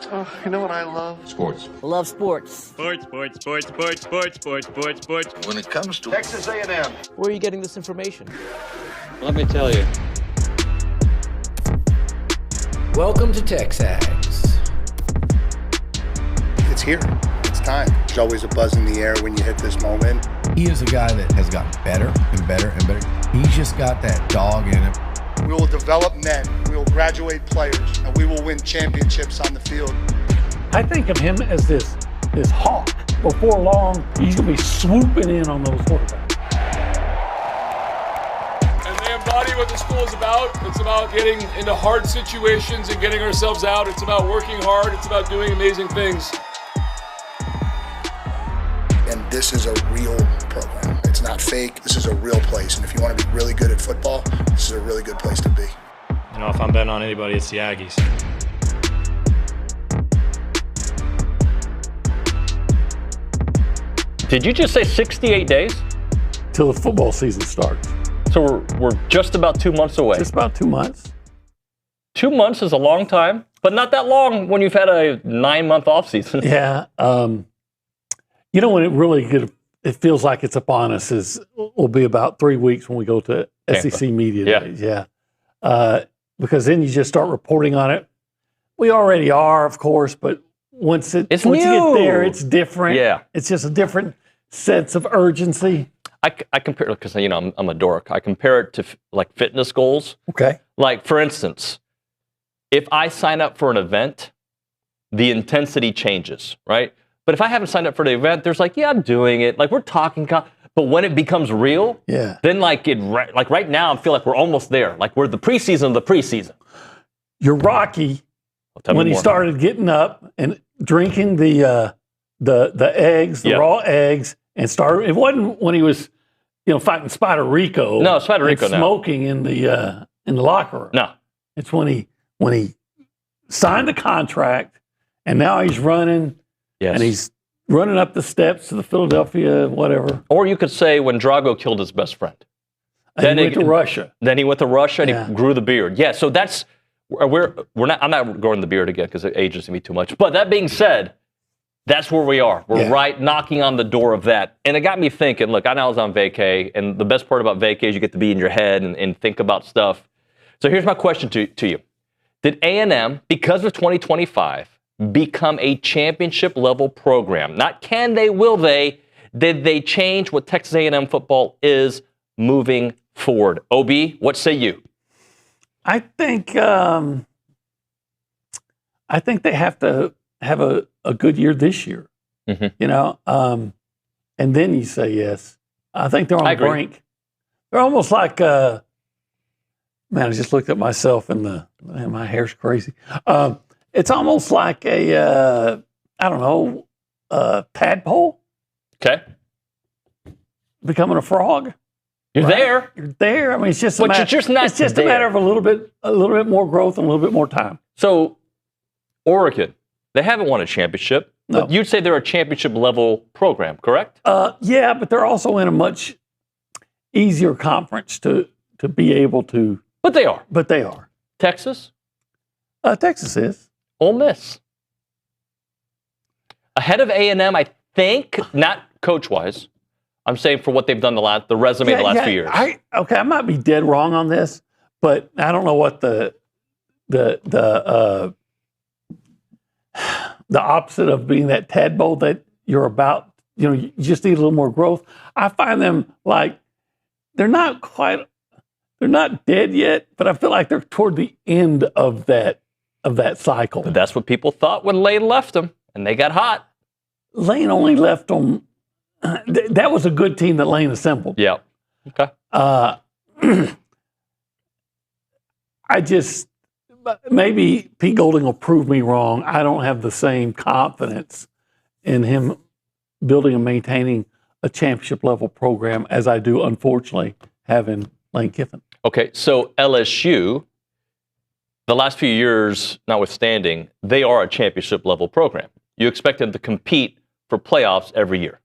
Oh, you know what I love? Sports. Love sports. Sports. When it comes to Texas A&M. Where are you getting this information? Let me tell you. Welcome to TexAgs. It's here. It's time. There's always a buzz in the air when you hit this moment. He is a guy that has gotten better and better and better. He's just got that dog in him. We will develop men. We will graduate players, and we will win championships on the field. I think of him as this hawk. Before long, he's going to be swooping in on those quarterbacks. And they embody what the school is about. It's about getting into hard situations and getting ourselves out. It's about working hard. It's about doing amazing things. And this is a real program. It's not fake. This is a real place. And if you want to be really good at football, this is a really good place to be. You know, if I'm betting on anybody, it's the Aggies. Did you just say 68 days? Till the football season starts. So we're just about 2 months away. Just about 2 months. 2 months is a long time, but not that long when you've had a 9-month offseason. Yeah. You know, when it feels like it's upon us will be about 3 weeks when we go to SEC Media Days. Yeah. Because then you just start reporting on it. We already are, of course, but once you get there, it's different. Yeah. It's just a different sense of urgency. I compare it because, you know, I'm a dork. I compare it to like fitness goals. Okay. Like, for instance, if I sign up for an event, the intensity changes, right? But if I haven't signed up for the event, there's like, yeah, I'm doing it. Like, we're talking. But when it becomes real, then like right now, I feel like we're almost there. Like, we're the preseason of the preseason. You're Rocky when he started getting up and drinking the eggs, the raw eggs, and started. It wasn't when he was, you know, fighting Spider Rico. No, Spider Rico. Smoking in the locker room. No, it's when he signed the contract, and now he's running. Yes. And he's running up the steps to the Philadelphia, whatever. Or you could say when Drago killed his best friend. Then he went to Russia. Then he went to Russia and he grew the beard. Yeah, so that's we're not. I'm not growing the beard again because it ages me too much. But that being said, that's where we are. We're right knocking on the door of that. And it got me thinking, look, I know I was on vacay, and the best part about vacay is you get to be in your head and think about stuff. So here's my question to you. Did A&M, because of 2025, become a championship level program? Not can they, will they? Did they change what Texas A&M football is moving forward? OB, what say you? I think they have to have a good year this year. Mm-hmm. You know, and then you say yes. I think they're on the brink. They're almost like man, I just looked at myself and my hair's crazy. It's almost like a, tadpole. Okay. Becoming a frog. You're there. You're there. I mean, it's just a matter. It's just a matter of a little bit more growth and a little bit more time. So, Oregon, they haven't won a championship. No. But you'd say they're a championship level program, correct? Yeah, but they're also in a much easier conference to be able to. But they are. Texas? Texas is. Ole Miss. Ahead of A&M, I think, not coach-wise. I'm saying for what they've done the last few years. I might be dead wrong on this, but I don't know what the opposite of being that tadpole that you're about. You know, you just need a little more growth. I find them like they're not dead yet, but I feel like they're toward the end of that cycle. But that's what people thought when Lane left them, and they got hot. Lane only left them. That was a good team that Lane assembled. Yeah. Okay. Maybe Pete Golding will prove me wrong. I don't have the same confidence in him building and maintaining a championship level program as I do, unfortunately, having Lane Kiffin. Okay, so LSU, the last few years notwithstanding, they are a championship level program. You expect them to compete for playoffs every year,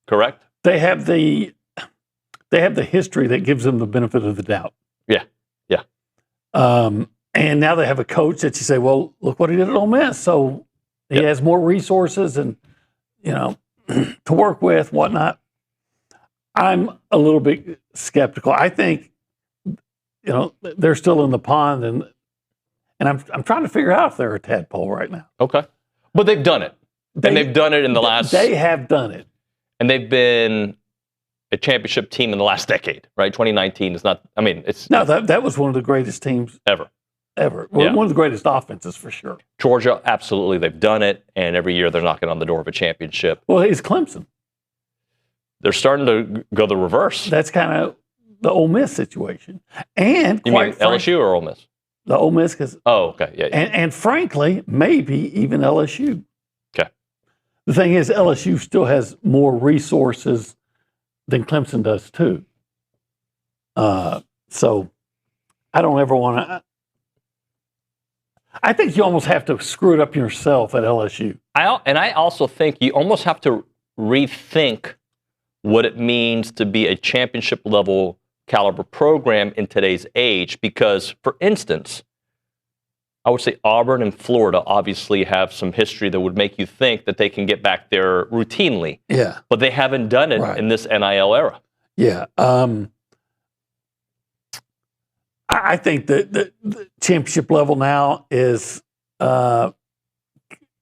correct? They have the history that gives them the benefit of the doubt. Yeah. And now they have a coach that you say, well, look what he did at Ole Miss. So He has more resources and, to work with, whatnot. I'm a little bit skeptical. I think, they're still in the pond, and I'm trying to figure out if they're a tadpole right now. Okay. But they've done it. They've done it in the last... They have done it. And they've been a championship team in the last decade, right? 2019 is not... it's... No, that was one of the greatest teams... Ever. One of the greatest offenses, for sure. Georgia, absolutely. They've done it, and every year they're knocking on the door of a championship. Well, it's Clemson. They're starting to go the reverse. That's kind of the Ole Miss situation. And you mean LSU or Ole Miss? The Ole Miss, because... Oh, okay. Yeah. And frankly, maybe even LSU. Okay. The thing is, LSU still has more resources than Clemson does, too. So I don't ever want to... I think you almost have to screw it up yourself at LSU. I also think you almost have to rethink what it means to be a championship-level caliber program in today's age, because, for instance, I would say Auburn and Florida obviously have some history that would make you think that they can get back there routinely. Yeah. But they haven't done it in this NIL era. Yeah. I think that the championship level now is they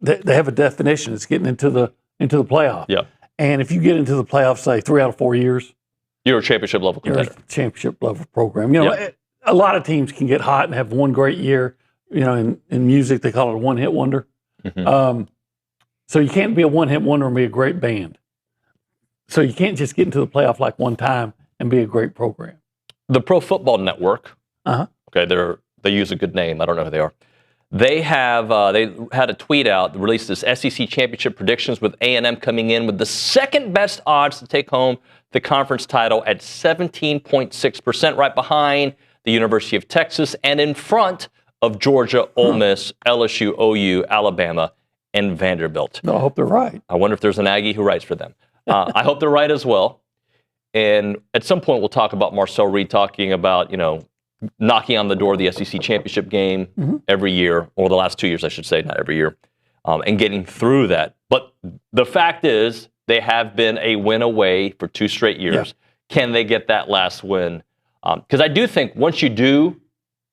have a definition. It's getting into the playoff. Yeah. And if you get into the playoffs, say 3 out of 4 years, you're a championship level contender. You're a championship level program. A lot of teams can get hot and have one great year. In music they call it a one-hit wonder. Mm-hmm. So you can't be a one-hit wonder and be a great band. So you can't just get into the playoff like one time and be a great program. The Pro Football Network. Okay, they use a good name. I don't know who they are. They have they had a tweet out that released this SEC championship predictions with A&M coming in with the second best odds to take home the conference title at 17.6%, right behind the University of Texas and in front of Georgia, Ole Miss, LSU, OU, Alabama, and Vanderbilt. No, I hope they're right. I wonder if there's an Aggie who writes for them. I hope they're right as well. And at some point, we'll talk about Marcel Reed talking about, knocking on the door of the SEC championship game every year, or the last 2 years, I should say, not every year, and getting through that. But the fact is, they have been a win away for 2 straight years. Yeah. Can they get that last win? Because I do think once you do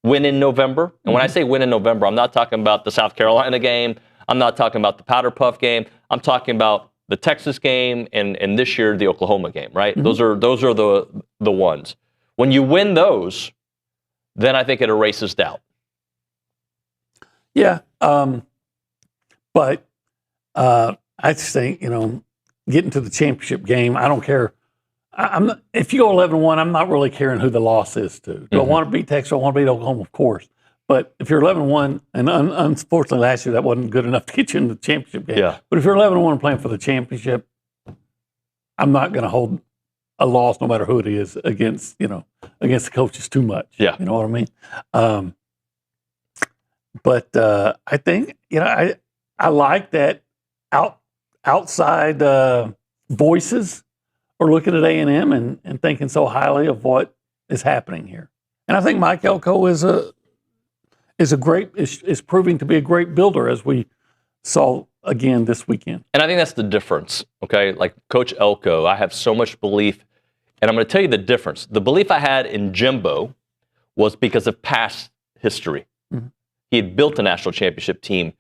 win in November, and when I say win in November, I'm not talking about the South Carolina game, I'm not talking about the Powder Puff game, I'm talking about the Texas game and this year the Oklahoma game, right? Those are the ones. When you win those, then I think it erases doubt. Yeah, but I just think getting to the championship game, I don't care. If you go 11-1, I'm not really caring who the loss is to. Do I want to beat Texas? I want to beat Oklahoma, of course. But if you're 11-1, and unfortunately last year that wasn't good enough to get you in the championship game. Yeah. But if you're 11-1 and playing for the championship, I'm not going to hold a loss, no matter who it is, against the coaches too much. Yeah. You know what I mean? But I think I like that outside voices are looking at A&M and thinking so highly of what is happening here. And I think Mike Elko is proving to be a great builder, as we saw again this weekend. And I think that's the difference, okay? Like Coach Elko, I have so much belief, and I'm going to tell you the difference. The belief I had in Jimbo was because of past history. He had built a national championship team.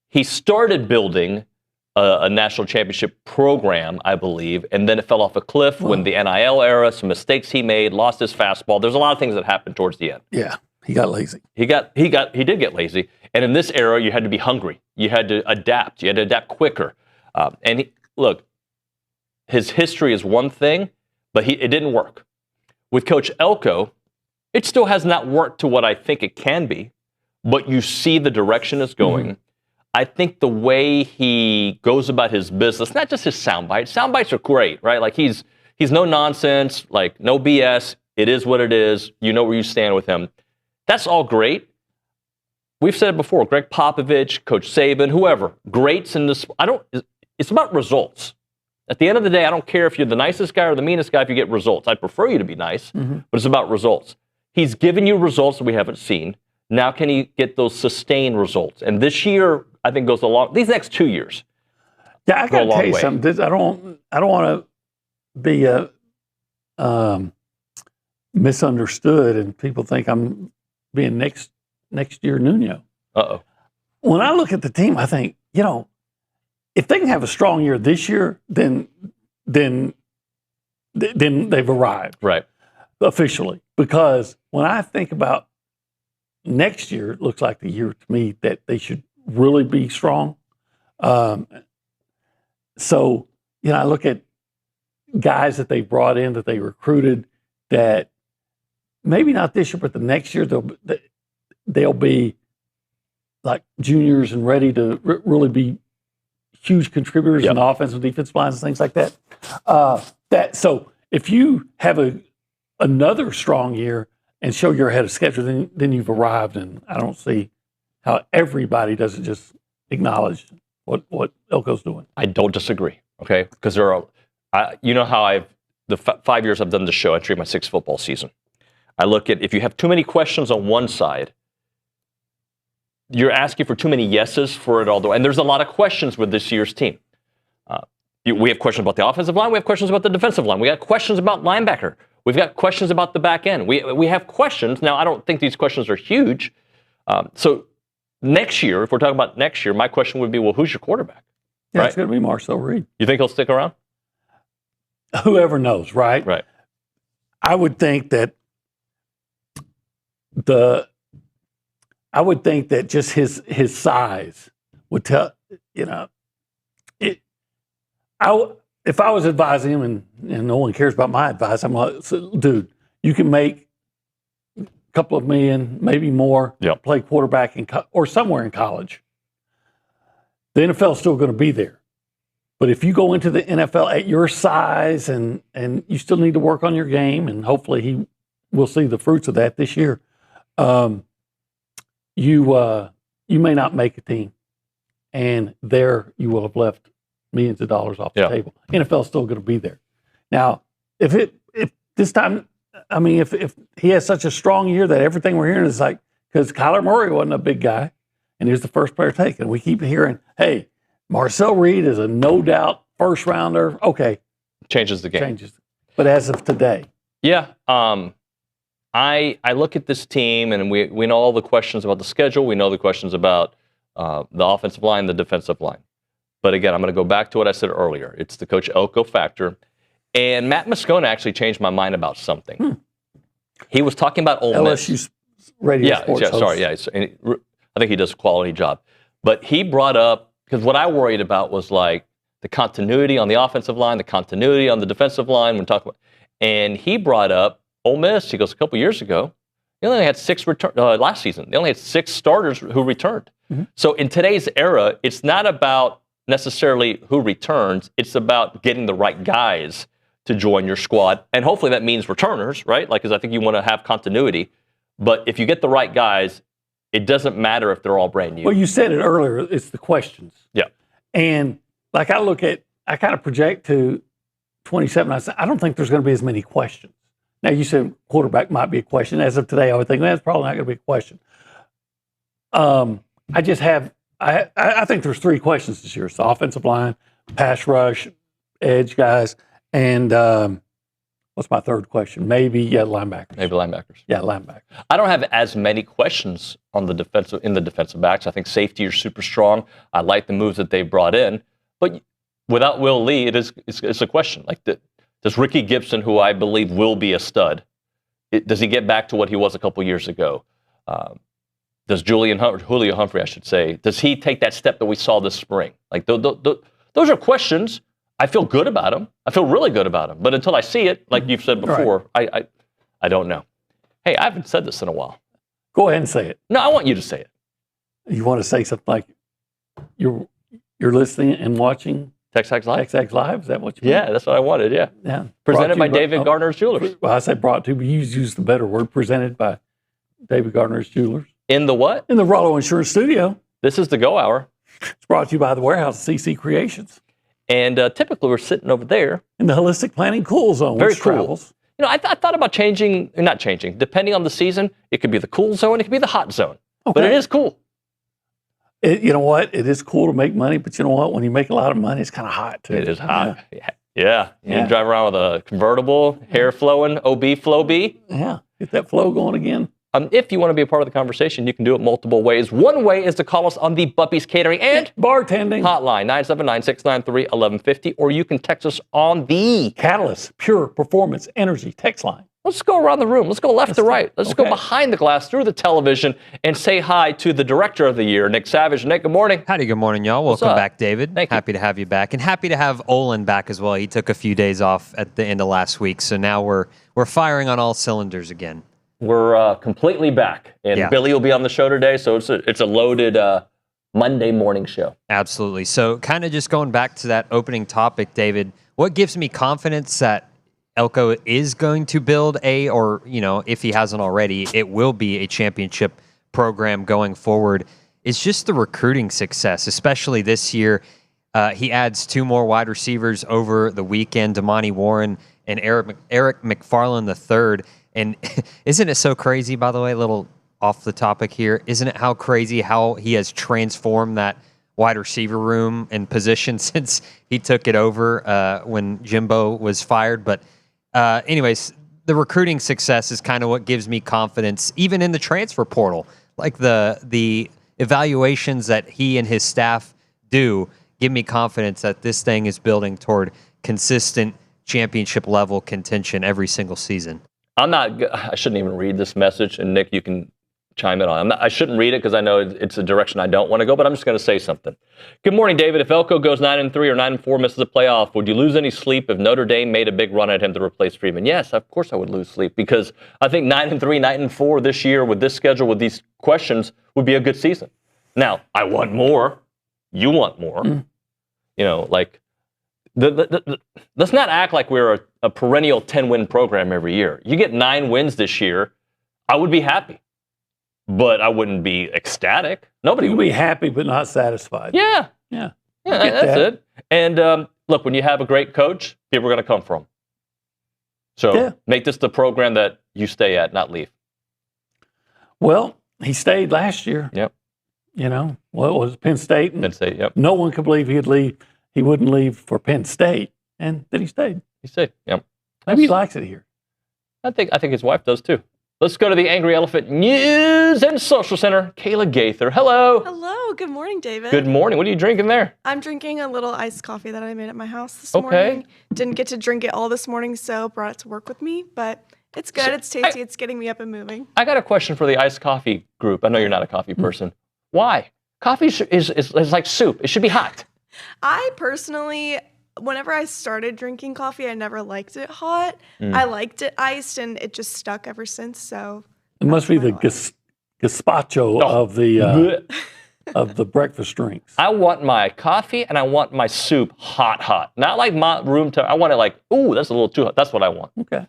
He started building a national championship program, I believe, and then it fell off a cliff when the NIL era, some mistakes he made, lost his fastball. There's a lot of things that happened towards the end. Yeah, he got lazy. He did get lazy. And in this era, you had to be hungry. You had to adapt. You had to adapt quicker. Look, his history is one thing, but it didn't work. With Coach Elko, it still has not worked to what I think it can be, but you see the direction it's going. I think the way he goes about his business, not just his sound bites. Sound bites are great, right? Like he's no nonsense, like no BS. It is what it is. You know where you stand with him. That's all great. We've said it before. Greg Popovich, Coach Saban, whoever, greats in this. It's about results. At the end of the day, I don't care if you're the nicest guy or the meanest guy if you get results. I'd prefer you to be nice, but it's about results. He's given you results that we haven't seen. Now can he get those sustained results? And this year, I think goes a long. These next 2 years. Yeah, I got to tell you something. I don't want to be misunderstood, and people think I'm being next year Nuño. Uh-oh. When I look at the team, I think, if they can have a strong year this year, then they've arrived. Right. Officially. Because when I think about next year, it looks like the year to me that they should really be strong. So, I look at guys that they brought in, that they recruited, that maybe not this year, but the next year they'll be like juniors and ready to really be huge contributors in the offensive, defensive lines and things like that. So if you have another strong year and show you're ahead of schedule, then you've arrived. And I don't see how everybody doesn't just acknowledge what Elko's doing. I don't disagree. Okay, because there are, how the 5 years I've done the show, I treat my 6th football season. I look at if you have too many questions on one side, you're asking for too many yeses for it all. And there's a lot of questions with this year's team. We have questions about the offensive line. We have questions about the defensive line. We got questions about linebacker. We've got questions about the back end. We have questions. Now, I don't think these questions are huge. So next year, if we're talking about next year, my question would be, well, who's your quarterback? Yeah, right? It's going to be Marcel Reed. You think he'll stick around? Whoever knows, right? Right. I would think that just his size would tell, if I was advising him and no one cares about my advice, I'm like, dude, you can make a couple of million, maybe more, play quarterback or somewhere in college. The NFL is still going to be there. But if you go into the NFL at your size and you still need to work on your game, and hopefully he will see the fruits of that this year, you may not make a team. And there you will have left millions of dollars off the table. NFL is still going to be there. Now, if this time, if he has such a strong year that everything we're hearing is like, because Kyler Murray wasn't a big guy, and he was the first player taken. We keep hearing, hey, Marcel Reed is a no doubt first rounder. Okay. Changes the game. Changes. But as of today. Yeah. I look at this team, and we know all the questions about the schedule. We know the questions about the offensive line, the defensive line. But again, I'm going to go back to what I said earlier. It's the Coach Elko factor. And Matt Moscona actually changed my mind about something. He was talking about Ole Miss. LSU's radio sports host. Sorry. I think he does a quality job. But he brought up, because what I worried about was like the continuity on the offensive line, the continuity on the defensive line. And he brought up Ole Miss. He goes, a couple years ago, they only had 6 last season. They only had 6 starters who returned. Mm-hmm. So in today's era, it's not about necessarily who returns. It's about getting the right guys to join your squad. And hopefully that means returners, right? Because I think you want to have continuity. But if you get the right guys, it doesn't matter if they're all brand new. Well, you said it earlier. It's the questions. Yeah. And like I kind of project to 27. I said, I don't think there's going to be as many questions. Now, you said quarterback might be a question. As of today, I would think that's probably not going to be a question. I think there's 3 questions this year. It's the offensive line, pass rush, edge guys, and what's my third question? Maybe linebackers. Maybe linebackers. Yeah, linebackers. I don't have as many questions on the defensive backs. I think safety are super strong. I like the moves that they brought in, but without Will Lee, it's a question. Like, does Ricky Gibson, who I believe will be a stud, does he get back to what he was a couple years ago? Does Julio Humphrey, I should say, does he take that step that we saw this spring? Like, those are questions. I feel good about them. I feel really good about them. But until I see it, like you've said before, right. I don't know. Hey, I haven't said this in a while. Go ahead and say it. No, I want you to say it. You want to say something like you're listening and watching TexAgs Live? TexAgs Live? Is that what you mean? Yeah, that's what I wanted, yeah. Presented by David Gardner's Jewelers. Well, I say brought to, but you use the better word, presented by David Gardner's Jewelers. In the what? In the Rollo Insurance Studio. This is the Go Hour. It's brought to you by the Warehouse, CC Creations. And typically we're sitting over there. In the Holistic Planning Cool Zone. Very cool. Travels. I thought about not changing. Depending on the season, it could be the cool zone, it could be the hot zone. Okay. But it is cool. You know what? It is cool to make money, but you know what? When you make a lot of money, it's kind of hot too. It is hot. Yeah. You drive around with a convertible, hair flowing, OB flow B. Yeah. Get that flow going again. If you want to be a part of the conversation, you can do it multiple ways. One way is to call us on the Buppies Catering and Bartending hotline, 979-693-1150, or you can text us on the Catalyst Pure Performance Energy text line. Let's go around the room. Let's go left to right. Let's go behind the glass, through the television, and say hi to the director of the year, Nick Savage. Nick, good morning. Howdy, good morning, y'all. Welcome back, David. Happy to have you back. And happy to have Olin back as well. He took a few days off at the end of last week, so now we're firing on all cylinders again. We're completely back. And Billy will be on the show today, so it's a loaded Monday morning show. Absolutely. So kind of just going back to that opening topic, David, what gives me confidence that Elko is going to build or, if he hasn't already, it will be a championship program going forward, is just the recruiting success, especially this year. He adds 2 more wide receivers over the weekend, Damani Warren and Eric McFarland III. And isn't it so crazy, by the way, a little off the topic here, isn't it how crazy how he has transformed that wide receiver room and position since he took it over when Jimbo was fired? But anyways, the recruiting success is kind of what gives me confidence, even in the transfer portal. Like the evaluations that he and his staff do give me confidence that this thing is building toward consistent championship level contention every single season. I shouldn't even read this message, and Nick, you can chime in on it. I shouldn't read it because I know it's a direction I don't want to go, but I'm just going to say something. Good morning, David. If Elko goes 9-3 or 9-4, misses the playoff, would you lose any sleep if Notre Dame made a big run at him to replace Freeman? Yes, of course I would lose sleep, because I think 9-3, 9-4 this year with this schedule, with these questions, would be a good season. Now, I want more. You want more. Let's not act like we're a perennial 10-win program every year. You get 9 wins this year, I would be happy. But I wouldn't be ecstatic. Nobody would be happy, but not satisfied. Yeah, that's it. And look, when you have a great coach, people are going to come from. So make this the program that you stay at, not leave. Well, he stayed last year. Yep. It was Penn State. Penn State, yep. No one could believe he'd leave. He wouldn't leave for Penn State, and then he stayed. He stayed, yep. Maybe he likes it here. I think his wife does too. Let's go to the Angry Elephant News and Social Center. Kayla Gaither, hello. Hello. Good morning, David. Good morning. What are you drinking there? I'm drinking a little iced coffee that I made at my house this morning. Didn't get to drink it all this morning, so brought it to work with me. But it's good. It's tasty. It's getting me up and moving. I got a question for the iced coffee group. I know you're not a coffee person. Why? Coffee is like soup. It should be hot. I personally, whenever I started drinking coffee, I never liked it hot. I liked it iced, and it just stuck ever since. So it must be the gazpacho of the breakfast drinks. I want my coffee and I want my soup hot. Not like my room temperature. I want it like, ooh, that's a little too hot. That's what I want. Okay.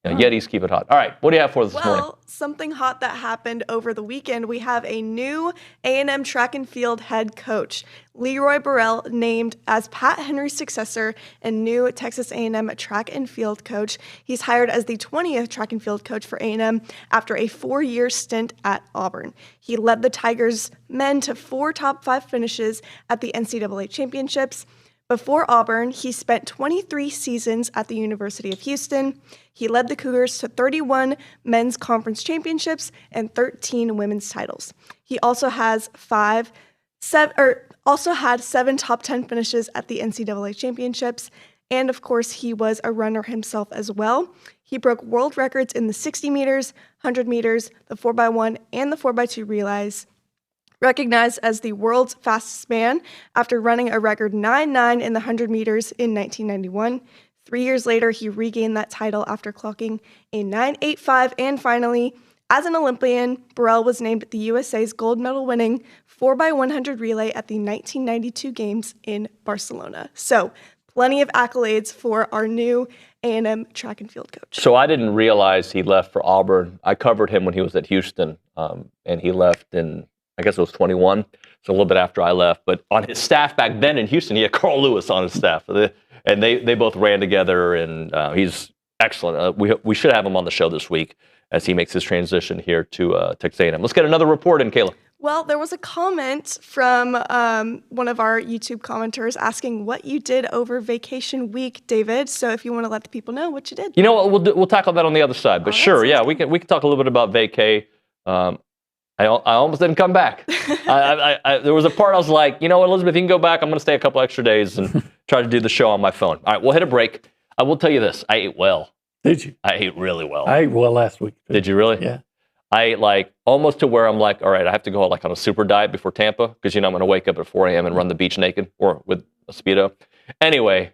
Yetis keep it hot. All right, what do you have for us this morning? Well, something hot that happened over the weekend. We have a new A&M track and field head coach. Leroy Burrell named as Pat Henry's successor and new Texas A&M track and field coach. He's hired as the 20th track and field coach for A&M after a 4-year stint at Auburn. He led the Tigers men to 4 top 5 finishes at the NCAA championships. Before Auburn, he spent 23 seasons at the University of Houston. He led the Cougars to 31 men's conference championships and 13 women's titles. He also had 7 top 10 finishes at the NCAA championships. And of course, he was a runner himself as well. He broke world records in the 60 meters, 100 meters, the 4x1, and the 4x2 relays. Recognized as the world's fastest man after running a record 9.9 in the 100 meters in 1991. 3 years later, he regained that title after clocking a 9.85. And finally, as an Olympian, Burrell was named the USA's gold medal winning 4x100 relay at the 1992 Games in Barcelona. So plenty of accolades for our new A&M track and field coach. So I didn't realize he left for Auburn. I covered him when he was at Houston, and he left in, I guess it was 21, so a little bit after I left. But on his staff back then in Houston, he had Carl Lewis on his staff. And they both ran together, and he's excellent. We should have him on the show this week as he makes his transition here to Texas A&M. Let's get another report in, Kayla. Well, there was a comment from one of our YouTube commenters asking what you did over vacation week, David. So if you want to let the people know what you did. You know what? We'll tackle that on the other side. But sure, yeah, we can talk a little bit about vacay. I almost didn't come back. There was a part I was like, you know what, Elizabeth, you can go back. I'm going to stay a couple extra days and try to do the show on my phone. All right, we'll hit a break. I will tell you this. I ate well. Did you? I ate really well. I ate well last week. Did you really? Yeah. I ate like almost to where I'm like, all right, I have to go like on a super diet before Tampa because, I'm going to wake up at 4 a.m. and run the beach naked or with a Speedo. Anyway,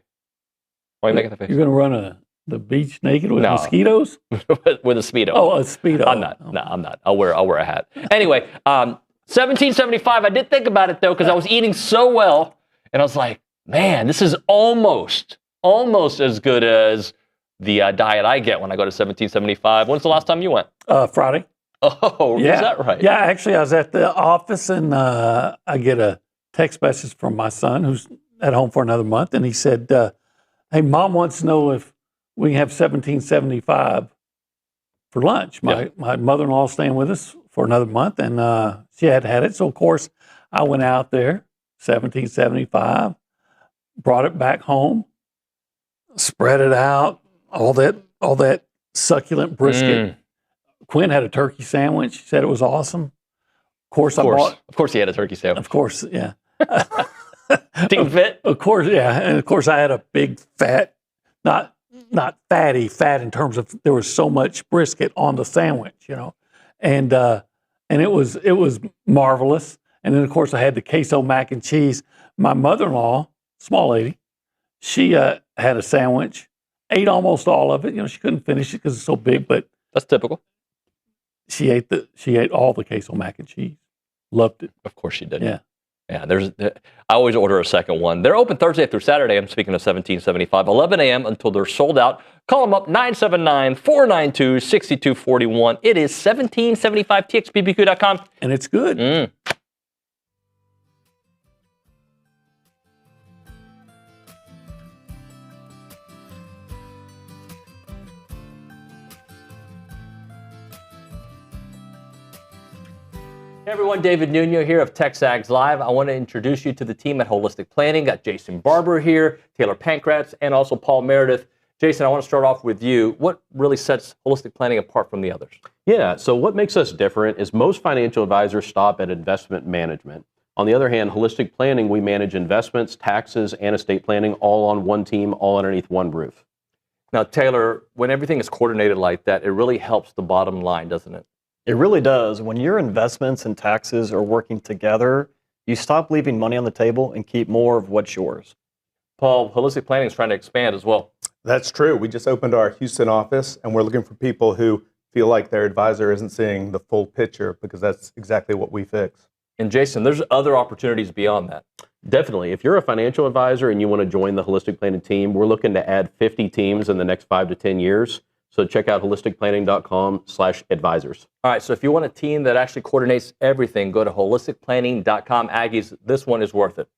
why are you making that face? You're going to run the beach naked with mosquitoes? with a Speedo. Oh, a Speedo. I'm not. No, I'm not. I'll wear a hat. Anyway, 1775. I did think about it though because I was eating so well, and I was like, man, this is almost as good as the diet I get when I go to 1775. When's the last time you went? Friday. Oh, yeah. Is that right? Yeah, actually, I was at the office and I get a text message from my son who's at home for another month, and he said, "Hey, Mom wants to know if we can have 1775 for lunch." My mother-in-law is staying with us for another month, and she had it. So, of course, I went out there, 1775, brought it back home, spread it out, all that succulent brisket. Quinn had a turkey sandwich. She said it was awesome. Of course, he had a turkey sandwich. Of course, yeah. Team fit? Of course, yeah. And of course, I had a big fat, not fatty, fat in terms of there was so much brisket on the sandwich, and it was marvelous. And then of course, I had the queso mac and cheese. My mother-in-law, small lady, she had a sandwich, ate almost all of it. She couldn't finish it because it's so big, but that's typical. She ate all the queso mac and cheese. Loved it. Of course she did. Yeah. Yeah, I always order a second one. They're open Thursday through Saturday. I'm speaking of 1775, 11 a.m. until they're sold out. Call them up, 979-492-6241. It is 1775txbbq.com. And it's good. Hey everyone, David Nuño here of TexAgs Live. I want to introduce you to the team at Holistic Planning. Got Jason Barber here, Taylor Pankratz, and also Paul Meredith. Jason, I want to start off with you. What really sets Holistic Planning apart from the others? Yeah, so what makes us different is most financial advisors stop at investment management. On the other hand, Holistic Planning, we manage investments, taxes, and estate planning all on one team, all underneath one roof. Now, Taylor, when everything is coordinated like that, it really helps the bottom line, doesn't it? It really does. When your investments and taxes are working together, you stop leaving money on the table and keep more of what's yours. Paul, Holistic Planning is trying to expand as well. That's true. We just opened our Houston office, and we're looking for people who feel like their advisor isn't seeing the full picture, because that's exactly what we fix. And Jason, there's other opportunities beyond that. Definitely. If you're a financial advisor and you want to join the Holistic Planning team, we're looking to add 50 teams in the next 5 to 10 years. So check out holisticplanning.com/advisors. All right, so if you want a team that actually coordinates everything, go to holisticplanning.com. Aggies, this one is worth it.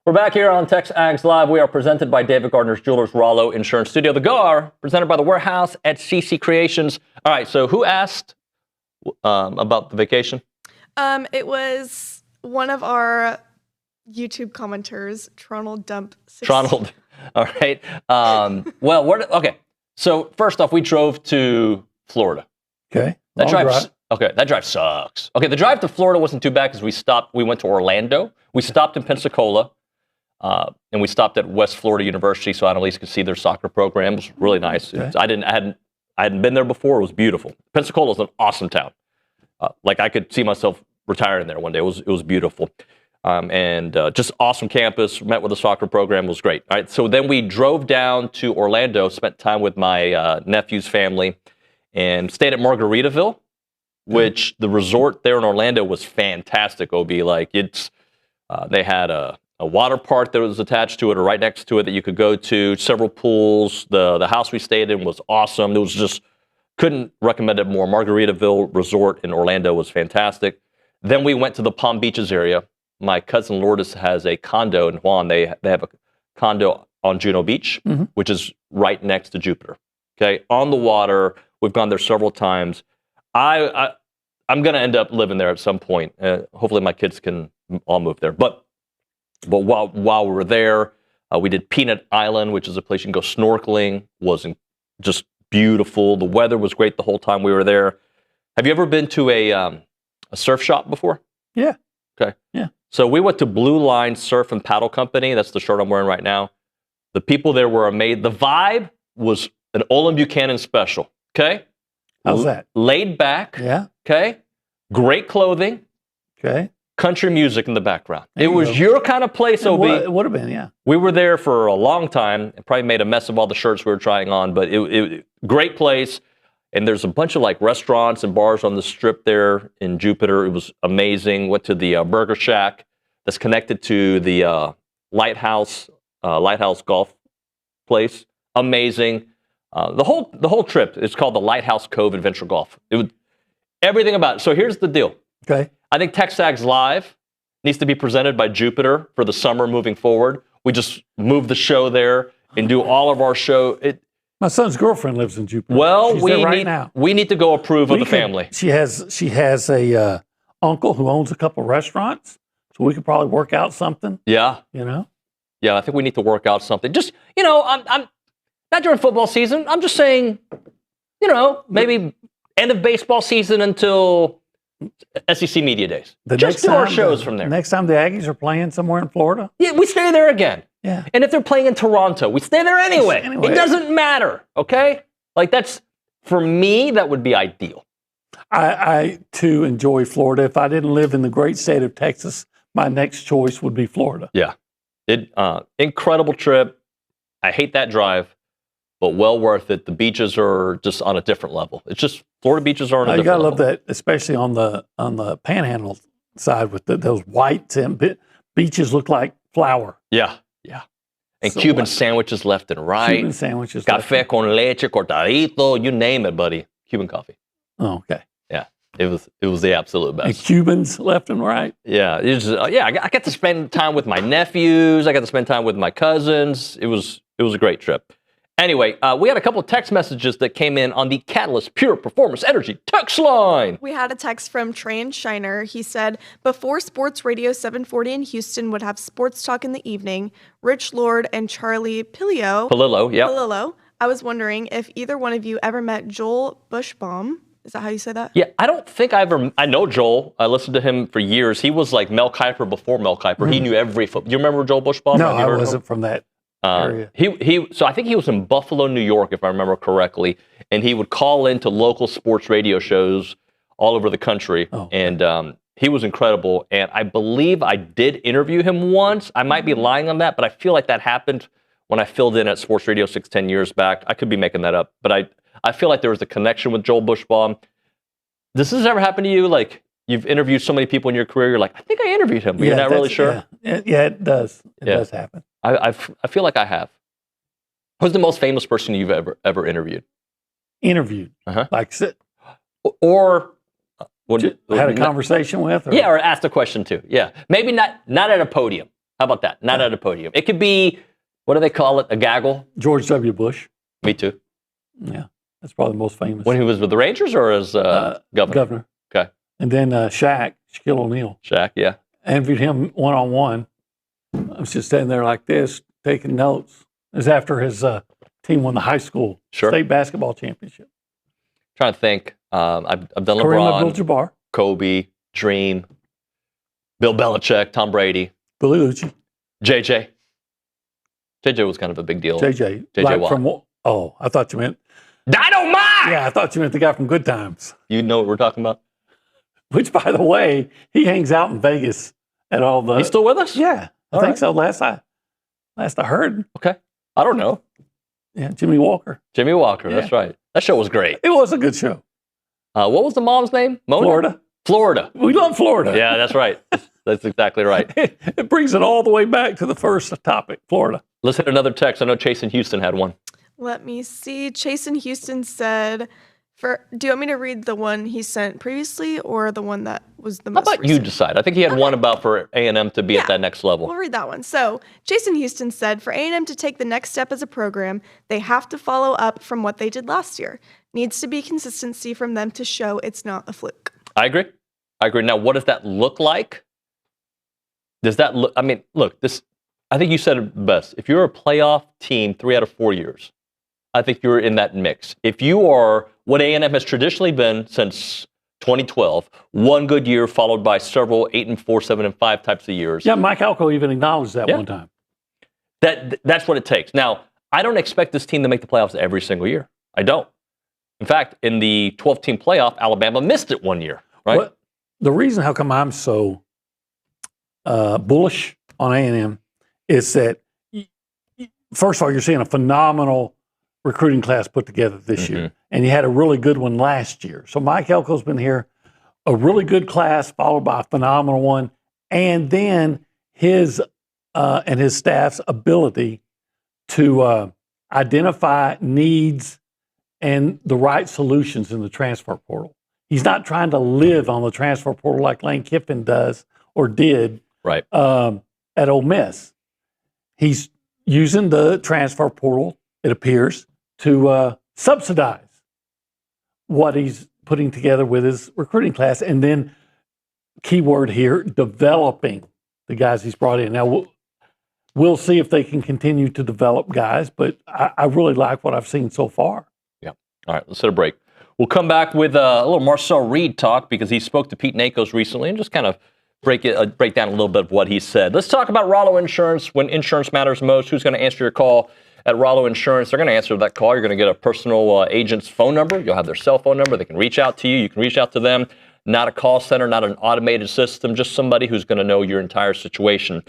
We're back here on TexAgs Live. We are presented by David Gardner's Jewelers Rollo Insurance Studio. The GAR, presented by The Warehouse at CC Creations. All right, so who asked about the vacation? It was one of our YouTube commenters, Tronald Dump. Tronald. All right. Okay. So first off, we drove to Florida. Okay. That drive sucks. Okay, the drive to Florida wasn't too bad because we went to Orlando. We stopped in Pensacola, and we stopped at West Florida University so Annalise could see their soccer program. It was really nice. Okay. I hadn't been there before. It was beautiful. Pensacola is an awesome town. I could see myself retiring there one day. It was beautiful. And just awesome campus, met with the soccer program, was great. All right, so then we drove down to Orlando, spent time with my nephew's family, and stayed at Margaritaville, which the resort there in Orlando was fantastic, OB. They had a water park that was attached to it or right next to it that you could go to, several pools. The house we stayed in was awesome. It was just, couldn't recommend it more. Margaritaville Resort in Orlando was fantastic. Then we went to the Palm Beaches area. My cousin Lourdes has a condo in Juan. They have a condo on Juno Beach, which is right next to Jupiter. Okay, on the water. We've gone there several times. I'm going to end up living there at some point. Hopefully my kids can all move there. But while we were there, we did Peanut Island, which is a place you can go snorkeling. Was just beautiful. The weather was great the whole time we were there. Have you ever been to a surf shop before? Yeah. Okay. Yeah. So we went to Blue Line Surf and Paddle Company. That's the shirt I'm wearing right now. The people there were amazing. The vibe was an Olin Buchanan special. Okay. How's that? Laid back. Yeah. Okay. Great clothing. Okay. Country music in the background. It was your kind of place, OB. It would have been, yeah. We were there for a long time and probably made a mess of all the shirts we were trying on, but it great place. And there's a bunch of restaurants and bars on the strip there in Jupiter. It was amazing. Went to the Burger Shack that's connected to the Lighthouse Golf place. Amazing. The whole trip is called the Lighthouse Cove Adventure Golf. Everything about it. So here's the deal. Okay. I think TexAgs Live needs to be presented by Jupiter for the summer moving forward. We just move the show there and do all of our show. My son's girlfriend lives in Jupiter. Well, She's there right now. We need to go approve of the family. She has a uncle who owns a couple restaurants, so we could probably work out something. Yeah. Yeah, I think we need to work out something. Just, I'm not during football season. I'm just saying, maybe end of baseball season until SEC Media Days. Just do our shows from there. Next time the Aggies are playing somewhere in Florida? Yeah, we stay there again. Yeah. And if they're playing in Toronto, we stay there anyway. It doesn't matter, okay? For me, that would be ideal. I too enjoy Florida. If I didn't live in the great state of Texas, my next choice would be Florida. Yeah. Incredible trip. I hate that drive, but well worth it. The beaches are just on a different level. It's just Florida beaches are on a different level. You gotta love that, especially on the Panhandle side with those white beaches look like flour. Yeah. And so Cuban sandwiches left and right. Cuban sandwiches. Café con leche, cortadito, you name it, buddy. Cuban coffee. Oh, okay. Yeah, it was the absolute best. And Cubans left and right. Yeah, I got to spend time with my nephews. I got to spend time with my cousins. It was a great trip. Anyway, we had a couple of text messages that came in on the Catalyst Pure Performance Energy text line. We had a text from Train Shiner. He said, before Sports Radio 740 in Houston would have sports talk in the evening, Rich Lord and Charlie Pilillo, I was wondering if either one of you ever met Joel Bushbaum. Is that how you say that? Yeah, I don't think I know Joel. I listened to him for years. He was like Mel Kiper before Mel Kiper. Mm-hmm. He knew every football. You remember Joel Bushbaum? No, I wasn't from that. So I think he was in Buffalo, New York, if I remember correctly, and he would call into local sports radio shows all over the country, and he was incredible. And I believe I did interview him once. I might be lying on that, but I feel like that happened when I filled in at Sports Radio 610 years back. I could be making that up, but I feel like there was a connection with Joel Bushbaum. Does this ever happen to you? Like you've interviewed so many people in your career, you're like, I think I interviewed him, but you're not really sure? Yeah, it does. It does happen. I feel like I have. Who's the most famous person you've ever interviewed? Interviewed? Like or had a conversation with? Or asked a question to. Yeah, maybe not at a podium. How about that? Not at a podium. It could be, what do they call it? A gaggle? George W. Bush. Me too. Yeah, that's probably the most famous. When he was with the Rangers or as governor? Governor. Okay. And then Shaquille O'Neal. Shaq, yeah. I interviewed him one-on-one. I was just standing there like this, taking notes. It was after his team won the high school state basketball championship. Trying to think. I've done Kareem LeBron, Abdul-Jabbar, Kobe, Dream, Bill Belichick, Tom Brady, Billy Liucci, JJ. JJ was kind of a big deal. JJ JJ Watt. I thought you meant Dynamite! Yeah, I thought you meant the guy from Good Times. You know what we're talking about? Which, by the way, he hangs out in Vegas at all the... He's still with us? Yeah, I think so. Last I heard. Okay. I don't know. Yeah, Jimmy Walker. Jimmy Walker, that's right. That show was great. It was a good show. What was the mom's name? Mona? Florida. We love Florida. Yeah, that's right. That's exactly right. It brings it all the way back to the first topic, Florida. Let's hit another text. I know Chase in Houston had one. Let me see. Chase in Houston said, do you want me to read the one he sent previously or the one that was the most How about recent? you decide? I think he had one about for A&M to be at that next level. We'll read that one. So, Jason Houston said, for A&M to take the next step as a program, they have to follow up from what they did last year. Needs to be consistency from them to show it's not a fluke. I agree. Now, what does that look like? Does that look, I think you said it best. If you're a playoff team 3 out of 4 years, I think you're in that mix. If you are what A&M has traditionally been since 2012, one good year followed by several 8-4, 7-5 types of years. Yeah, Mike Alco even acknowledged that one time. That's what it takes. Now, I don't expect this team to make the playoffs every single year. I don't. In fact, in the 12-team playoff, Alabama missed it one year, right? Well, the reason how come I'm so bullish on A&M is that, first of all, you're seeing a phenomenal recruiting class put together this year, and you had a really good one last year. So Mike Elko's been here, a really good class followed by a phenomenal one, and then his and his staff's ability to identify needs and the right solutions in the transfer portal. He's not trying to live on the transfer portal like Lane Kiffin does or did right at Ole Miss. He's using the transfer portal, it appears, to subsidize what he's putting together with his recruiting class. And then, keyword here, developing the guys he's brought in. Now, we'll see if they can continue to develop guys, but I really like what I've seen so far. Yeah. All right, let's hit a break. We'll come back with a little Marcel Reed talk because he spoke to Pete Nakos recently and just kind of break down a little bit of what he said. Let's talk about Rollo Insurance. When insurance matters most, who's going to answer your call at Rollo Insurance? They're going to answer that call. You're going to get a personal agent's phone number. You'll have their cell phone number. They can reach out to you. You can reach out to them. Not a call center, not an automated system, just somebody who's going to know your entire situation.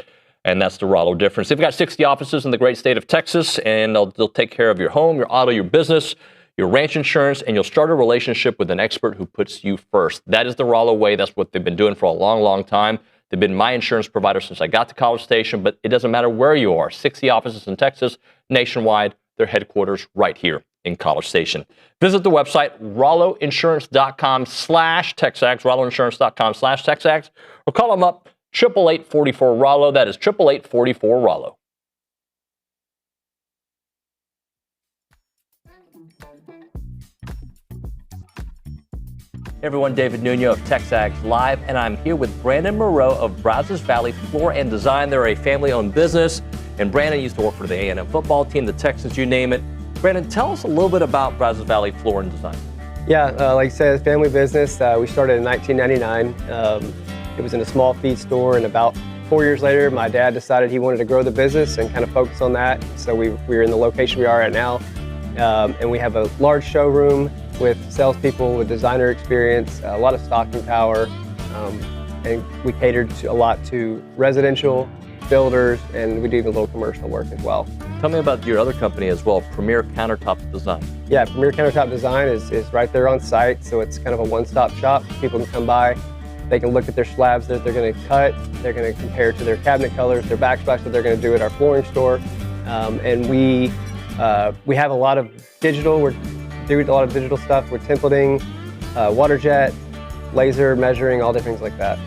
And that's the Rollo difference. They've got 60 offices in the great state of Texas, and they'll take care of your home, your auto, your business, your ranch insurance, and you'll start a relationship with an expert who puts you first. That is the Rollo way. That's what they've been doing for a long, long time. They've been my insurance provider since I got to College Station, but it doesn't matter where you are. 60 offices in Texas, nationwide, their headquarters right here in College Station. Visit the website, rolloinsurance.com/TexAgs, rolloinsurance.com/TexAgs, or call them up, 888-44-ROLLO. That is 888-44-ROLLO. Hey everyone, David Nuño of TexAgs Live, and I'm here with Brandon Moreau of Brazos Valley Floor and Design. They're a family-owned business, and Brandon used to work for the A&M football team, the Texans, you name it. Brandon, tell us a little bit about Brazos Valley Floor and Design. Yeah, like you said, family business. We started in 1999. It was in a small feed store, and about 4 years later, my dad decided he wanted to grow the business and kind of focus on that. So we're in the location we are at now, and we have a large showroom with salespeople with designer experience, a lot of stocking power, and we catered a lot to residential builders, and we do a little commercial work as well. Tell me about your other company as well, Premier Countertop Design. Yeah, Premier Countertop Design is right there on site, so it's kind of a one-stop shop. People can come by, they can look at their slabs that they're going to cut, they're going to compare to their cabinet colors, their backsplash that they're going to do at our flooring store, and we have a lot of digital. We're doing a lot of digital stuff. We're templating, water jet, laser measuring, all different things like that.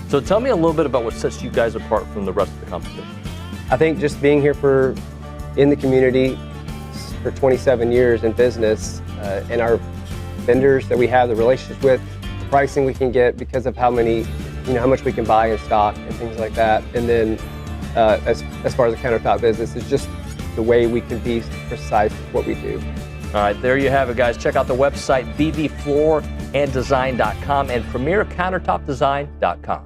So tell me a little bit about what sets you guys apart from the rest of the competition. I think just being here in the community for 27 years in business, and our vendors that we have the relationships with, the pricing we can get because of how much we can buy in stock and things like that. And then as far as the countertop business, it's just the way we can be precise with what we do. All right, there you have it, guys. Check out the website, bbflooranddesign.com and premiercountertopdesign.com.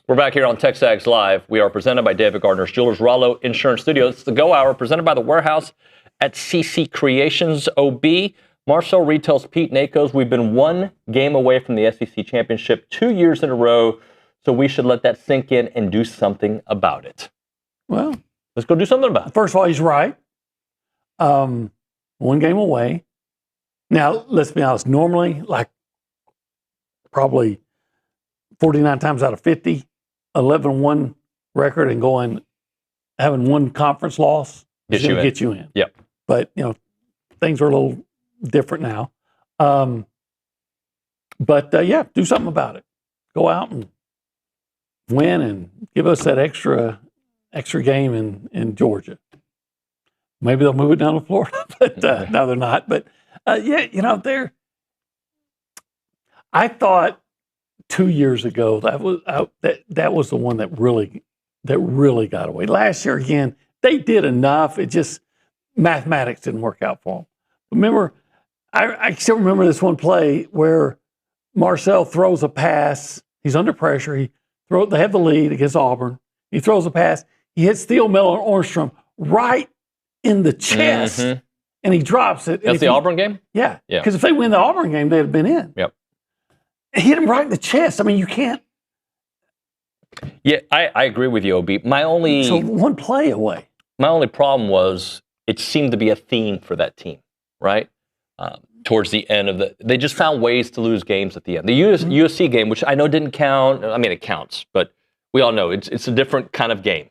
We're back here on TexAgs Live. We are presented by David Gardner's Jewelers, Rollo Insurance Studio. It's the Go Hour presented by The Warehouse at CC Creations OB. Marcel retails Pete Nakos. We've been one game away from the SEC Championship 2 years in a row, so we should let that sink in and do something about it. Well, let's go do something about it. First of all, he's right. One game away. Now, let's be honest. Normally, like probably 49 times out of 50, 11-1 record and having one conference loss is going to get you in. Yep. But, things are a little different now. But do something about it. Go out and win and give us that extra game in Georgia. Maybe they'll move it down to Florida, but no, they're not. But I thought 2 years ago that was the one that really got away. Last year again, they did enough. It just mathematics didn't work out for them. Remember, I still remember this one play where Marcel throws a pass. He's under pressure. They have the lead against Auburn. He throws a pass. He hits Theo Miller and Ornstrom right in the chest, and he drops it. That's the Auburn game? Yeah. Because if they win the Auburn game, they'd have been in. Yep. It hit him right in the chest. I mean, you can't. Yeah, I agree with you, OB. So one play away. My only problem was it seemed to be a theme for that team, right? Towards the end of they just found ways to lose games at the end. The USC game, which I know didn't count. I mean, it counts, but we all know it's a different kind of game.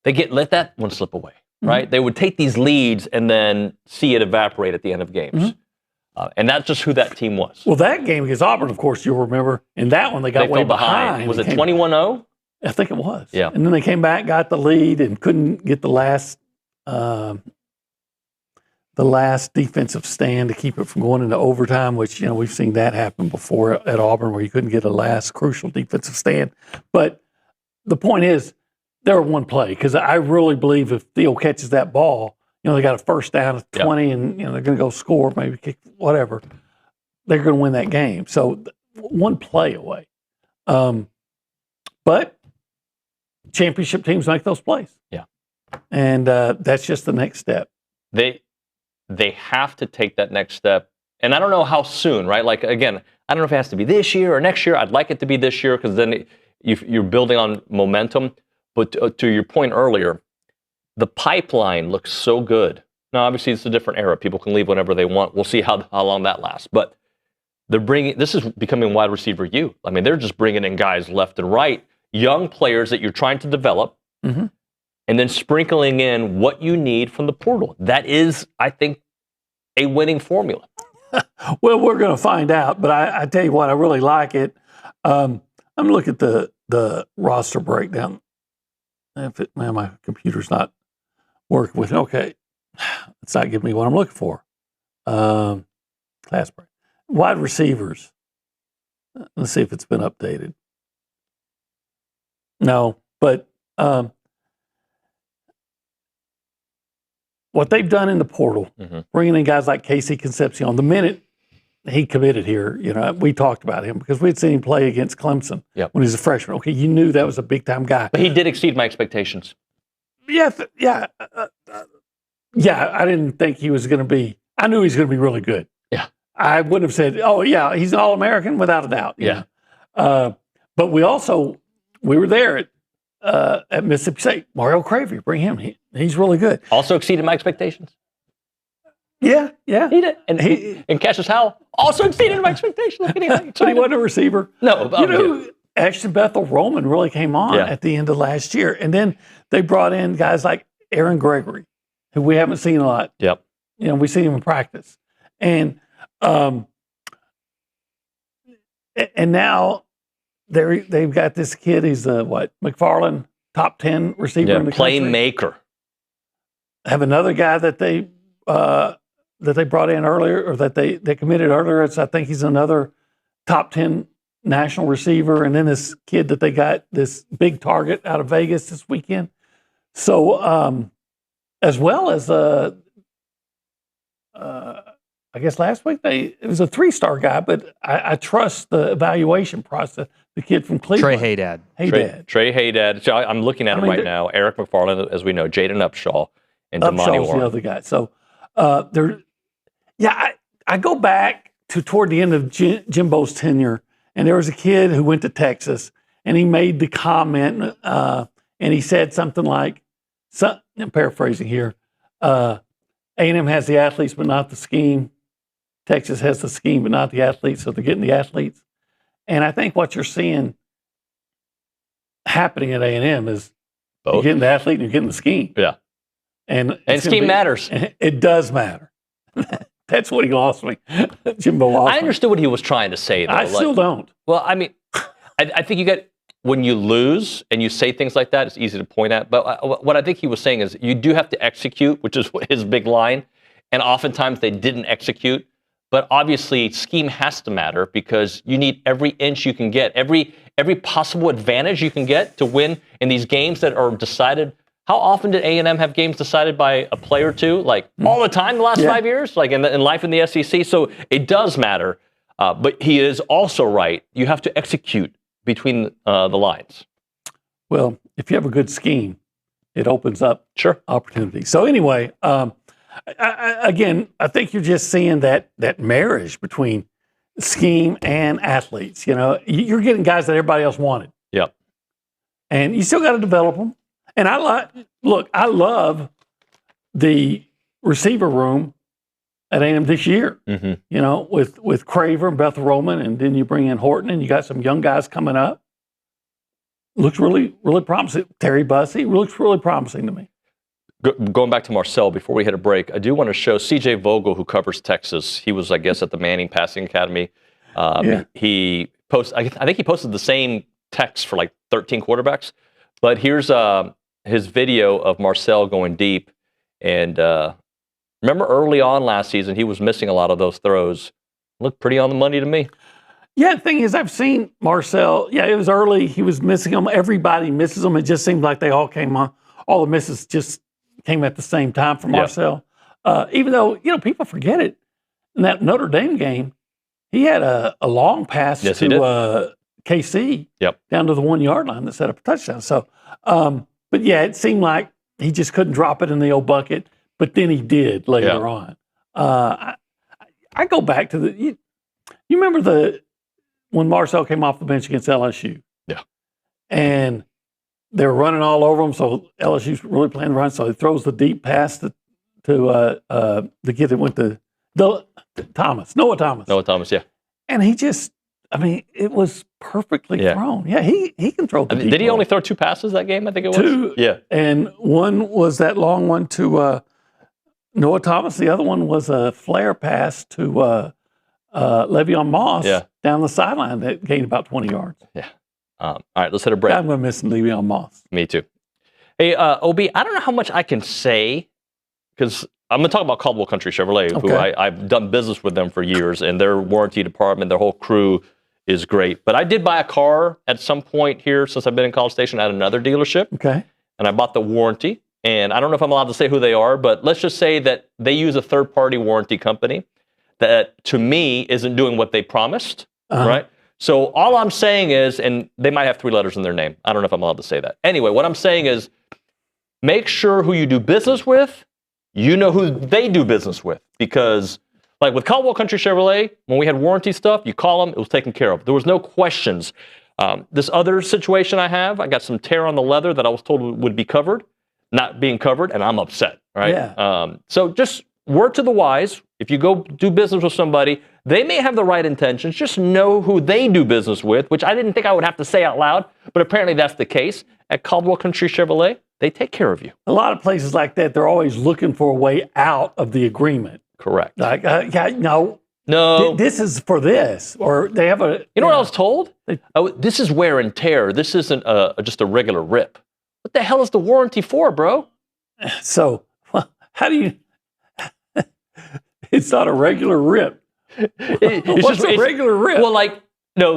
They let that one slip away, right? They would take these leads and then see it evaporate at the end of games. And that's just who that team was. Well, that game against Auburn, of course, you'll remember. In that one, they got way behind. Was it 21-0? I think it was. Yeah. And then they came back, got the lead, and couldn't get the last defensive stand to keep it from going into overtime, which, we've seen that happen before at Auburn where you couldn't get a last crucial defensive stand. But the point is, they were one play because I really believe if Theo catches that ball, they got a first down at 20 and, they're going to go score, maybe kick, whatever. They're going to win that game. So one play away. But championship teams make those plays. Yeah. And that's just the next step. They have to take that next step. And I don't know how soon, right? Like, again, I don't know if it has to be this year or next year. I'd like it to be this year because then you're building on momentum. But to your point earlier, the pipeline looks so good. Now, obviously, it's a different era. People can leave whenever they want. We'll see how long that lasts. But this is becoming wide receiver U. I mean, they're just bringing in guys left and right, young players that you're trying to develop. And then sprinkling in what you need from the portal. That is, I think, a winning formula. Well, we're going to find out, but I tell you what, I really like it. I'm going to look at the roster breakdown. My computer's not working with it. Okay, it's not giving me what I'm looking for. Class break. Wide receivers. Let's see if it's been updated. No, but what they've done in the portal, bringing in guys like Casey Concepcion, the minute he committed here, we talked about him because we'd seen him play against Clemson when he was a freshman. Okay, you knew that was a big-time guy. But he did exceed my expectations. Yeah, I didn't think he was going to be – I knew he was going to be really good. Yeah. I wouldn't have said, oh, yeah, he's an All-American without a doubt. Yeah. But we were there at Mississippi State. Mario Cravey, bring him. He's really good. Also exceeded my expectations. Yeah. He did. And Cassius Howell also exceeded my expectations. But he wasn't a receiver. No. Ashton Bethel Roman really came on at the end of last year. And then they brought in guys like Aaron Gregory, who we haven't seen a lot. Yep. We've seen him in practice. And now they've got this kid. He's McFarland, top 10 receiver in the country. Playmaker. Have another guy that they brought in earlier, or that they committed earlier. I think he's another top 10 national receiver. And then this kid that they got, this big target out of Vegas this weekend. So as well as I guess last week it was a 3-star guy, but I trust the evaluation process. The kid from Cleveland, Trey Haydad. Trey Haydad. So I'm looking at him right now. Eric McFarland, as we know, Jaden Upshaw, and Damani Upshaw's Warren. the other guy. So I go back to toward the end of Jimbo's tenure, and there was a kid who went to Texas, and he made the comment, and he said something like, I'm paraphrasing here, A&M has the athletes but not the scheme. Texas has the scheme but not the athletes, so they're getting the athletes. And I think what you're seeing happening at A&M is you're getting the athlete and you're getting the scheme. Yeah. And scheme matters. It does matter. That's what he lost me. Jimbo lost I understood what he was trying to say, though. I still don't. Well, I mean, I think when you lose and you say things like that, it's easy to point at. But what I think he was saying is you do have to execute, which is his big line. And oftentimes they didn't execute. But obviously, scheme has to matter because you need every inch you can get, every possible advantage you can get to win in these games that are decided. How often did A&M have games decided by a play or two? Like all the time the last 5 years, like in life in the SEC. So it does matter. But he is also right. You have to execute between the lines. Well, if you have a good scheme, it opens up opportunities. So anyway, I think you're just seeing that marriage between scheme and athletes. You're getting guys that everybody else wanted. Yep. And you still got to develop them. And I love the receiver room at A&M this year. Mm-hmm. You know, with Craver and Bethel Roman, and then you bring in Horton, and you got some young guys coming up. Looks really, really promising. Terry Bussey looks really promising to me. Going back to Marcel, before we hit a break, I do want to show C.J. Vogel, who covers Texas. He was, I guess, at the Manning Passing Academy. He posted. I think he posted the same text for like 13 quarterbacks. But here's his video of Marcel going deep. And remember early on last season, he was missing a lot of those throws. Looked pretty on the money to me. Yeah, the thing is, I've seen Marcel. Yeah, it was early. He was missing them. Everybody misses them. It just seemed like they all came on. All the misses just came at the same time for Marcel. Even though, people forget it. In that Notre Dame game, he had a long pass to KC down to the 1 yard line that set up a touchdown. So, but yeah, it seemed like he just couldn't drop it in the old bucket, but then he did later on. I go back to you remember when Marcel came off the bench against LSU? Yeah. And they were running all over him, so LSU's really playing the run. So he throws the deep pass to the kid that went to Noah Thomas. Noah Thomas, yeah. And he just, it was perfectly thrown. Yeah, he can throw the deep Did he only throw 2 passes that game, I think it was? 2. Yeah. And one was that long one to Noah Thomas. The other one was a flare pass to Le'Veon Moss down the sideline that gained about 20 yards. Yeah. All right, let's hit a break. I'm going to miss Le'Veon Moss. Me too. Hey, OB, I don't know how much I can say because I'm going to talk about Caldwell Country Chevrolet, who I've done business with them for years, and their warranty department, their whole crew is great. But I did buy a car at some point here since I've been in College Station at another dealership. Okay. And I bought the warranty. And I don't know if I'm allowed to say who they are, but let's just say that they use a third-party warranty company that, to me, isn't doing what they promised, right? So all I'm saying is, and they might have 3 letters in their name. I don't know if I'm allowed to say that. Anyway, what I'm saying is make sure who you do business with, you know who they do business with. Because like with Caldwell Country Chevrolet, when we had warranty stuff, you call them, it was taken care of. There was no questions. This other situation I got some tear on the leather that I was told would be covered, not being covered, and I'm upset, right? Yeah. So just word to the wise, if you go do business with somebody, they may have the right intentions. Just know who they do business with, which I didn't think I would have to say out loud, but apparently that's the case. At Caldwell Country Chevrolet, they take care of you. A lot of places like that, they're always looking for a way out of the agreement. Correct. Like, no, this is for this, or they have a. You know what I was told? This is wear and tear. This isn't just a regular rip. What the hell is the warranty for, bro? So, how do you? It's not a regular rip. What's just a regular rip? Well,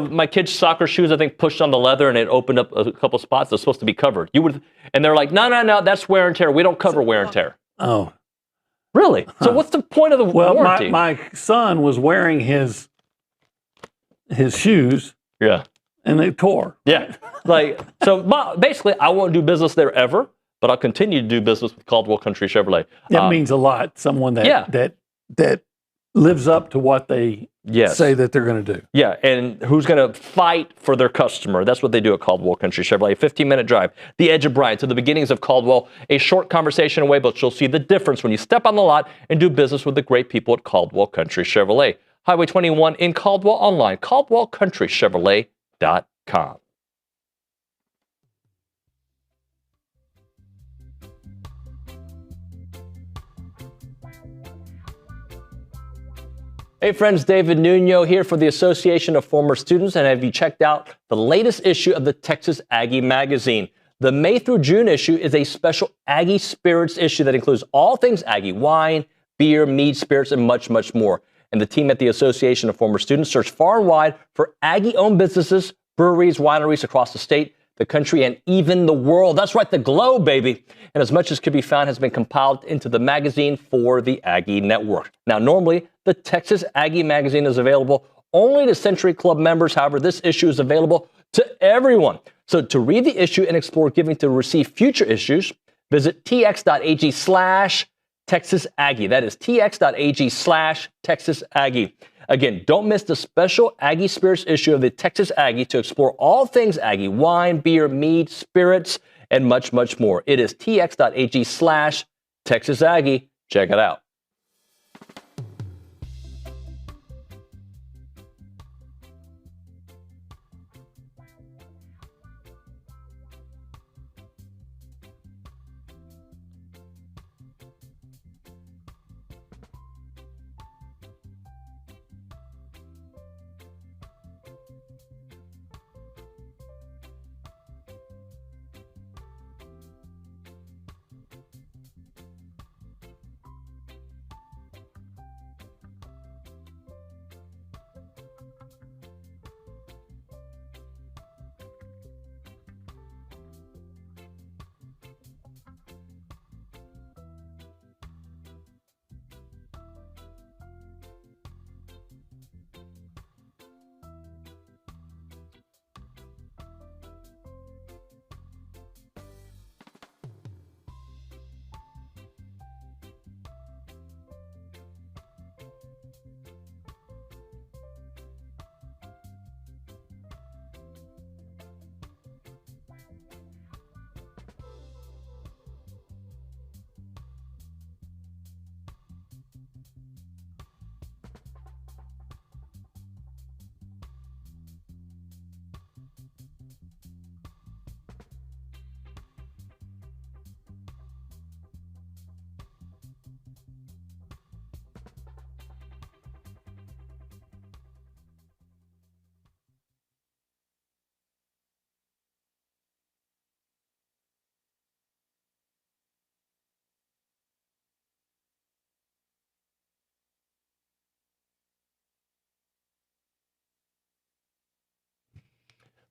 my kid's soccer shoes, I think, pushed on the leather and it opened up a couple spots that's supposed to be covered. And they're like, no, that's wear and tear. We don't cover wear and tear. Oh. Really? So what's the point of the warranty? My son was wearing his shoes. Yeah. And they tore. Yeah. So basically, I won't do business there ever, but I'll continue to do business with Caldwell Country Chevrolet. That means a lot. Someone that lives up to what they say that they're going to do. Yeah, and who's going to fight for their customer. That's what they do at Caldwell Country Chevrolet. A 15-minute drive, the edge of Bryant to the beginnings of Caldwell. A short conversation away, but you'll see the difference when you step on the lot and do business with the great people at Caldwell Country Chevrolet. Highway 21 in Caldwell, online, CaldwellCountryChevrolet.com. Hey friends, David Nuño here for the Association of Former Students, and have you checked out the latest issue of the Texas Aggie magazine? The May through June issue is a special Aggie Spirits issue that includes all things Aggie: wine, beer, mead, spirits, and much, much more. And the team at the Association of Former Students searched far and wide for Aggie-owned businesses, breweries, wineries across the state, the country, and even the world. That's right, the globe, baby. And as much as could be found has been compiled into the magazine for the Aggie Network. Now, normally, the Texas Aggie magazine is available only to Century Club members. However, this issue is available to everyone. So to read the issue and explore giving to receive future issues, visit tx.ag/Texas Aggie. That is tx.ag/Texas Aggie. Again, don't miss the special Aggie Spirits issue of the Texas Aggie to explore all things Aggie: wine, beer, mead, spirits, and much, much more. It is tx.ag/Texas Aggie. Check it out.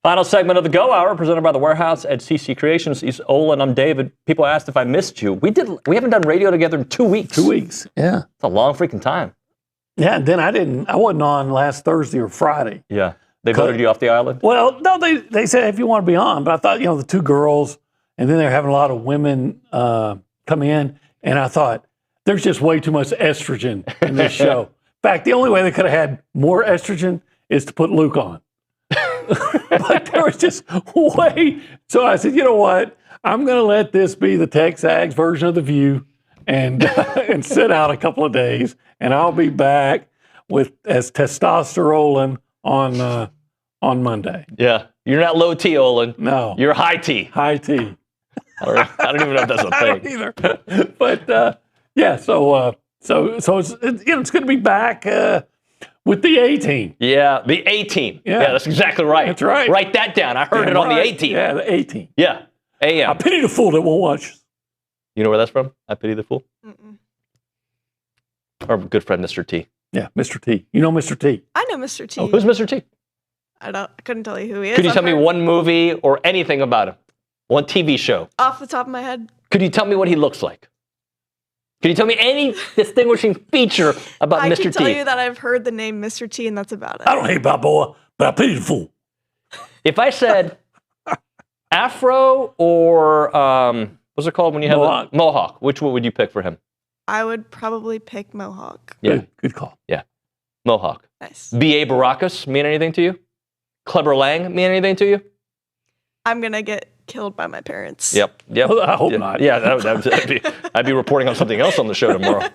Final segment of the Go Hour, presented by the Warehouse at CC Creations. He's Olin, I'm David. People asked if I missed you. We haven't done radio together in 2 weeks. 2 weeks, yeah. It's a long freaking time. Yeah, and then I wasn't on last Thursday or Friday. Yeah. They voted you off the island? Well, no, they said if you want to be on, but I thought, the two girls, and then they're having a lot of women come in, and I thought, there's just way too much estrogen in this show. In fact, the only way they could have had more estrogen is to put Luke on. But there was just way. So I said, you know what? I'm going to let this be the TexAgs version of The View and sit out a couple of days, and I'll be back as testosterone on Monday. Yeah. You're not low T, Olin. No. You're high T. High T. I don't even know if that's a thing. I don't either. But yeah, so it's going to be back with the A team. Yeah, the A team. Yeah, that's exactly right. That's right. Write that down. I heard it on the A team. Yeah, the A team. Yeah, AM. I pity the fool that won't watch. You know where that's from? I pity the fool. Mm-mm. Our good friend Mr. T. Yeah, Mr. T. You know Mr. T. I know Mr. T. Oh, who's Mr. T? I couldn't tell you who he is. Could you tell me one movie or anything about him? One TV show? Off the top of my head. Could you tell me what he looks like? Could you tell me any distinguishing feature about Mr. T? I can tell you that I've heard the name Mr. T, and that's about it. I don't hate Balboa, but I pity the fool. If I said Afro or what's it called when you have Mohawk. Mohawk, which one would you pick for him? I would probably pick Mohawk. Yeah, good call. Yeah, Mohawk. Nice. B.A. Baracus mean anything to you? Clever Lang mean anything to you? I'm gonna get killed by my parents. Yep. I hope not. Yeah, I'd be reporting on something else on the show tomorrow.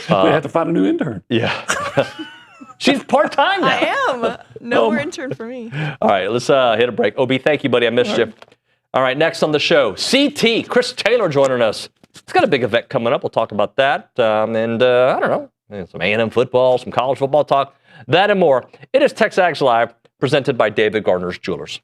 We have to find a new intern. Yeah. She's part-time now. I am. No more intern for me. All right, let's hit a break. OB, thank you, buddy. I missed you. All right, next on the show, CT, Chris Taylor joining us. He's got a big event coming up. We'll talk about that. I don't know, some A&M football, some college football talk, that and more. It is TexAgs Live, presented by David Gardner's Jewelers.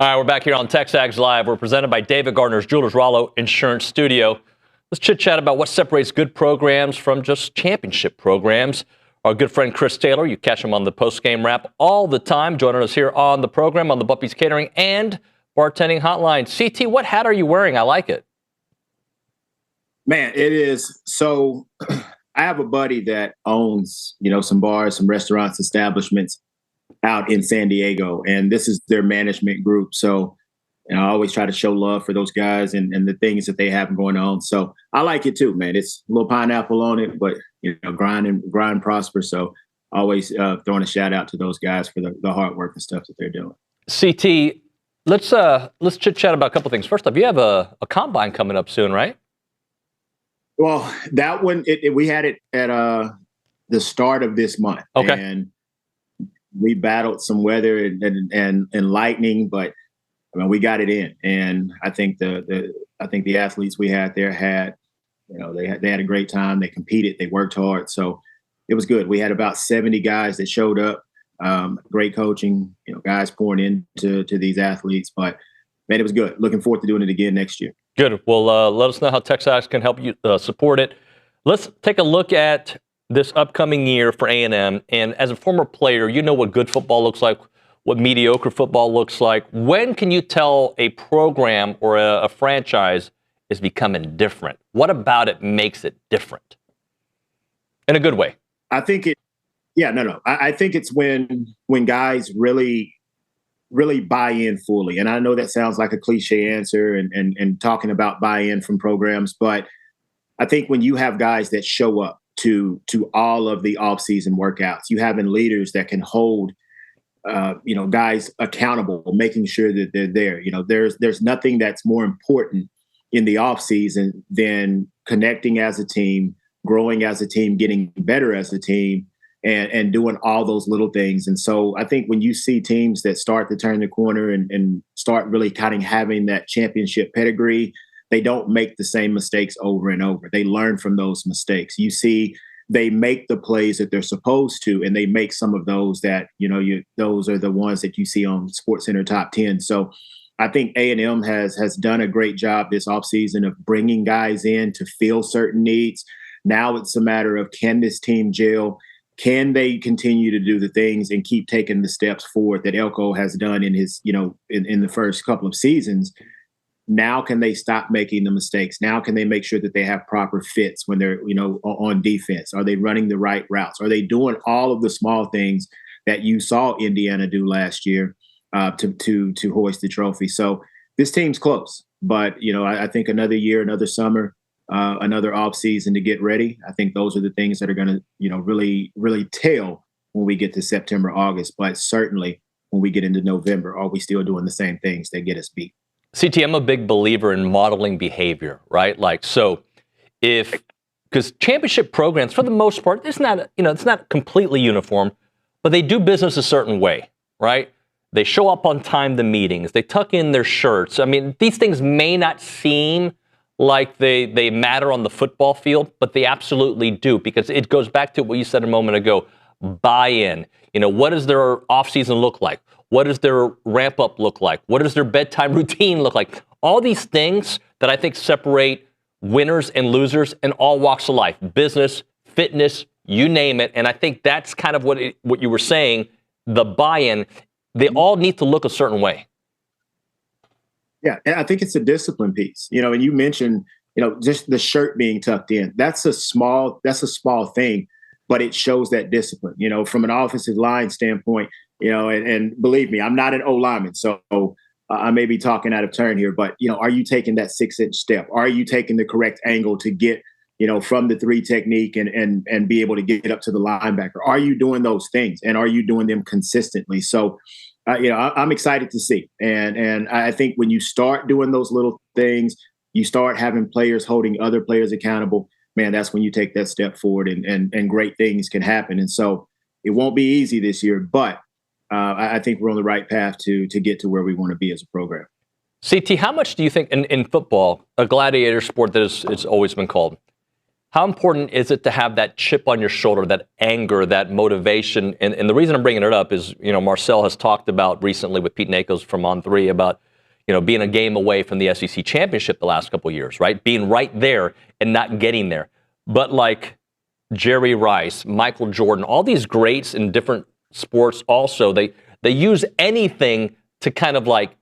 All right, we're back here on TexAgs Live. We're presented by David Gardner's Jewelers Rollo Insurance Studio. Let's chit-chat about what separates good programs from just championship programs. Our good friend Chris Taylor, you catch him on the post-game wrap all the time, joining us here on the program, on the Buffy's Catering and Bartending Hotline. CT, what hat are you wearing? I like it. Man, it is. So I have a buddy that owns, some bars, some restaurants, establishments out in San Diego, and this is their management group. So I always try to show love for those guys and the things that they have going on. So I like it too, man. It's a little pineapple on it, but grind prosper. So always throwing a shout out to those guys for the hard work and stuff that they're doing. CT, let's chit chat about a couple things. First off, you have a combine coming up soon, right? Well, that one we had it at the start of this month. Okay. And we battled some weather and lightning, but we got it in. And I think the athletes we had there had a great time. They competed, they worked hard. So it was good. We had about 70 guys that showed up. Great coaching, guys pouring into these athletes, but man, it was good. Looking forward to doing it again next year. Good. Well, let us know how TexAgs can help you support it. Let's take a look at this upcoming year for A&M. And as a former player, you know what good football looks like, what mediocre football looks like. When can you tell a program or a franchise is becoming different? What about it makes it different? In a good way. I think I think it's when guys really buy in fully. And I know that sounds like a cliche answer and talking about buy-in from programs, but I think when you have guys that show up to all of the off-season workouts, you having leaders that can hold guys accountable, making sure that they're there. There's nothing that's more important in the off-season than connecting as a team, growing as a team, getting better as a team, and doing all those little things. And so I think when you see teams that start to turn the corner and start really kind of having that championship pedigree, they don't make the same mistakes over and over. They learn from those mistakes. You see, they make the plays that they're supposed to, and they make some of those that, those are the ones that you see on SportsCenter Top 10. So I think A&M has done a great job this offseason of bringing guys in to fill certain needs. Now it's a matter of, can this team gel? Can they continue to do the things and keep taking the steps forward that Elko has done in his, in the first couple of seasons? Now can they stop making the mistakes? Now can they make sure that they have proper fits when they're, on defense? Are they running the right routes? Are they doing all of the small things that you saw Indiana do last year to hoist the trophy? So this team's close, but I think another year, another summer, another off season to get ready. I think those are the things that are going to, really, really tell when we get to September, August. But certainly when we get into November, are we still doing the same things that get us beat? CT, I'm a big believer in modeling behavior, right? Because championship programs, for the most part, it's not completely uniform, but they do business a certain way, right? They show up on time to meetings. They tuck in their shirts. I mean, these things may not seem like they matter on the football field, but they absolutely do, because it goes back to what you said a moment ago, buy-in. What does their offseason look like? What does their ramp-up look like? What does their bedtime routine look like? All these things that I think separate winners and losers in all walks of life, business, fitness, you name it. And I think that's kind of what you were saying, the buy-in. They all need to look a certain way. Yeah, I think it's a discipline piece. And you mentioned, just the shirt being tucked in. That's a small thing, but it shows that discipline. From an offensive line standpoint, and believe me, I'm not an O lineman, so I may be talking out of turn here, but are you taking that 6-inch step? Are you taking the correct angle to get, from the 3 technique and be able to get up to the linebacker? Are you doing those things, and are you doing them consistently? So, I'm excited to see, and I think when you start doing those little things, you start having players holding other players accountable. Man, that's when you take that step forward, and great things can happen. And so it won't be easy this year, but I think we're on the right path to get to where we want to be as a program. CT, how much do you think in football, a gladiator sport that it's always been called, How important is it to have that chip on your shoulder, that anger, that motivation? And the reason I'm bringing it up is, Marcel has talked about recently with Pete Nakos from On3 about, being a game away from the SEC championship the last couple of years, right? Being right there and not getting there. But like Jerry Rice, Michael Jordan, all these greats in different sports also, they use anything to kind of like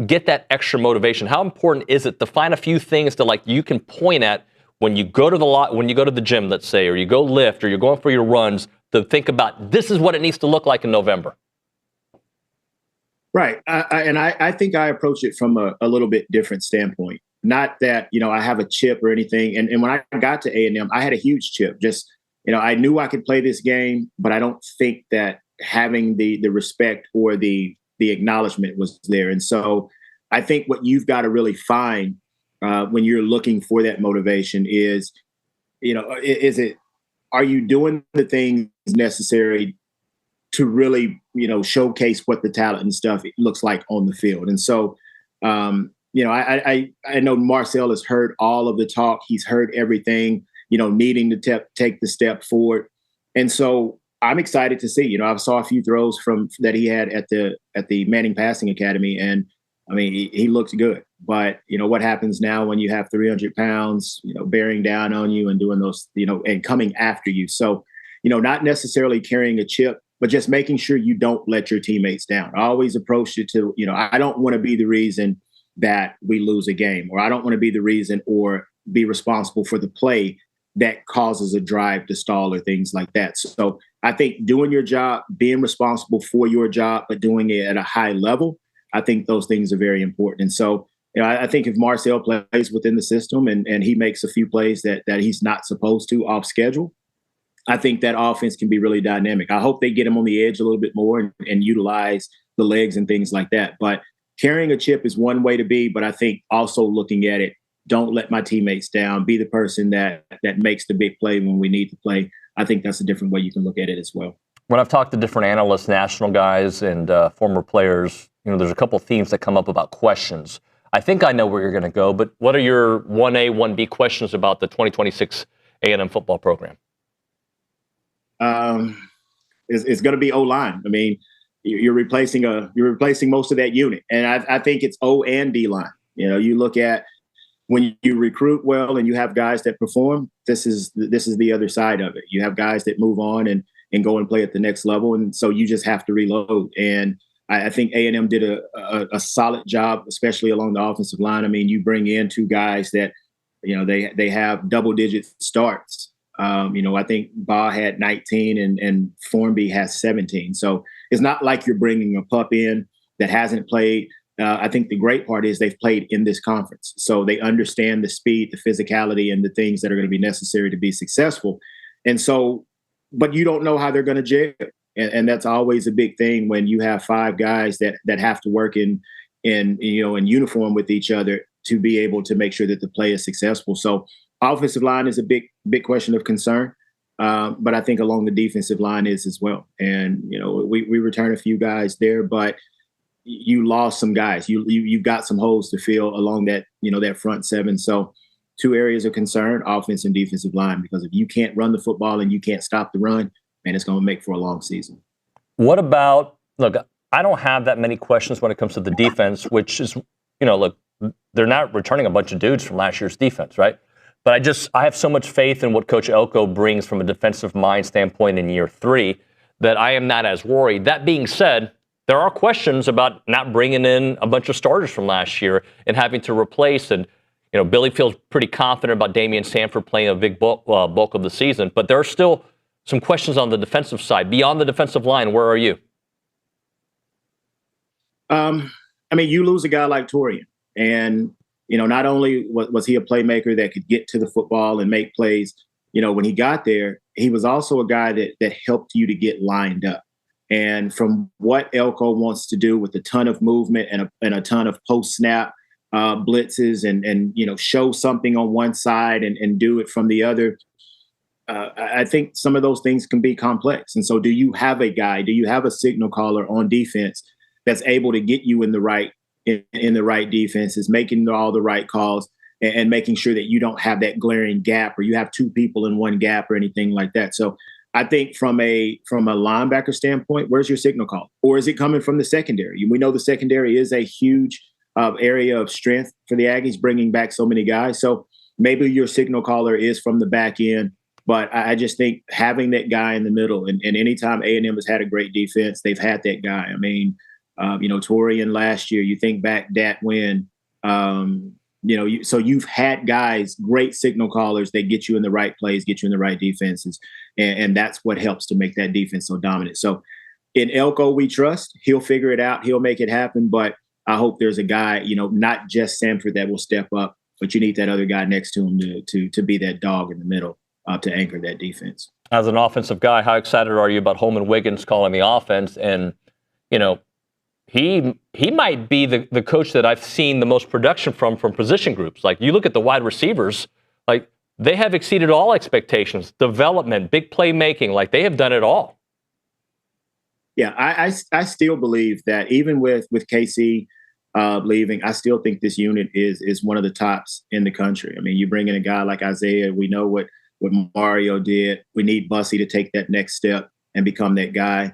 get that extra motivation. How important is it to find a few things that like you can point at when you go to the gym, let's say, or you go lift, or you're going for your runs, to think about this is what it needs to look like in November? Right. I think I approach it from a little bit different standpoint. Not that, I have a chip or anything. And when I got to A&M, I had a huge chip. Just, I knew I could play this game, but I don't think that having the respect or the acknowledgement was there. And so I think what you've got to really find when you're looking for that motivation is, are you doing the things necessary to really, showcase what the talent and stuff looks like on the field? And so, I know Marcel has heard all of the talk. He's heard everything, needing to take the step forward. And so I'm excited to see, I saw a few throws that he had at the Manning Passing Academy. And I mean, he looks good. But, what happens now when you have 300 pounds, bearing down on you and doing those, and coming after you. So, not necessarily carrying a chip, but just making sure you don't let your teammates down. I always approach it to, I don't want to be the reason that we lose a game, or I don't want to be the reason or be responsible for the play that causes a drive to stall or things like that. So I think doing your job, being responsible for your job, but doing it at a high level, I think those things are very important. And so, I think if Marcel plays within the system and he makes a few plays that he's not supposed to off schedule, I think that offense can be really dynamic. I hope they get him on the edge a little bit more and utilize the legs and things like that. But carrying a chip is one way to be, but I think also looking at it, don't let my teammates down. Be the person that makes the big play when we need to play. I think that's a different way you can look at it as well. When I've talked to different analysts, national guys, and former players, there's a couple of themes that come up about questions. I think I know where you're going to go, but what are your 1A, 1B questions about the 2026 A&M football program? It's going to be O-line. I mean, you're replacing most of that unit, and I think it's O and D line. You look at when you recruit well and you have guys that perform. This is the other side of it. You have guys that move on and go and play at the next level, and so you just have to reload. And I think A&M did a solid job, especially along the offensive line. I mean, you bring in two guys that they have double-digit starts. I think Baugh had 19 and Formby has 17. So it's not like you're bringing a pup in that hasn't played. I think the great part is they've played in this conference. So they understand the speed, the physicality, and the things that are going to be necessary to be successful. And so, but you don't know how they're going to gel. And that's always a big thing when you have five guys that have to work in uniform with each other to be able to make sure that the play is successful. So offensive line is a big question of concern, but I think along the defensive line is as well. And we return a few guys there, but you lost some guys. You got some holes to fill along that that front seven. So two areas of concern: offense and defensive line. Because if you can't run the football and you can't stop the run, man, it's going to make for a long season. What about, look, I don't have that many questions when it comes to the defense, which is, look, they're not returning a bunch of dudes from last year's defense, right? But I have so much faith in what Coach Elko brings from a defensive mind standpoint in year 3 that I am not as worried. That being said, there are questions about not bringing in a bunch of starters from last year and having to replace. And, Billy feels pretty confident about Damian Sanford playing a big bulk of the season. But there are still some questions on the defensive side. Beyond the defensive line, where are you? You lose a guy like Torian. And, not only was he a playmaker that could get to the football and make plays, when he got there, he was also a guy that helped you to get lined up. And from what Elko wants to do with a ton of movement and a ton of post-snap blitzes and show something on one side and do it from the other, I think some of those things can be complex. And so do you have a signal caller on defense that's able to get you in the right defenses, making all the right calls? and making sure that you don't have that glaring gap or you have two people in one gap or anything like that. So I think from a linebacker standpoint, where's your signal call? Or is it coming from the secondary? We know the secondary is a huge area of strength for the Aggies, bringing back so many guys. So maybe your signal caller is from the back end. But I just think having that guy in the middle, and anytime A&M has had a great defense, they've had that guy. I mean, Torian last year, you think back that win, so you've had guys, great signal callers that get you in the right plays, get you in the right defenses. And that's what helps to make that defense so dominant. So in Elko, we trust. He'll figure it out. He'll make it happen. But I hope there's a guy, not just Sanford that will step up, but you need that other guy next to him to be that dog in the middle. To anchor that defense. As an offensive guy, how excited are you about Holman Wiggins calling the offense? And, he might be the coach that I've seen the most production from position groups. Like, you look at the wide receivers, like, they have exceeded all expectations. Development, big playmaking, like, they have done it all. Yeah, I still believe that even with KC leaving, I still think this unit is one of the tops in the country. I mean, you bring in a guy like Isaiah, we know what Mario did. We need Bussy to take that next step and become that guy.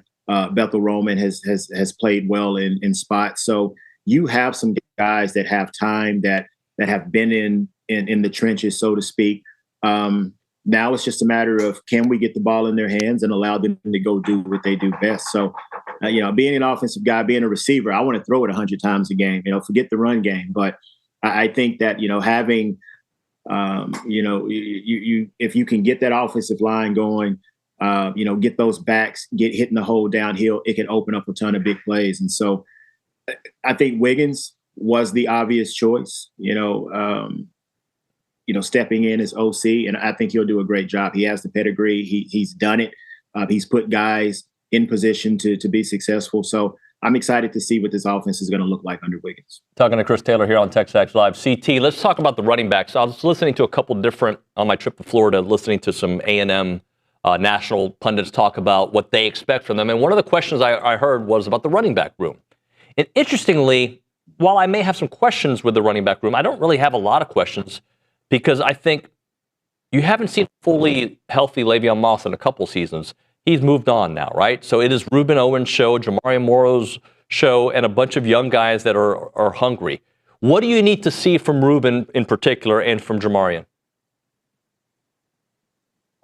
Bethel Roman has played well in spots. So you have some guys that have time that have been in the trenches, so to speak. Now it's just a matter of, can we get the ball in their hands and allow them to go do what they do best? So, being an offensive guy, being a receiver, I want to throw it 100 times a game. Forget the run game. But I think that having if you can get that offensive line going, get those backs, hitting the hole downhill, it can open up a ton of big plays. And so I think Wiggins was the obvious choice, stepping in as OC, and I think he'll do a great job. He has the pedigree. He's done it. He's put guys in position to be successful. So I'm excited to see what this offense is going to look like under Wiggins. Talking to Chris Taylor here on TexAgs Live. CT, let's talk about the running backs. I was listening to a couple different, on my trip to Florida, listening to some A&M national pundits talk about what they expect from them. And one of the questions I heard was about the running back room. And interestingly, while I may have some questions with the running back room, I don't really have a lot of questions, because I think you haven't seen fully healthy Le'Veon Moss in a couple seasons. He's moved on now, right? So it is Ruben Owens' show, Jamari Morrow's show, and a bunch of young guys that are hungry. What do you need to see from Ruben in particular and from Jamarian?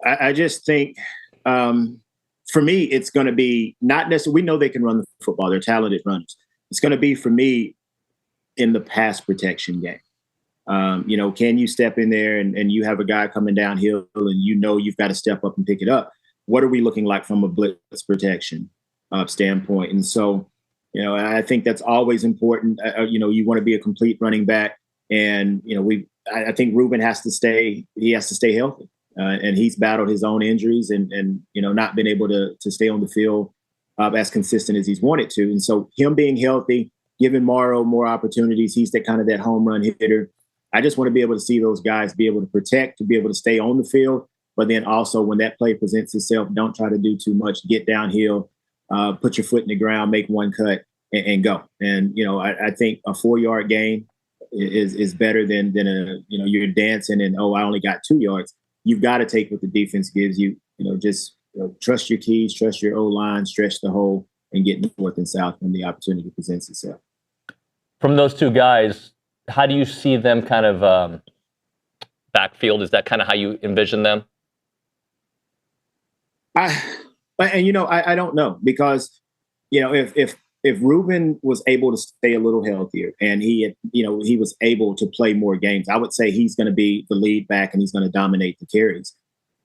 I just think, for me, it's going to be not necessarily, we know they can run the football. They're talented runners. It's going to be, for me, in the pass protection game. Can you step in there and you have a guy coming downhill and you've got to step up and pick it up? What are we looking like from a blitz protection standpoint? And so, I think that's always important. You want to be a complete running back, and I think Ruben has to stay healthy, and he's battled his own injuries and not been able to stay on the field as consistent as he's wanted to. And so him being healthy, giving Morrow more opportunities, he's that home run hitter. I just want to be able to see those guys be able to protect, to be able to stay on the field. But then also, when that play presents itself, don't try to do too much. Get downhill, put your foot in the ground, make one cut, and go. And I think a 4-yard gain is better than you're dancing and I only got 2 yards. You've got to take what the defense gives you. Trust your keys, trust your O-line, stretch the hole, and get north and south when the opportunity presents itself. From those two guys, how do you see them kind of backfield? Is that kind of how you envision them? I don't know, because if Ruben was able to stay a little healthier and he was able to play more games, I would say he's going to be the lead back and he's going to dominate the carries.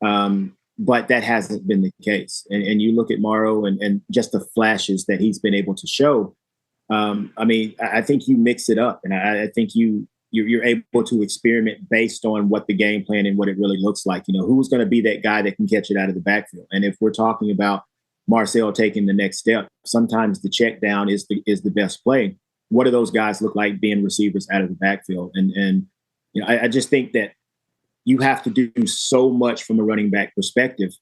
But that hasn't been the case. And you look at Morrow and just the flashes that he's been able to show. I think you mix it up, and I think you're able to experiment based on what the game plan and what it really looks like. Who's going to be that guy that can catch it out of the backfield? And if we're talking about Marcel taking the next step, sometimes the check down is the best play. What do those guys look like being receivers out of the backfield? And I just think that you have to do so much from a running back perspective.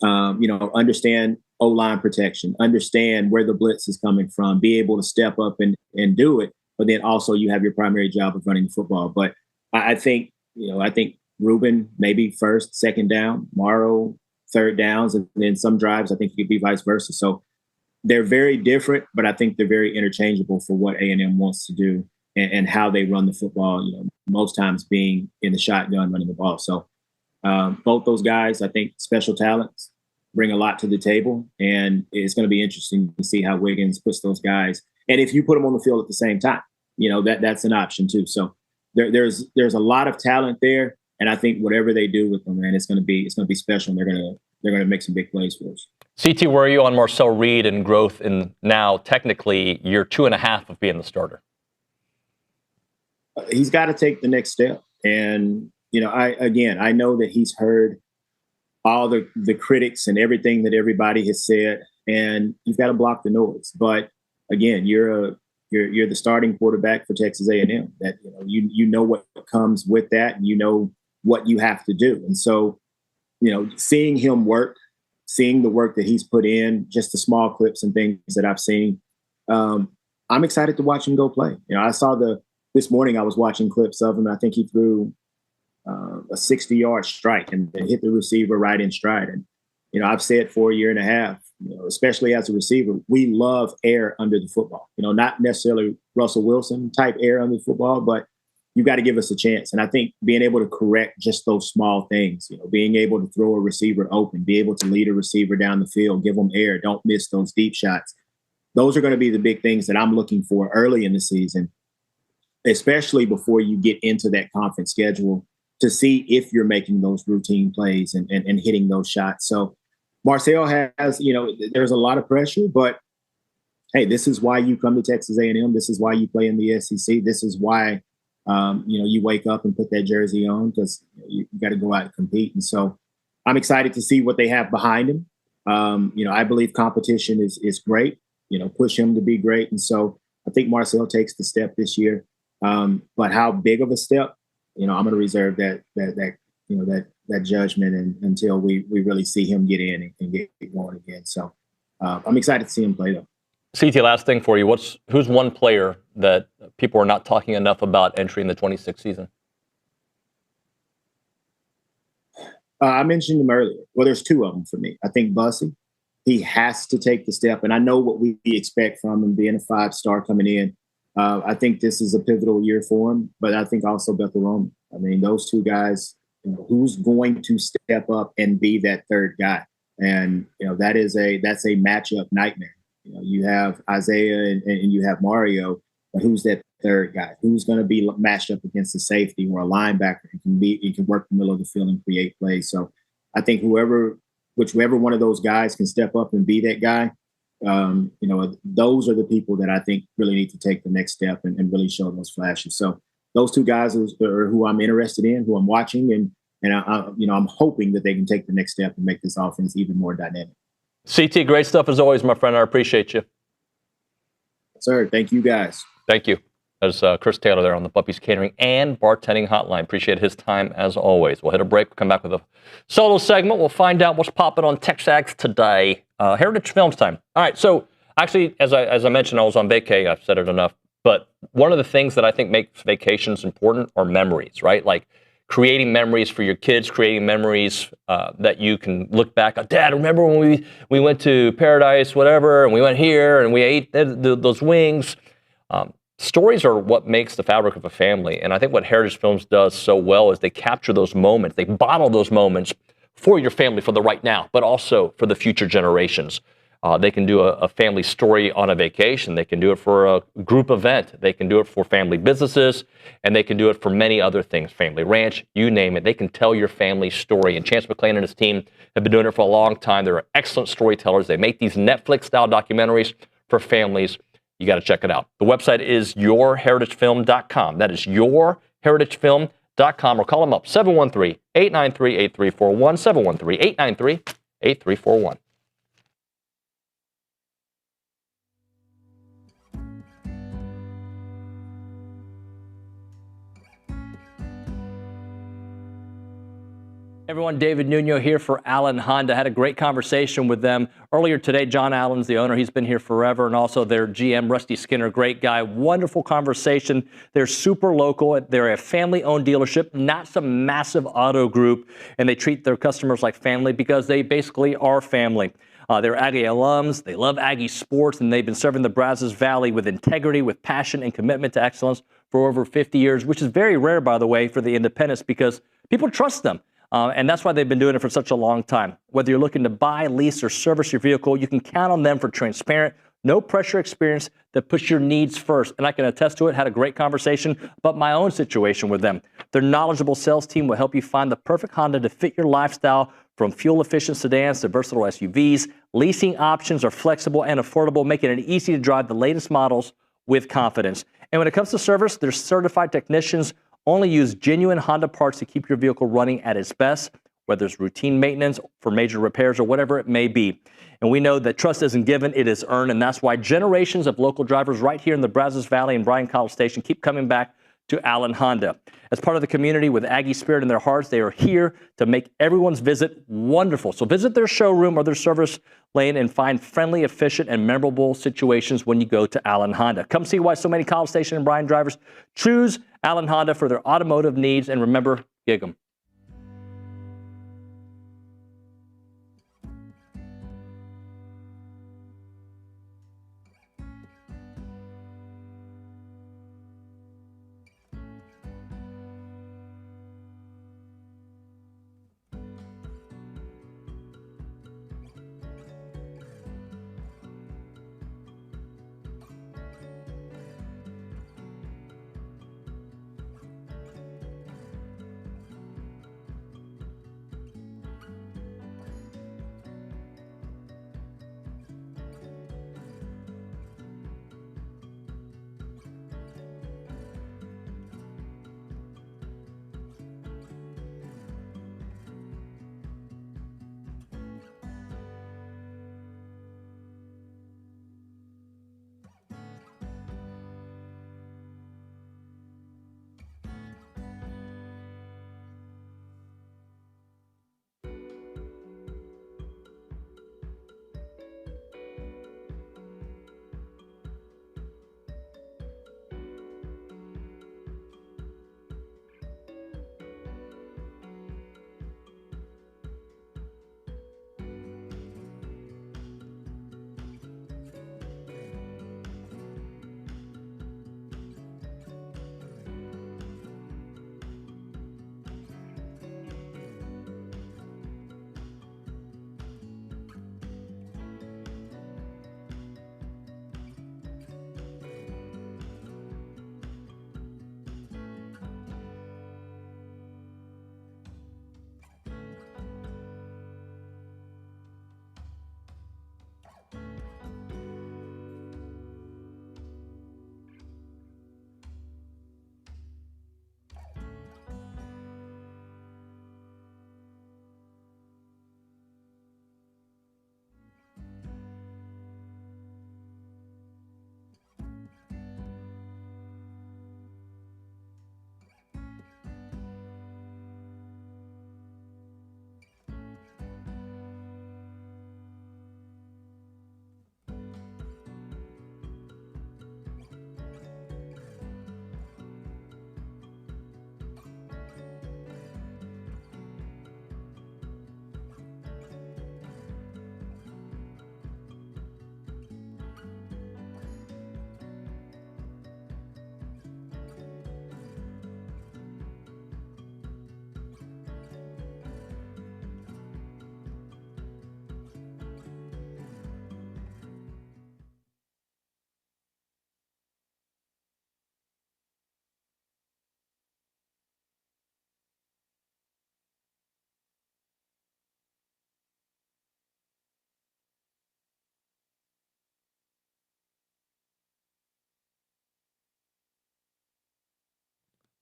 Understand O-line protection, understand where the blitz is coming from, be able to step up and do it. But then also you have your primary job of running the football. But I think Ruben maybe first, second down, Morrow third downs, and then some drives I think it could be vice versa. So they're very different, but I think they're very interchangeable for what A&M wants to do and how they run the football. Most times being in the shotgun running the ball. So both those guys, I think, special talents, bring a lot to the table, and it's going to be interesting to see how Wiggins puts those guys. And if you put them on the field at the same time, that's an option too. So there's a lot of talent there, and I think whatever they do with them, man, it's going to be special. And they're going to make some big plays for us. CT, where are you on Marcel Reed and growth in now technically year 2.5 of being the starter? He's got to take the next step, and I know that he's heard all the critics and everything that everybody has said, and you've got to block the noise. But again, you're the starting quarterback for Texas A&M. That you know what comes with that, and you know what you have to do. And so, seeing him work, seeing the work that he's put in, just the small clips and things that I've seen, I'm excited to watch him go play. I saw this morning I was watching clips of him. I think he threw a 60-yard strike and hit the receiver right in stride. And I've said for a year and a half, especially as a receiver, we love air under the football. Not necessarily Russell Wilson type air under the football, but you've got to give us a chance. And I think being able to correct just those small things, being able to throw a receiver open, be able to lead a receiver down the field, give them air, don't miss those deep shots. Those are going to be the big things that I'm looking for early in the season, especially before you get into that conference schedule, to see if you're making those routine plays and hitting those shots. So Marcel has, there's a lot of pressure, but hey, this is why you come to Texas A&M. This is why you play in the SEC. This is why, you wake up and put that jersey on, because you got to go out and compete. And so I'm excited to see what they have behind him. I believe competition is great, push him to be great. And so I think Marcel takes the step this year. But how big of a step, I'm going to reserve that judgment until we really see him get in and get going again. So I'm excited to see him play though. CT, last thing for you. Who's one player that people are not talking enough about entering the 26th season? I mentioned him earlier. Well, there's two of them for me. I think Bussey, he has to take the step, and I know what we expect from him being a 5-star coming in. I think this is a pivotal year for him, but I think also Bethel Roman. I mean, those two guys, who's going to step up and be that third guy? And, that's a matchup nightmare. You have Isaiah and you have Mario, but who's that third guy? Who's going to be matched up against a safety or a linebacker who can work the middle of the field and create plays? So I think whichever one of those guys can step up and be that guy, those are the people that I think really need to take the next step and really show those flashes. So those two guys are who I'm interested in, who I'm watching, and I'm hoping that they can take the next step and make this offense even more dynamic. CT, great stuff as always, my friend. I appreciate you. Sir, thank you guys. Thank you. There's Chris Taylor there on the Puppies Catering and Bartending Hotline. Appreciate his time as always. We'll hit a break. We'll come back with a solo segment. We'll find out what's popping on TexAgs today. Heritage Films time. All right. So actually, as I mentioned, I was on vacay. I've said it enough. But one of the things that I think makes vacations important are memories, right? Like creating memories for your kids, creating memories that you can look back on. Dad, remember when we went to Paradise, whatever, and we went here and we ate those wings. Stories are what makes the fabric of a family. And I think what Heritage Films does so well is they capture those moments. They bottle those moments for your family, for the right now, but also for the future generations. They can do a family story on a vacation. They can do it for a group event. They can do it for family businesses, and they can do it for many other things. Family ranch, you name it. They can tell your family story. And Chance McClain and his team have been doing it for a long time. They're excellent storytellers. They make these Netflix-style documentaries for families. You got to check it out. The website is yourheritagefilm.com. That is yourheritagefilm.com, or call them up, 713-893-8341, 713-893-8341. Everyone, David Nuño here for Allen Honda. Had a great conversation with them earlier today. John Allen's the owner. He's been here forever. And also their GM, Rusty Skinner, great guy. Wonderful conversation. They're super local. They're a family-owned dealership, not some massive auto group. And they treat their customers like family because they basically are family. They're Aggie alums. They love Aggie sports, and they've been serving the Brazos Valley with integrity, with passion, and commitment to excellence for over 50 years, which is very rare, by the way, for the independents because people trust them. And that's why they've been doing it for such a long time. Whether you're looking to buy, lease, or service your vehicle, you can count on them for transparent, no pressure experience that puts your needs first. And I can attest to it. Had a great conversation about my own situation with them. Their knowledgeable sales team will help you find the perfect Honda to fit your lifestyle, from fuel-efficient sedans to versatile SUVs. Leasing options are flexible and affordable, making it easy to drive the latest models with confidence. And when it comes to service, their certified technicians only use genuine Honda parts to keep your vehicle running at its best, whether it's routine maintenance for major repairs or whatever it may be. And we know that trust isn't given, it is earned, and that's why generations of local drivers right here in the Brazos Valley and Bryan College Station keep coming back to Allen Honda. As part of the community with Aggie spirit in their hearts, they are here to make everyone's visit wonderful. So visit their showroom or their service lane and find friendly, efficient, and memorable situations when you go to Allen Honda. Come see why so many College Station and Bryan drivers choose Allen Honda for their automotive needs, and remember, gig 'em.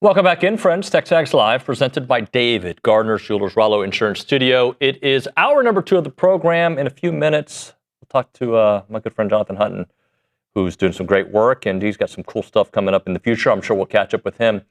Welcome back in, friends. TexAgs Live, presented by David Gardner, Jewelers Rollo Insurance Studio. It is hour number 2 of the program. In a few minutes, we'll talk to my good friend Jonathan Hutton, who's doing some great work, and he's got some cool stuff coming up in the future. I'm sure we'll catch up with him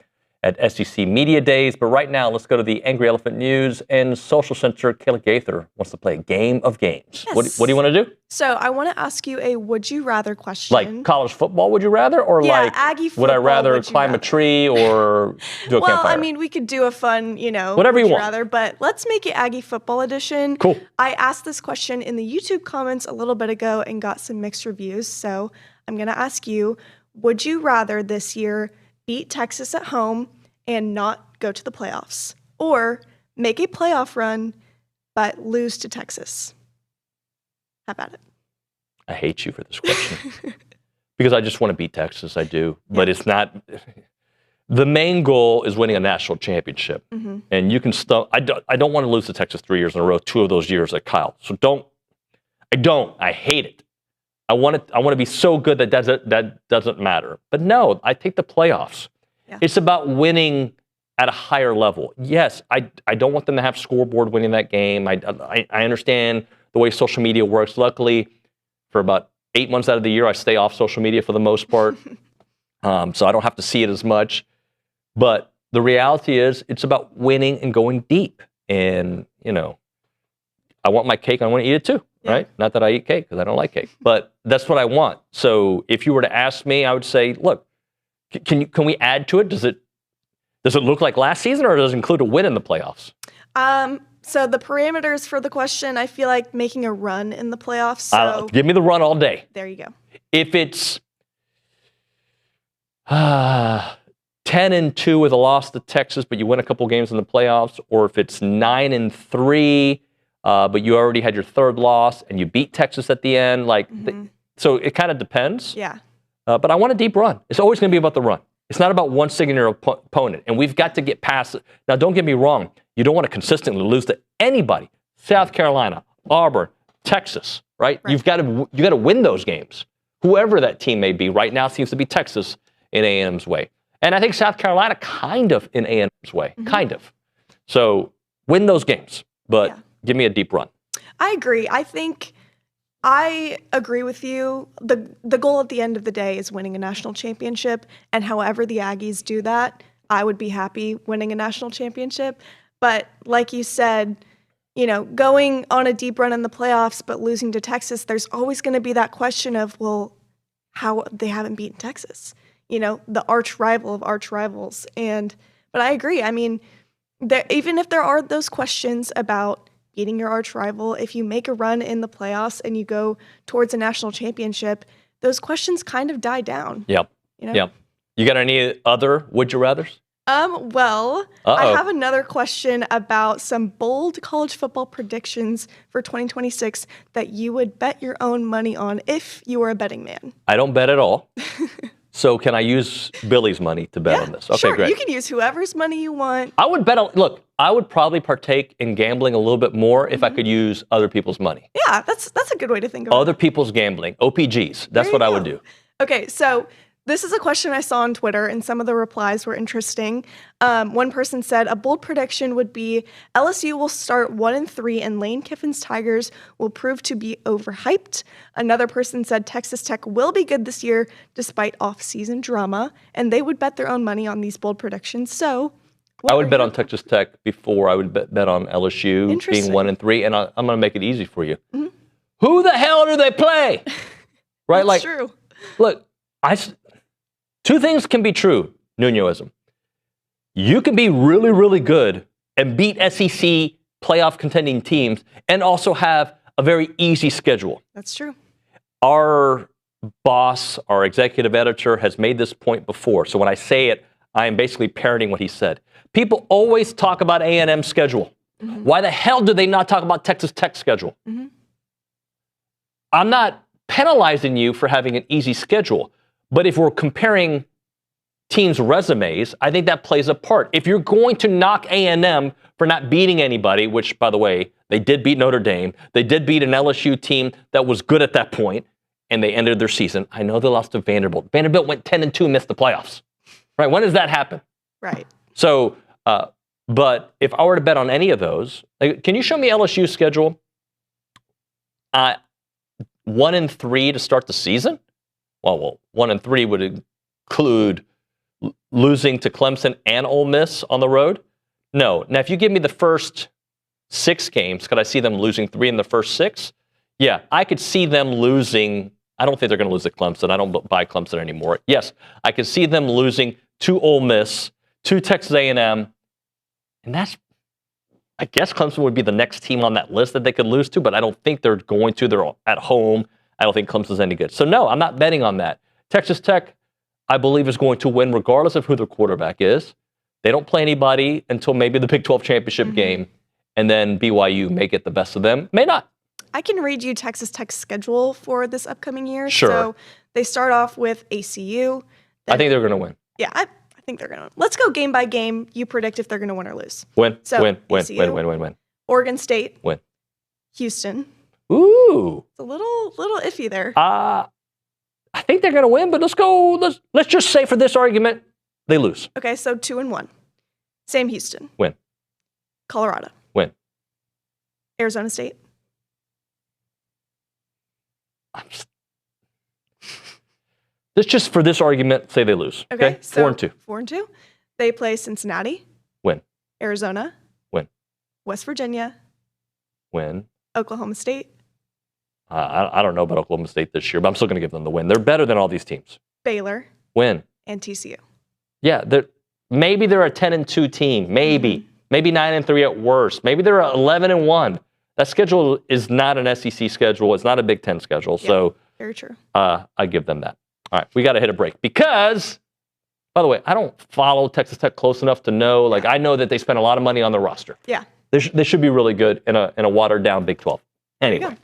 at SEC Media Days. But right now, let's go to the Angry Elephant News and Social Center. Kayla Gaither wants to play a game of games. Yes. What do you want to do? So I want to ask you a would you rather question. Like college football, would you rather? Or Yeah, like, Aggie would I football, rather would you climb a rather? tree or do a Well, campfire? I mean, we could do a fun, Whatever would you want. rather, but let's make it Aggie football edition. Cool. I asked this question in the YouTube comments a little bit ago and got some mixed reviews. So I'm going to ask you, would you rather this year beat Texas at home and not go to the playoffs, or make a playoff run but lose to Texas? How about it? I hate you for this question. Because I just want to beat Texas, I do. But it's not. The main goal is winning a national championship. Mm-hmm. And you can still, I don't want to lose to Texas 3 years in a row, 2 of those years at Kyle. So I hate it. I want to be so good that doesn't matter. But no, I take the playoffs. Yeah. It's about winning at a higher level. Yes, I don't want them to have scoreboard winning that game. I understand the way social media works. Luckily, for about 8 months out of the year, I stay off social media for the most part. So I don't have to see it as much. But the reality is it's about winning and going deep. And, I want my cake. I want to eat it too, right? Not that I eat cake because I don't like cake. But that's what I want. So if you were to ask me, I would say, look, can we add to it? Does it look like last season, or does it include a win in the playoffs? So the parameters for the question, I feel like making a run in the playoffs. So Give me the run all day. There you go. If it's 10-2 with a loss to Texas, but you win a couple games in the playoffs, or if it's 9-3, but you already had your third loss and you beat Texas at the end, so it kind of depends. Yeah. But I want a deep run. It's always going to be about the run. It's not about one singular opponent, and we've got to get past it. Now, don't get me wrong. You don't want to consistently lose to anybody. South Carolina, Auburn, Texas, right? You got to win those games. Whoever that team may be right now seems to be Texas in A&M's way. And I think South Carolina kind of in A&M's way, kind of. So win those games, but give me a deep run. I agree. I agree with you. The goal at the end of the day is winning a national championship, and however the Aggies do that, I would be happy winning a national championship. But like you said, going on a deep run in the playoffs but losing to Texas, there's always going to be that question of, well, how they haven't beaten Texas, the arch rival of arch rivals. But I agree. I mean, even if there are those questions about beating your arch rival, if you make a run in the playoffs and you go towards a national championship, those questions kind of die down. Yep. Yep. You got any other would you rathers? Well, I have another question about some bold college football predictions for 2026 that you would bet your own money on if you were a betting man. I don't bet at all. So can I use Billy's money to bet on this? Okay, sure. great. You can use whoever's money you want. I would bet. Look, I would probably partake in gambling a little bit more if I could use other people's money. Yeah, that's a good way to think about it. Other people's gambling, OPGs. That's what I would do. Okay, so this is a question I saw on Twitter, and some of the replies were interesting. One person said, a bold prediction would be LSU will start 1-3 and Lane Kiffin's Tigers will prove to be overhyped. Another person said Texas Tech will be good this year despite off-season drama, and they would bet their own money on these bold predictions. So I would bet on Texas Tech before I would bet on LSU being 1-3, and I'm going to make it easy for you. Mm-hmm. Who the hell do they play? Right? That's true. Look, two things can be true, Nuñoism. You can be really, really good and beat SEC playoff contending teams and also have a very easy schedule. That's true. Our boss, our executive editor, has made this point before. So when I say it, I am basically parroting what he said. People always talk about A&M schedule. Mm-hmm. Why the hell do they not talk about Texas Tech schedule? Mm-hmm. I'm not penalizing you for having an easy schedule. But if we're comparing teams' resumes, I think that plays a part. If you're going to knock A&M for not beating anybody, which, by the way, they did beat Notre Dame. They did beat an LSU team that was good at that point, and they ended their season. I know they lost to Vanderbilt. Vanderbilt went 10-2 and missed the playoffs. Right? When does that happen? Right. So, but if I were to bet on any of those, can you show me LSU's schedule? 1-3 to start the season? Well, 1-3 would include losing to Clemson and Ole Miss on the road? No. Now, if you give me the first 6 games, could I see them losing 3 in the first 6? Yeah, I could see them losing. I don't think they're going to lose at Clemson. I don't buy Clemson anymore. Yes, I could see them losing to Ole Miss, to Texas A&M, and that's, I guess Clemson would be the next team on that list that they could lose to, but I don't think they're going to. They're at home. I don't think Clemson's any good. So no, I'm not betting on that. Texas Tech, I believe, is going to win regardless of who their quarterback is. They don't play anybody until maybe the Big 12 championship game, and then BYU may get the best of them, may not. I can read you Texas Tech's schedule for this upcoming year. Sure. So they start off with ACU. I think they're going to win. Yeah, I think they're going to win. Let's go game by game. You predict if they're going to win or lose. Win, So, win. ACU, Oregon State. Win. Houston. Ooh. It's a little iffy there. I think they're going to win, but let's just say for this argument, they lose. Okay, so 2-1. Sam Houston. Win. Colorado. Win. Arizona State. Let's just, for this argument, say they lose. Okay, so 4-2. 4-2. They play Cincinnati. Win. Arizona. Win. West Virginia. Win. Oklahoma State. I don't know about Oklahoma State this year, but I'm still going to give them the win. They're better than all these teams. Baylor. Win. And TCU. Yeah, maybe they're a 10-2 team. Maybe 9-3 at worst. Maybe they're 11-1. That schedule is not an SEC schedule. It's not a Big Ten schedule. So very true. I give them that. All right, we got to hit a break because, by the way, I don't follow Texas Tech close enough to know. Like, I know that they spend a lot of money on their roster. Yeah. They should be really good in a watered down Big 12. Anyway,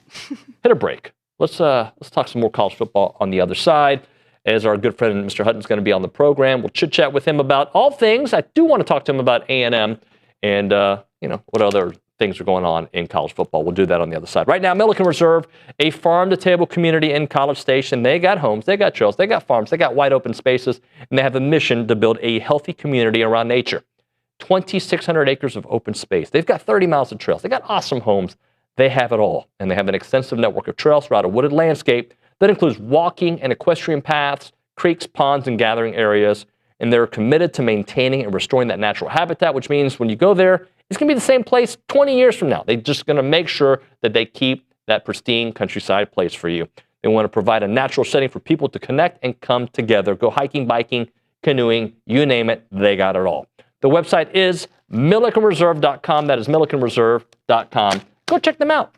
hit a break. Let's talk some more college football on the other side. As our good friend Mr. Hutton's going to be on the program, we'll chit chat with him about all things. I do want to talk to him about A&M and what other things are going on in college football. We'll do that on the other side. Right now, Milliken Reserve, a farm-to-table community in College Station. They got homes, they got trails, they got farms, they got wide open spaces, and they have a mission to build a healthy community around nature. 2,600 acres of open space. They've got 30 miles of trails. They got awesome homes. They have it all, and they have an extensive network of trails throughout a wooded landscape that includes walking and equestrian paths, creeks, ponds, and gathering areas. And they're committed to maintaining and restoring that natural habitat, which means when you go there, it's going to be the same place 20 years from now. They're just going to make sure that they keep that pristine countryside place for you. They want to provide a natural setting for people to connect and come together. Go hiking, biking, canoeing, you name it, they got it all. The website is millikenreserve.com. That is millikenreserve.com. Go check them out.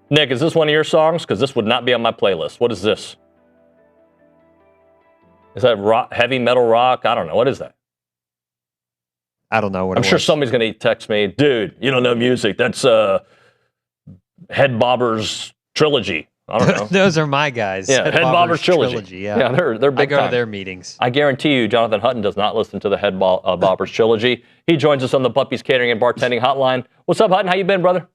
Nick, is this one of your songs? Because this would not be on my playlist. What is this? Is that rock, heavy metal rock? I don't know. What is that? I don't know what I'm sure somebody's going to text me, dude, you don't know music. That's Head Bobbers Trilogy. I don't know. Those are my guys. Yeah, Head Bobbers Trilogy. Yeah, they're big I go time. to their meetings. I guarantee you, Jonathan Hutton does not listen to the Head Bobbers Trilogy. He joins us on the Puppies Catering and Bartending Hotline. What's up, Hutton? How you been, brother?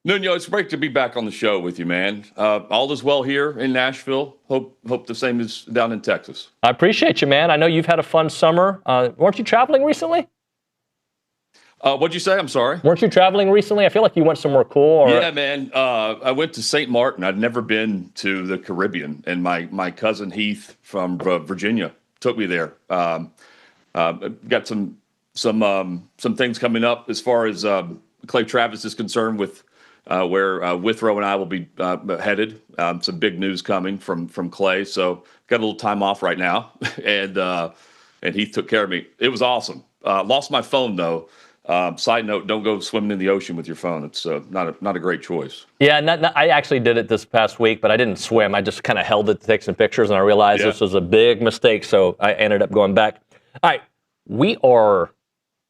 Nuño, it's great to be back on the show with you, man. All is well here in Nashville. Hope the same is down in Texas. I appreciate you, man. I know you've had a fun summer. Weren't you traveling recently? What'd you say? I'm sorry. Weren't you traveling recently? I feel like you went somewhere cool. Or... Yeah, man. I went to St. Martin. I'd never been to the Caribbean, and my cousin Heath from Virginia took me there. Got some things coming up as far as Clay Travis is concerned with where Withrow and I will be headed. Some big news coming from Clay, so got a little time off right now, and Heath took care of me. It was awesome. Lost my phone though. Side note: don't go swimming in the ocean with your phone. It's not a great choice. Yeah, I actually did it this past week, but I didn't swim. I just kind of held it to take some pictures, and I realized this was a big mistake, so I ended up going back. All right, we are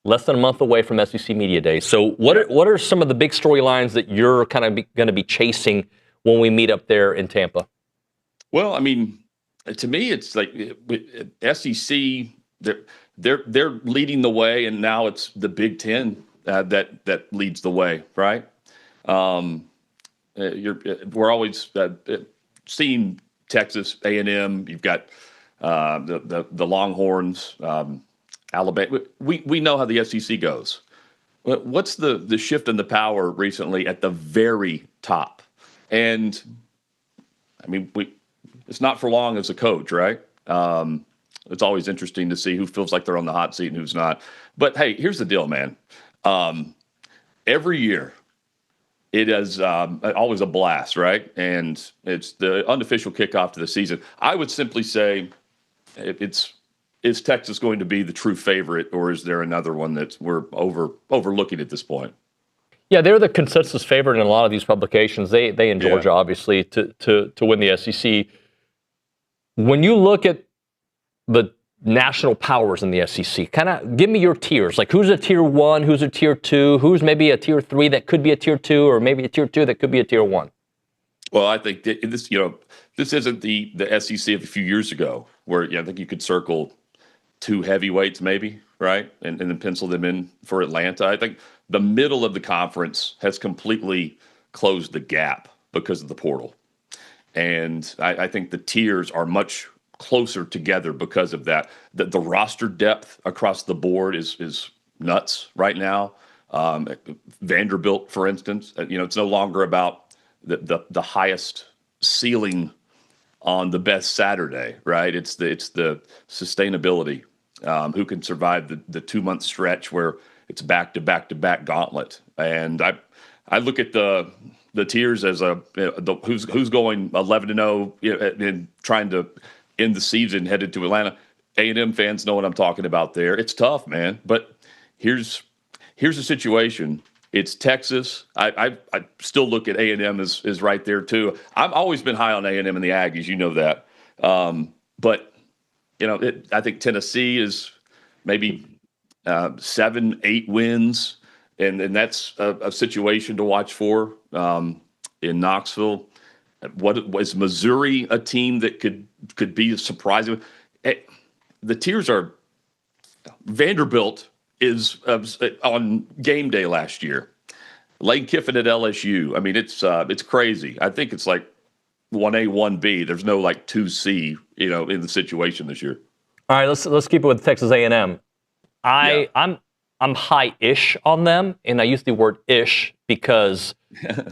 less than a month away from SEC Media Days. So what are some of the big storylines that you're kind of going to be chasing when we meet up there in Tampa? Well, I mean, to me, it's like SEC. They're leading the way, and now it's the Big Ten that leads the way, right? We're always seeing Texas A&M. You've got the Longhorns, Alabama. We know how the SEC goes. What's the shift in the power recently at the very top? And I mean, it's not for long as a coach, right? It's always interesting to see who feels like they're on the hot seat and who's not. But hey, here's the deal, man. Every year, it is always a blast, right? And it's the unofficial kickoff to the season. I would simply say, is Texas going to be the true favorite, or is there another one that we're overlooking at this point? Yeah, they're the consensus favorite in a lot of these publications. They in Georgia, obviously, to win the SEC. When you look at the national powers in the SEC, kind of give me your tiers. Like, who's a tier 1, who's a tier 2, who's maybe a tier 3 that could be a tier 2, or maybe a tier 2 that could be a tier 1? Well, I think this isn't the SEC of a few years ago, where I think you could circle 2 heavyweights maybe, right, and then pencil them in for Atlanta. I think the middle of the conference has completely closed the gap because of the portal, and I think the tiers are much closer together because of that. The roster depth across the board is nuts right now. Vanderbilt, for instance, it's no longer about the highest ceiling on the best Saturday, right? It's the sustainability. Who can survive the 2-month stretch where it's back to back gauntlet? And I look at the tiers as who's going 11-0 and trying to end the season headed to Atlanta. A&M fans know what I'm talking about there. It's tough, man. But here's the situation. It's Texas. I still look at A&M as right there too. I've always been high on A&M and the Aggies. You know that. But I think Tennessee is maybe 7-8 wins, and that's a situation to watch for in Knoxville. What was Missouri a team that could be surprising? The tiers are Vanderbilt is on game day last year. Lane Kiffin at LSU. I mean, it's crazy. I think it's like 1A, 1B. There's no like 2C, in the situation this year. All right, let's keep it with Texas A&M. I'm high-ish on them, and I use the word ish because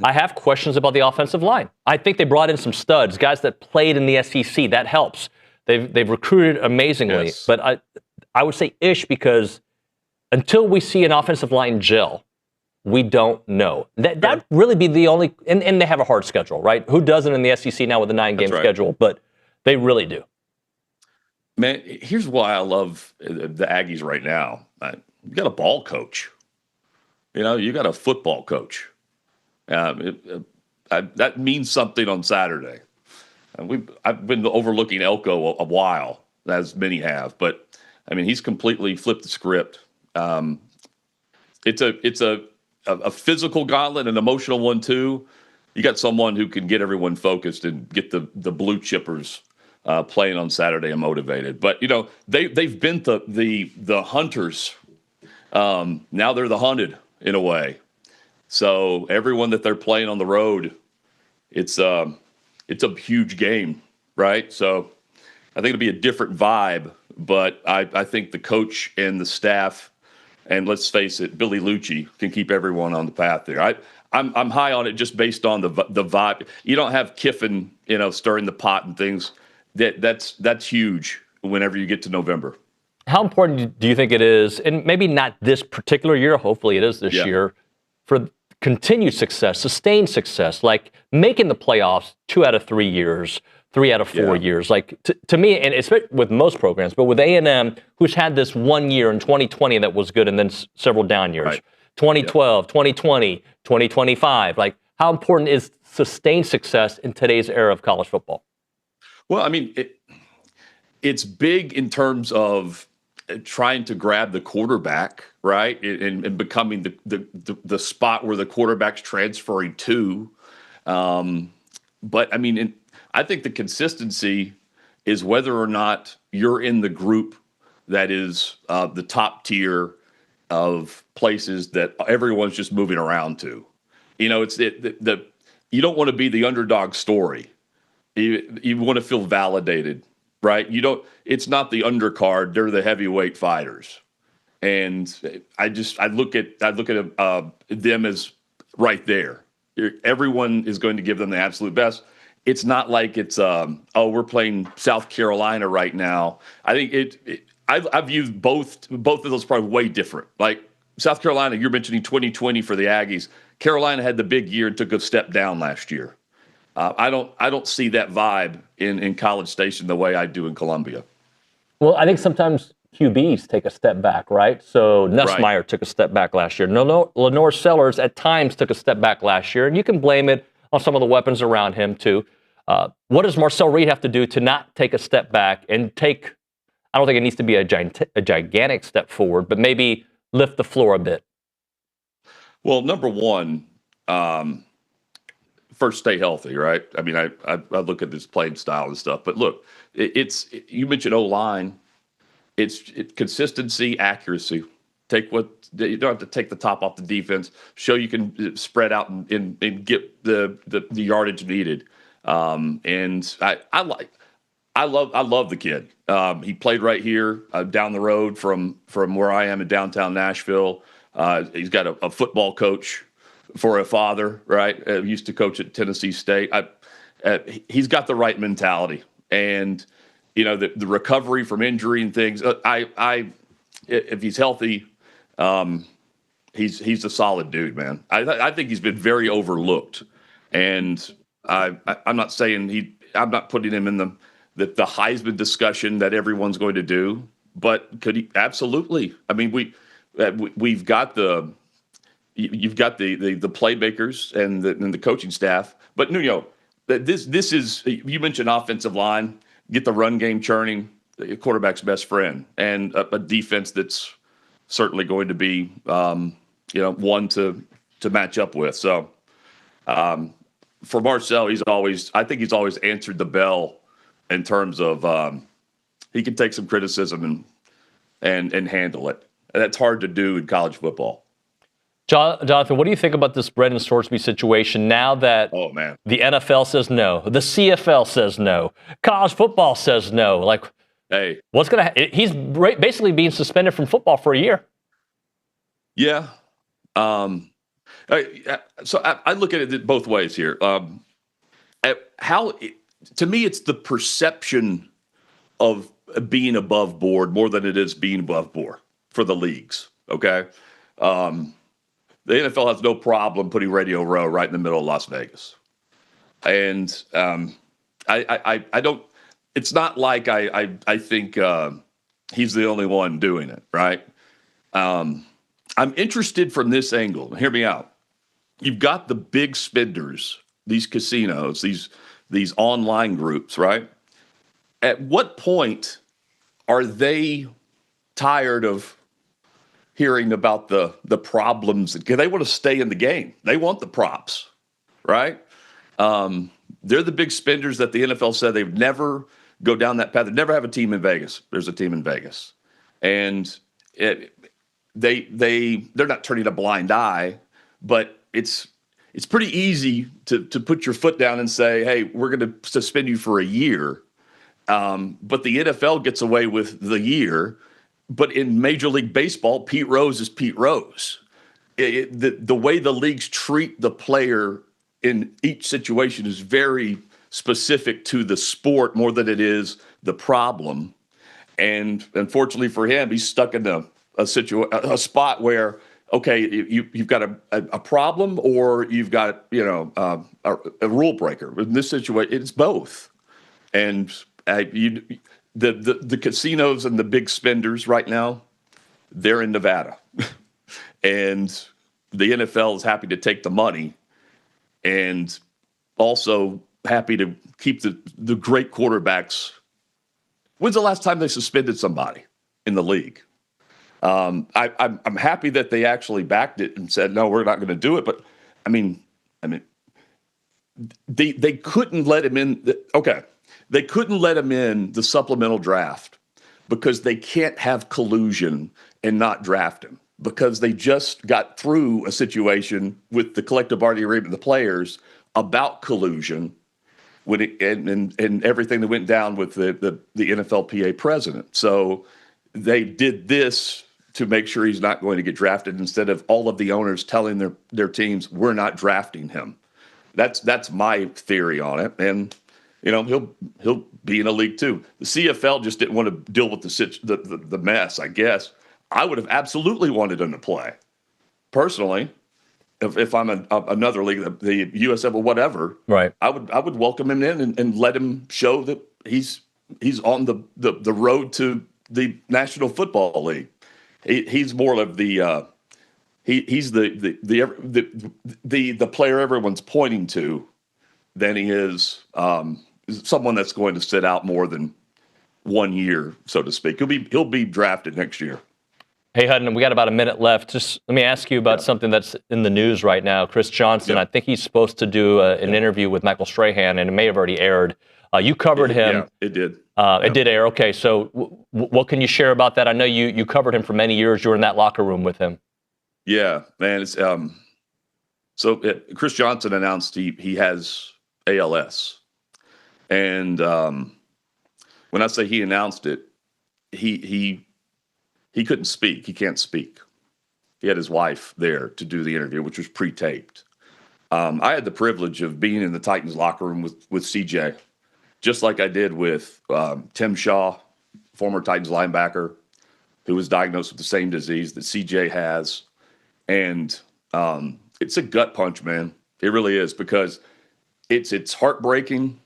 I have questions about the offensive line. I think they brought in some studs, guys that played in the SEC. That helps. They've recruited amazingly, yes. But I would say ish because until we see an offensive line gel, we don't know. That'd really be the only, and they have a hard schedule, right? Who doesn't in the SEC now with a 9-game schedule? But they really do. Man, here's why I love the Aggies right now. You got a ball coach. You got a football coach. I that means something on Saturday. I've been overlooking Elko a while, as many have, but I mean, he's completely flipped the script. It's a physical gauntlet, an emotional one too. You got someone who can get everyone focused and get the blue chippers playing on Saturday and motivated. But they've been the hunters. Now they're the hunted in a way. So everyone that they're playing on the road, it's a huge game, right? So I think it'll be a different vibe. But I think the coach and the staff, and let's face it, Billy Liucci can keep everyone on the path there. I'm high on it just based on the vibe. You don't have Kiffin, stirring the pot and things. That's huge whenever you get to November. How important do you think it is, and maybe not this particular year, hopefully it is this year, for continued success, sustained success, like making the playoffs 2 out of 3 years, 3 out of 4 years? Like to me, and it's with most programs, but with A&M, who's had this 1 year in 2020 that was good and then several down years, 2012, 2020, 2025, like how important is sustained success in today's era of college football? Well, I mean, it's big in terms of trying to grab the quarterback, right, and becoming the spot where the quarterback's transferring to. But I mean, I think the consistency is whether or not you're in the group that is the top tier of places that everyone's just moving around to. You don't want to be the underdog story. You want to feel validated, right? It's not the undercard; they're the heavyweight fighters. And I look at them as right there. Everyone is going to give them the absolute best. It's not like it's we're playing South Carolina right now. I think I view both of those probably way different. Like South Carolina, you're mentioning 2020 for the Aggies. Carolina had the big year and took a step down last year. I don't see that vibe in College Station the way I do in Columbia. Well, I think sometimes QBs take a step back, right? So Nussmeier took a step back last year. Lenore Sellers at times took a step back last year, and you can blame it on some of the weapons around him too. What does Marcel Reed have to do to not take a step back and take? I don't think it needs to be a gigantic step forward, but maybe lift the floor a bit. Well, number one, first, stay healthy, right? I mean, I look at this playing style and stuff, but look, you mentioned O-line. It's consistency, accuracy. You don't have to take the top off the defense. Show you can spread out and get the yardage needed. And I love the kid. He played right here down the road from where I am in downtown Nashville. He's got a football coach for a father, right? Used to coach at Tennessee State. He's got the right mentality, and the recovery from injury and things. If he's healthy, he's a solid dude, man. I think he's been very overlooked, and I'm not saying I'm not putting him in the Heisman discussion that everyone's going to do, but could he? Absolutely. I mean, we've got you've got the playmakers and the coaching staff, but Nuño, this is, you mentioned offensive line, get the run game churning, the quarterback's best friend, and a defense that's certainly going to be one to match up with. So for Marcel, I think he's always answered the bell in terms of he can take some criticism and handle it. And that's hard to do in college football. Jonathan, what do you think about this Brendan Sorsby situation now that the NFL says no, the CFL says no, college football says no? Like, hey, what's going to he's basically being suspended from football for a year. Yeah. So I look at it both ways here. To me, it's the perception of being above board more than it is being above board for the leagues. Okay. The NFL has no problem putting Radio Row right in the middle of Las Vegas. And I don't, it's not like I think he's the only one doing it, right? I'm interested from this angle. Hear me out. You've got the big spenders these casinos, these online groups, right? At what point are they tired of hearing about the problems? Because they want to stay in the game. They want the props, right? They're the big spenders that the NFL said they would never go down that path. They'd never have a team in Vegas. There's a team in Vegas. And they're not turning a blind eye, but it's pretty easy to put your foot down and say, hey, we're going to suspend you for a year. But the NFL gets away with the year. But in Major League Baseball, Pete Rose is Pete Rose. The way the leagues treat the player in each situation is very specific to the sport more than it is the problem. And unfortunately for him, he's stuck in a spot where, okay, you've got a problem or you've got a rule breaker. In this situation, it's both. And the casinos and the big spenders right now, they're in Nevada. And the NFL is happy to take the money and also happy to keep the great quarterbacks. When's the last time they suspended somebody in the league? I'm happy that they actually backed it and said, no, we're not going to do it. But I mean, they couldn't let him in. They couldn't let him in the supplemental draft because they can't have collusion and not draft him, because they just got through a situation with the collective bargaining agreement of the players about collusion and everything that went down with the NFLPA president. So they did this to make sure he's not going to get drafted, instead of all of the owners telling their teams, we're not drafting him. That's my theory on it. And he'll be in a league too. The CFL just didn't want to deal with the mess, I guess. I would have absolutely wanted him to play. Personally, if I'm another league, the USF or whatever, right? I would welcome him in and let him show that he's on the road to the National Football League. He's more of he's the player everyone's pointing to than he is someone that's going to sit out more than 1 year, so to speak. He'll be drafted next year. Hey, Hutton, we got about a minute left. Just let me ask you about something that's in the news right now. Chris Johnson, I think he's supposed to do an interview with Michael Strahan, and it may have already aired. You covered him. Yeah, it did. It did air. Okay, so what can you share about that? I know you covered him for many years. You were in that locker room with him. Yeah, man. It's Chris Johnson announced he has ALS, and when I say he announced it, he couldn't speak. He can't speak. He had his wife there to do the interview, which was pre-taped. I had the privilege of being in the Titans locker room with CJ, just like I did with Tim Shaw, former Titans linebacker, who was diagnosed with the same disease that CJ has. And it's a gut punch, man. It really is, because it's heartbreaking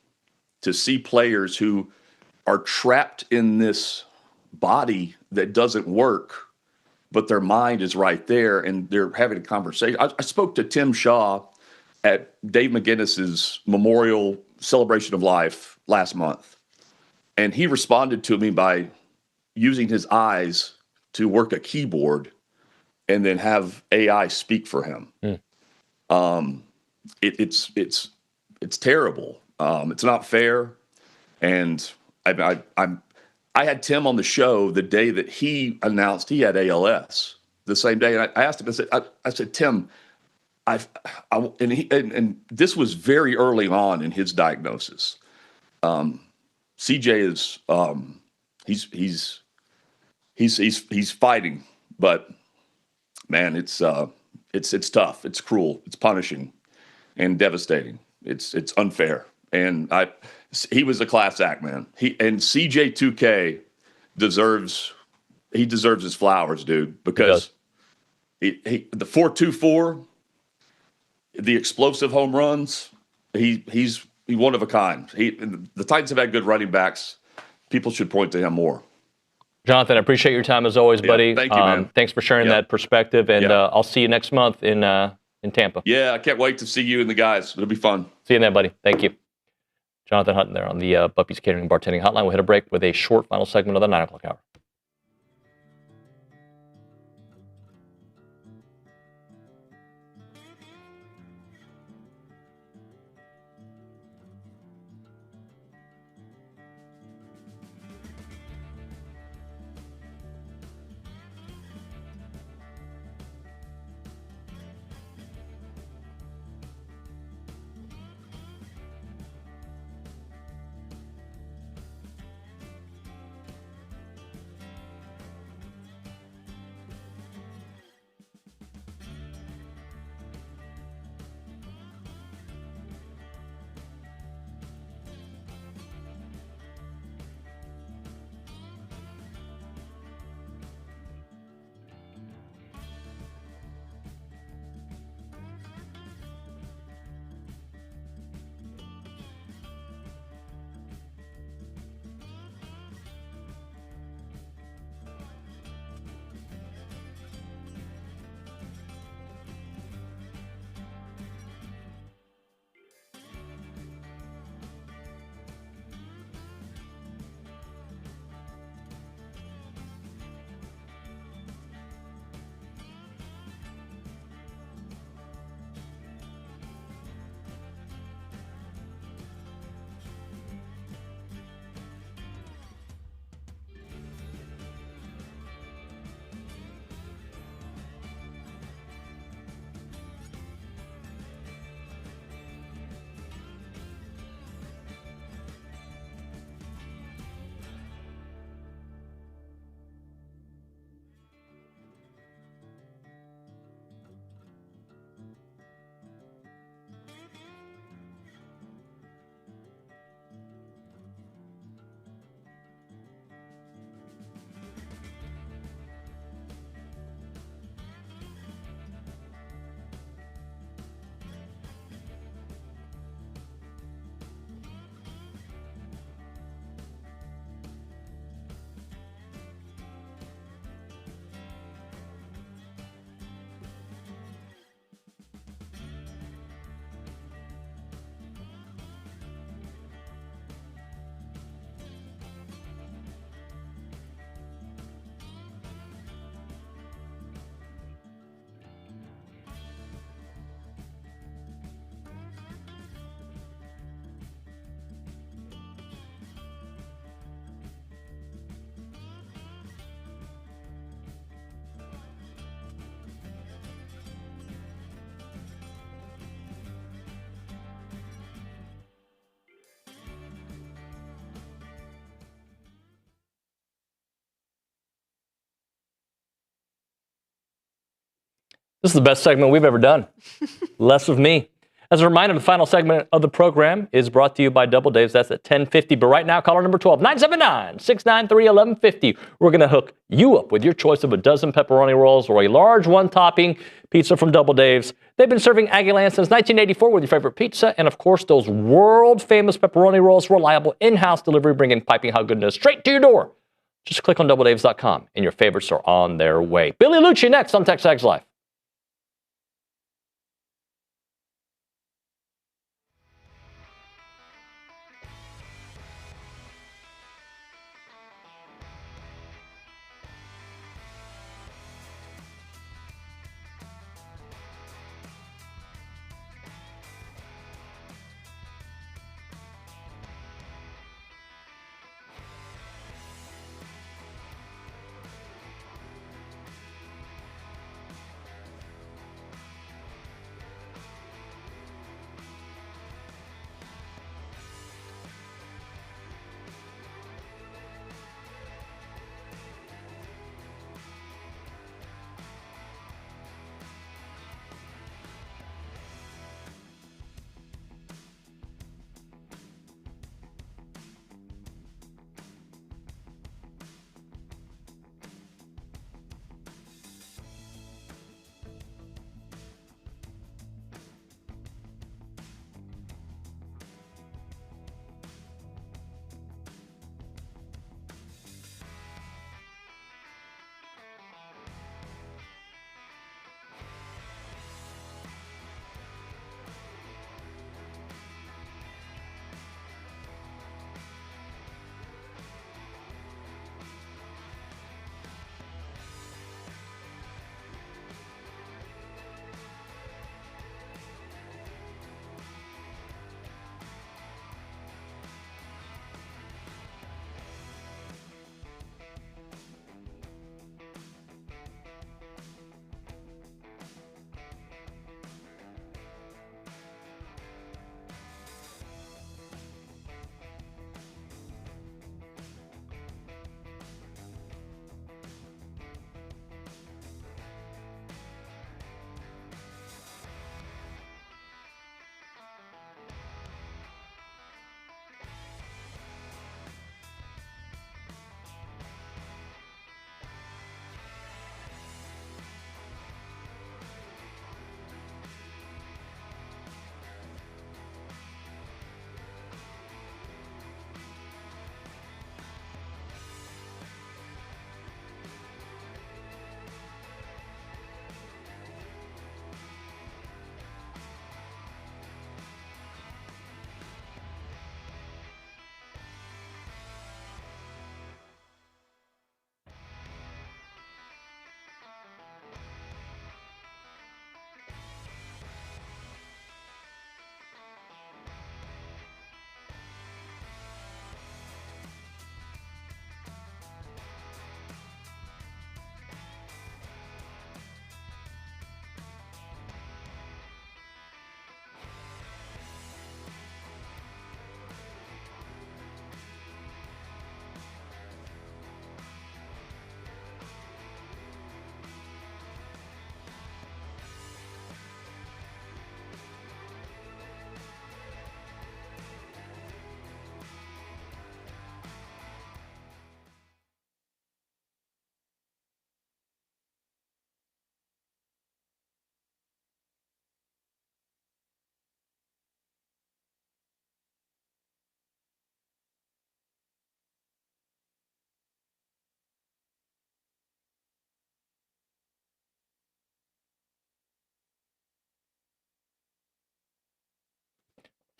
to see players who are trapped in this body that doesn't work, but their mind is right there and they're having a conversation. I spoke to Tim Shaw at Dave McGinnis's memorial celebration of life last month, and he responded to me by using his eyes to work a keyboard and then have AI speak for him. It's terrible. It's not fair. And I had Tim on the show the day that he announced he had ALS, the same day. And I asked him, I said, Tim, and this was very early on in his diagnosis. CJ is, he's fighting, but man, it's tough. It's cruel. It's punishing and devastating. It's unfair. And he was a class act, man. And CJ2K deserves his flowers, dude, because the 4.24, the explosive home runs, he's one of a kind. The Titans have had good running backs. People should point to him more. Jonathan, I appreciate your time as always, buddy. Thank you, man. Thanks for sharing that perspective, and I'll see you next month in in Tampa. Yeah, I can't wait to see you and the guys. It'll be fun. See you then, buddy. Thank you. Jonathan Hutton there on the Buppy's Catering and Bartending Hotline. We'll hit a break with a short final segment of the 9 o'clock hour. This is the best segment we've ever done. Less of me. As a reminder, the final segment of the program is brought to you by Double Dave's. That's at 10:50. But right now, caller number 12, 979-693-1150. We're going to hook you up with your choice of a dozen pepperoni rolls or a large one-topping pizza from Double Dave's. They've been serving Aggie Land since 1984 with your favorite pizza. And, of course, those world-famous pepperoni rolls, reliable in-house delivery, bringing piping hot goodness straight to your door. Just click on doubledaves.com, and your favorites are on their way. Billy Liucci next on TexAgs Live.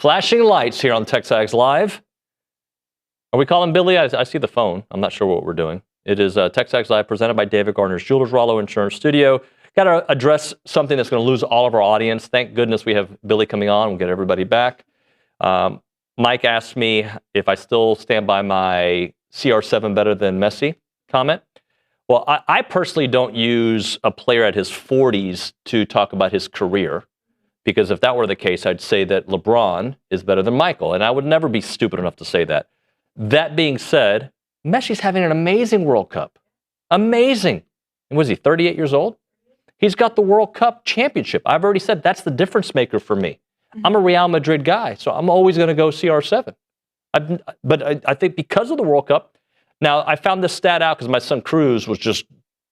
Flashing lights here on TexAgs Live. Are we calling Billy? I see the phone. I'm not sure what we're doing. It is TexAgs Live presented by David Gardner's Jewelers, Rollo Insurance Studio. Got to address something that's going to lose all of our audience. Thank goodness we have Billy coming on. We'll get everybody back. Mike asked me if I still stand by my CR7 better than Messi comment. Well, I personally don't use a player at his 40s to talk about his career, because if that were the case, I'd say that LeBron is better than Michael, and I would never be stupid enough to say that. That being said, Messi's having an amazing World Cup. Amazing. And was he 38 years old? He's got the World Cup championship. I've already said that's the difference maker for me. I'm a Real Madrid guy, so I'm always going to go CR7. But I think because of the World Cup, now, I found this stat out because my son Cruz was just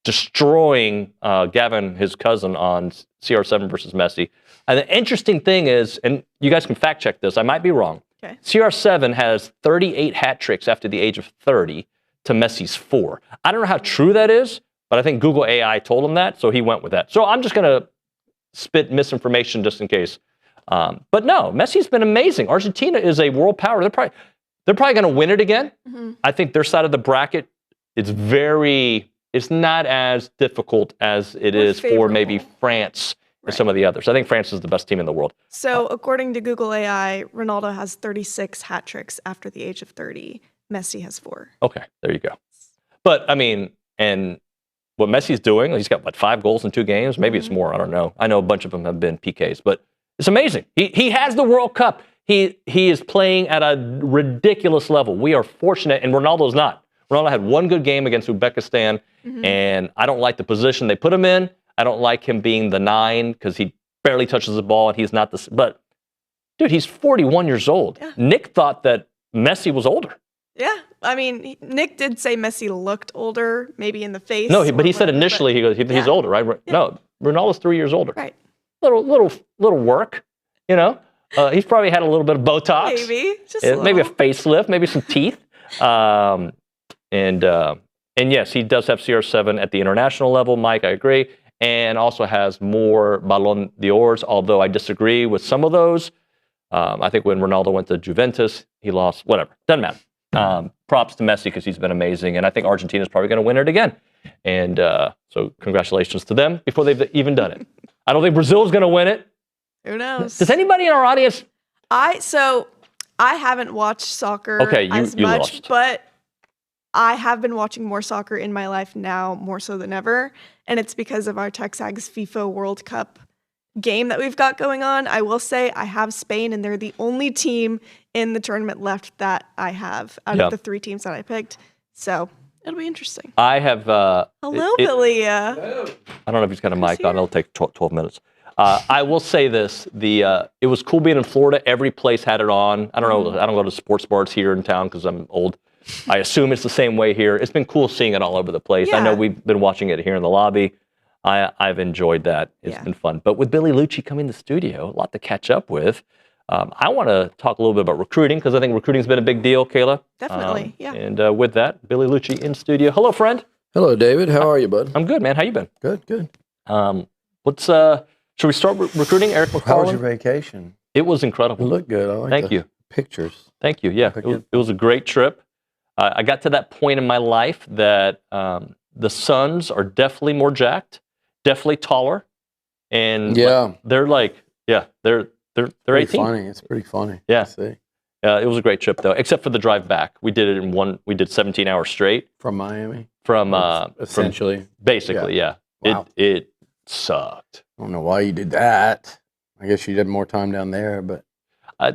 destroying Gavin, his cousin, on CR7 versus Messi. And the interesting thing is, and you guys can fact check this, I might be wrong. Okay. CR7 has 38 hat tricks after the age of 30 to Messi's 4. I don't know how true that is, but I think Google AI told him that, so he went with that. So I'm just going to spit misinformation just in case. But no, Messi's been amazing. Argentina is a world power. They're probably going to win it again. Mm-hmm. I think their side of the bracket, it's not as difficult as it is for maybe France or some of the others. I think France is the best team in the world. So according to Google AI, Ronaldo has 36 hat tricks after the age of 30. Messi has 4. Okay, there you go. But, I mean, and what Messi's doing, he's got, 5 goals in 2 games? Maybe it's more, I don't know. I know a bunch of them have been PKs, but it's amazing. He has the World Cup. He is playing at a ridiculous level. We are fortunate, and Ronaldo's not. Ronaldo had 1 good game against Uzbekistan, and I don't like the position they put him in. I don't like him being the 9 because he barely touches the ball, and he's not the... But, dude, he's 41 years old. Yeah. Nick thought that Messi was older. Yeah. I mean, Nick did say Messi looked older, maybe in the face. No, but he said initially, he goes, he's older, right? Yeah. No, Ronaldo's 3 years older. Right. Little work, you know? He's probably had a little bit of Botox. Maybe. Just maybe a facelift, maybe some teeth. And yes, he does have CR7 at the international level, Mike, I agree. And also has more Ballon d'Ors, although I disagree with some of those. I think when Ronaldo went to Juventus, he lost, whatever. Doesn't matter. Props to Messi because he's been amazing. And I think Argentina's probably going to win it again. And so congratulations to them before they've even done it. I don't think Brazil's going to win it. Who knows? Does anybody in our audience? I haven't watched soccer as much, lost. But I have been watching more soccer in my life now, more so than ever. And it's because of our TexAgs FIFA World Cup game that we've got going on. I will say I have Spain, and they're the only team in the tournament left that I have out of the 3 teams that I picked. So it'll be interesting. I have... Hello, Billy. I don't know if he's got a mic on. It'll take 12 minutes. I will say this. It was cool being in Florida. Every place had it on. I don't know. I don't go to sports bars here in town because I'm old. I assume it's the same way here. It's been cool seeing it all over the place. Yeah. I know we've been watching it here in the lobby. I've enjoyed that. It's been fun. But with Billy Liucci coming to the studio, a lot to catch up with. I want to talk a little bit about recruiting because I think recruiting's been a big deal, Kayla. Definitely, yeah. And with that, Billy Liucci in studio. Hello, friend. Hello, David. How are you, bud? I'm good, man. How you been? Good. Should we start recruiting? Eric McFarland? How was your vacation? It was incredible. You look good. I like Thank you. Pictures. Thank you. Yeah, it was a great trip. I got to that point in my life that the sons are definitely more jacked, definitely taller, and they're like, they're 18. Funny. It's pretty funny. Yeah. To see. It was a great trip though, except for the drive back. We did it we did 17 hours straight from Miami. Essentially, basically, yeah. Wow. It sucked. I don't know why you did that. I guess you did more time down there, but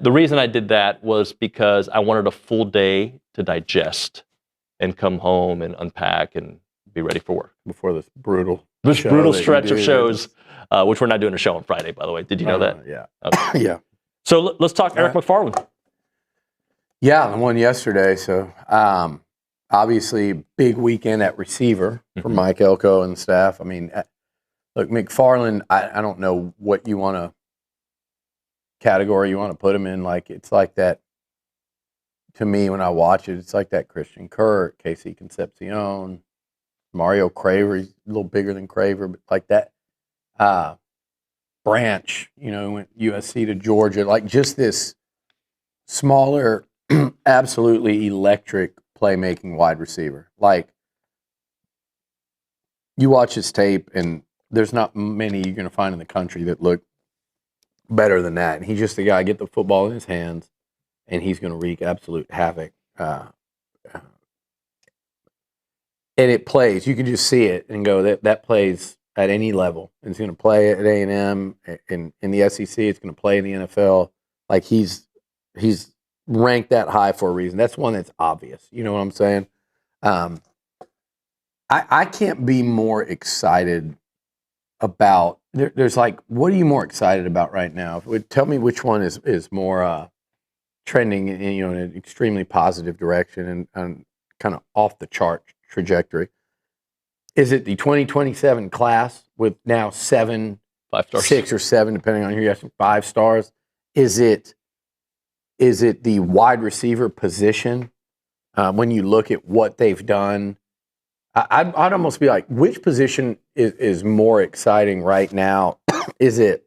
the reason I did that was because I wanted a full day to digest and come home and unpack and be ready for work before this brutal stretch of shows, which we're not doing a show on Friday, by the way. Did you know that? Yeah. Okay. Yeah. So let's talk Eric McFarland. Yeah, the one yesterday. So obviously, big weekend at receiver for Mike Elko and staff. I mean, look, McFarland, I don't know what you want to category you want to put him in. Like, it's like that, to me, when I watch it, it's like that Christian Kirk, Casey Concepcion, Mario Craver. He's a little bigger than Craver, but like that. Branch, went USC to Georgia. Like, just this smaller, absolutely electric playmaking wide receiver. Like, you watch his tape, and there's not many you're going to find in the country that look better than that. And he's just the guy, get the football in his hands, and he's going to wreak absolute havoc. And it plays. You can just see it and go, that plays at any level. And it's going to play at A&M, in the SEC. It's going to play in the NFL. Like, he's ranked that high for a reason. That's one that's obvious. You know what I'm saying? I can't be more excited about. There's like, what are you more excited about right now? Tell me which one is more trending in an extremely positive direction and kind of off the chart trajectory. Is it the 2027 class with now 7, 5 stars, 6 or 7, depending on who you're asking, 5 stars? Is it the wide receiver position? When you look at what they've done, I'd almost be like, which position is more exciting right now? Is it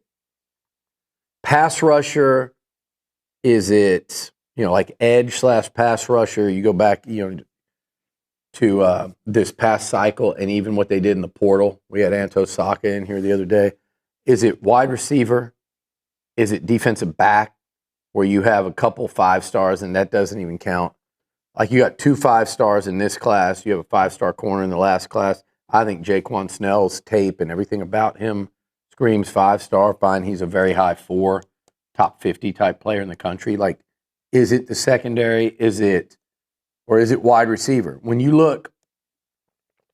pass rusher? Is it, like edge / pass rusher? You go back, to this past cycle and even what they did in the portal. We had Anto Saka in here the other day. Is it wide receiver? Is it defensive back, where you have a couple 5 stars and that doesn't even count? Like, you got 2 5 stars in this class. You have a 5-star corner in the last class. I think Jaquan Snell's tape and everything about him screams 5-star. Fine, he's a very high 4, top 50 type player in the country. Like, is it the secondary? Or is it wide receiver? When you look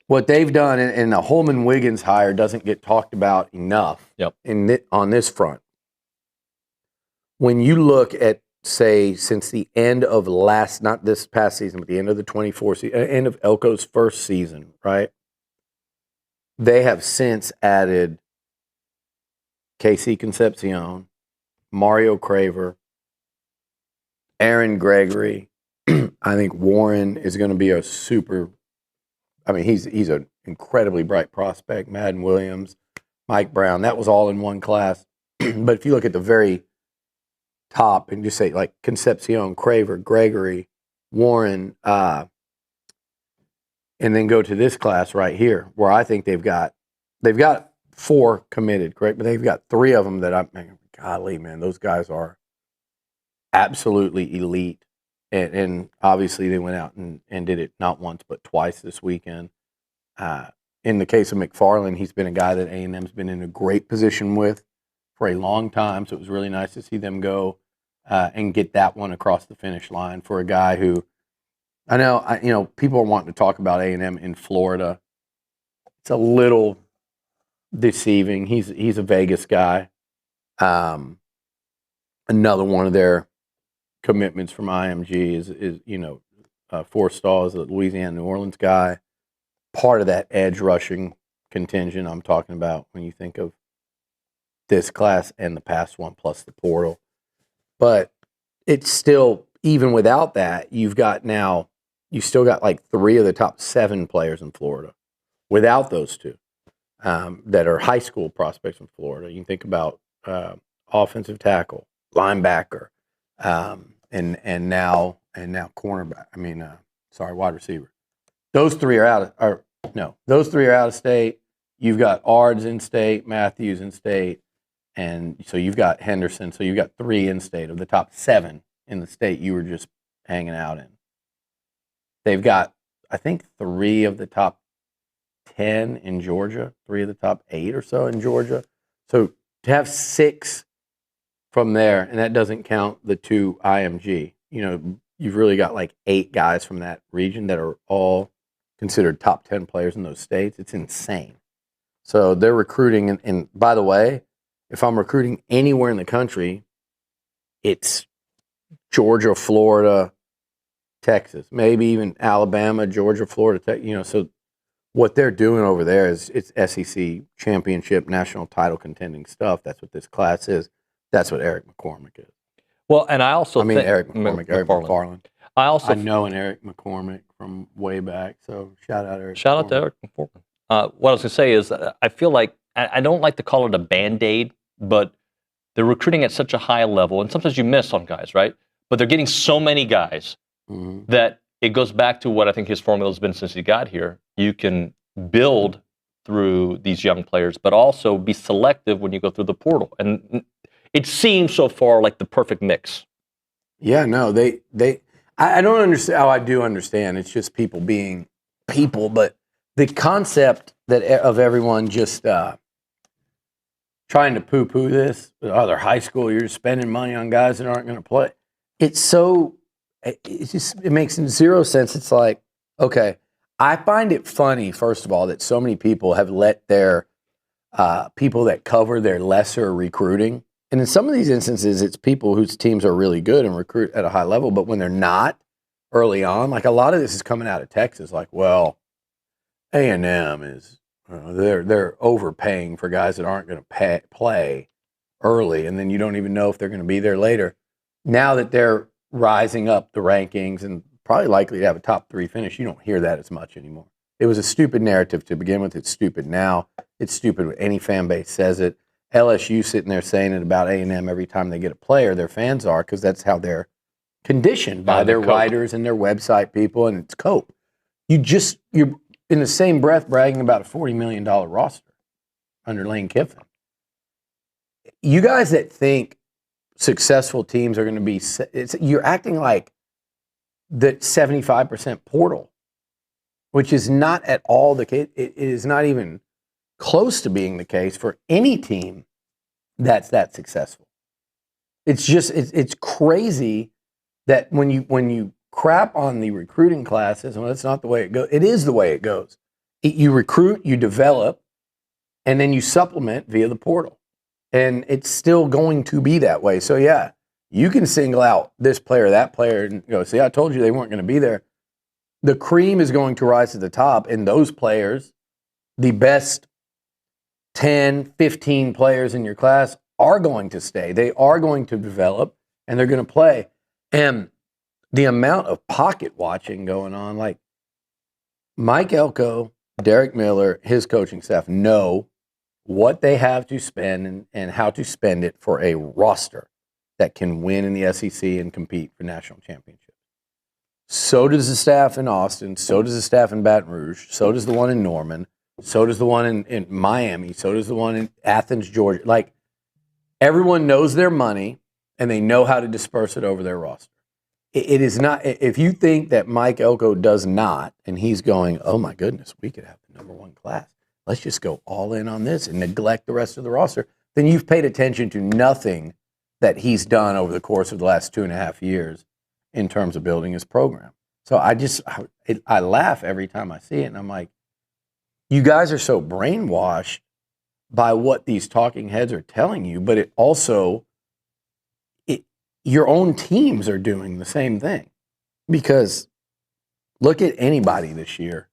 what they've done, and the Holman Wiggins hire doesn't get talked about enough on this front. When you look at, say, since the end of not this past season, but the end of the 24 season, end of Elko's first season, right? They have since added Casey Concepcion, Mario Craver, Aaron Gregory. I think Warren is going to be a super. I mean, he's an incredibly bright prospect. Madden Williams, Mike Brown. That was all in one class. But if you look at the very top and just say like Concepcion, Craver, Gregory, Warren, and then go to this class right here, where I think they've got 4 committed, correct? But they've got 3 of them that golly, man, those guys are absolutely elite. And obviously they went out and did it not once but twice this weekend. In the case of McFarland, he's been a guy that A&M's been in a great position with for a long time, so it was really nice to see them go and get that one across the finish line for a guy who I know people are wanting to talk about A&M in Florida. It's a little deceiving. He's a Vegas guy. Another one of their commitments from IMG is 4 stars, a Louisiana New Orleans guy. Part of that edge rushing contingent I'm talking about when you think of this class and the past one plus the portal. But it's still, even without that, you still got like 3 of the top 7 players in Florida without those 2 that are high school prospects in Florida. You can think about offensive tackle, linebacker, and now cornerback. Wide receiver. Those 3 are out of state. You've got Ards in state, Matthews in state, and so you've got Henderson. So you've got 3 in state of the top 7 in the state you were just hanging out in. They've got, I think, 3 of the top 10 in Georgia, 3 of the top 8 or so in Georgia. So to have 6 from there, and that doesn't count the 2 IMG, you've really got like 8 guys from that region that are all considered top 10 players in those states. It's insane. So they're recruiting, and by the way, if I'm recruiting anywhere in the country, it's Georgia, Florida, Texas, maybe even Alabama, Georgia, Florida, so what they're doing over there it's SEC championship, national title contending stuff. That's what this class is. That's what Eric McCormick is. Well, and I also think Eric McFarland. I know an Eric McCormick from way back, so shout out Eric. Shout out to Eric McCormick. What I was going to say is I feel like, I don't like to call it a Band-Aid, but they're recruiting at such a high level, and sometimes you miss on guys, right? but they're getting so many guys that it goes back to what I think his formula has been since he got here. You can build through these young players, but also be selective when you go through the portal. And it seems so far like the perfect mix. Yeah, no, I don't understand how I do understand. It's just people being people, but the concept that of everyone just trying to poo-poo this, they're high school, you're spending money on guys that aren't going to play. It makes zero sense. It's like, okay, I find it funny, first of all, that so many people have let their people that cover their lesser recruiting, and in some of these instances, it's people whose teams are really good and recruit at a high level, but when they're not early on, like a lot of this is coming out of Texas, like, well, A&M is, they're overpaying for guys that aren't going to play early, and then you don't even know if they're going to be there later. Now that they're rising up the rankings and probably likely to have a top 3 finish, you don't hear that as much anymore. It was a stupid narrative to begin with. It's stupid now. It's stupid when any fan base says it. LSU sitting there saying it about A&M every time they get a player, their fans are, because that's how they're conditioned by their writers and their website people, and it's cope. You're in the same breath bragging about a $40 million roster under Lane Kiffin. You guys that think successful teams are going to be, you're acting like the 75% portal, which is not at all the case. It is not even close to being the case for any team that's that successful. It's just, it's crazy that when you crap on the recruiting classes, well, that's not the way it goes. It is the way it goes. You recruit, you develop, and then you supplement via the portal. And it's still going to be that way. So, yeah, you can single out this player, that player, and go, see, I told you they weren't going to be there. The cream is going to rise to the top, and those players, the best 10, 15 players in your class, are going to stay. They are going to develop, and they're going to play. And the amount of pocket watching going on, like Mike Elko, Derek Miller, his coaching staff know what they have to spend and how to spend it for a roster that can win in the SEC and compete for national championships. So does the staff in Austin. So does the staff in Baton Rouge. So does the one in Norman. So does the one in Miami. So does the one in Athens, Georgia. Like, everyone knows their money, and they know how to disperse it over their roster. It is not, if you think that Mike Elko does not, and he's going, oh my goodness, we could have the #1 class. Let's just go all in on this and neglect the rest of the roster, then you've paid attention to nothing that he's done over the course of the last 2.5 years in terms of building his program. So I laugh every time I see it, and I'm like, you guys are so brainwashed by what these talking heads are telling you, but it also, your own teams are doing the same thing. Because look at anybody this year.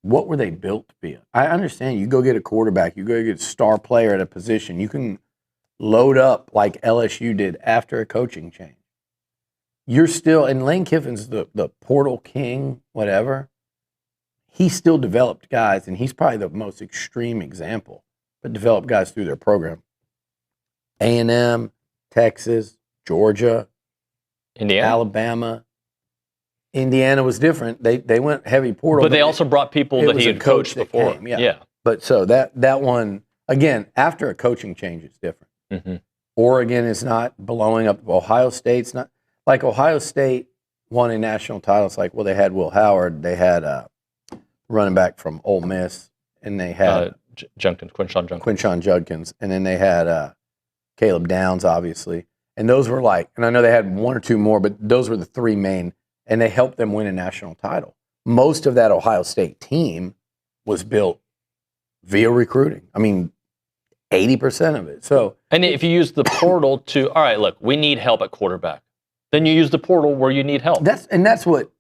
What were they built to be? I understand you go get a quarterback, you go get a star player at a position, you can load up like LSU did after a coaching change. You're still, and Lane Kiffin's the portal king, whatever. He still developed guys, and he's probably the most extreme example, but developed guys through their program. A&M, Texas, Georgia, Indiana, Alabama. Indiana was different. They went heavy portal. But they also brought people that he had coached before. Came, yeah. But so that one, again, after a coaching change, it's different. Mm-hmm. Oregon is not blowing up. Ohio State's not. Like Ohio State won a national title. It's like, well, they had Will Howard. They had running back from Ole Miss. And they had Quinshon Judkins. And then they had Caleb Downs, obviously. And those were like, and I know they had one or two more, but those were the three main. And they helped them win a national title. Most of that Ohio State team was built via recruiting. I mean, 80% of it. So, and if you use the portal to, all right, look, we need help at quarterback. Then you use the portal where you need help. That's what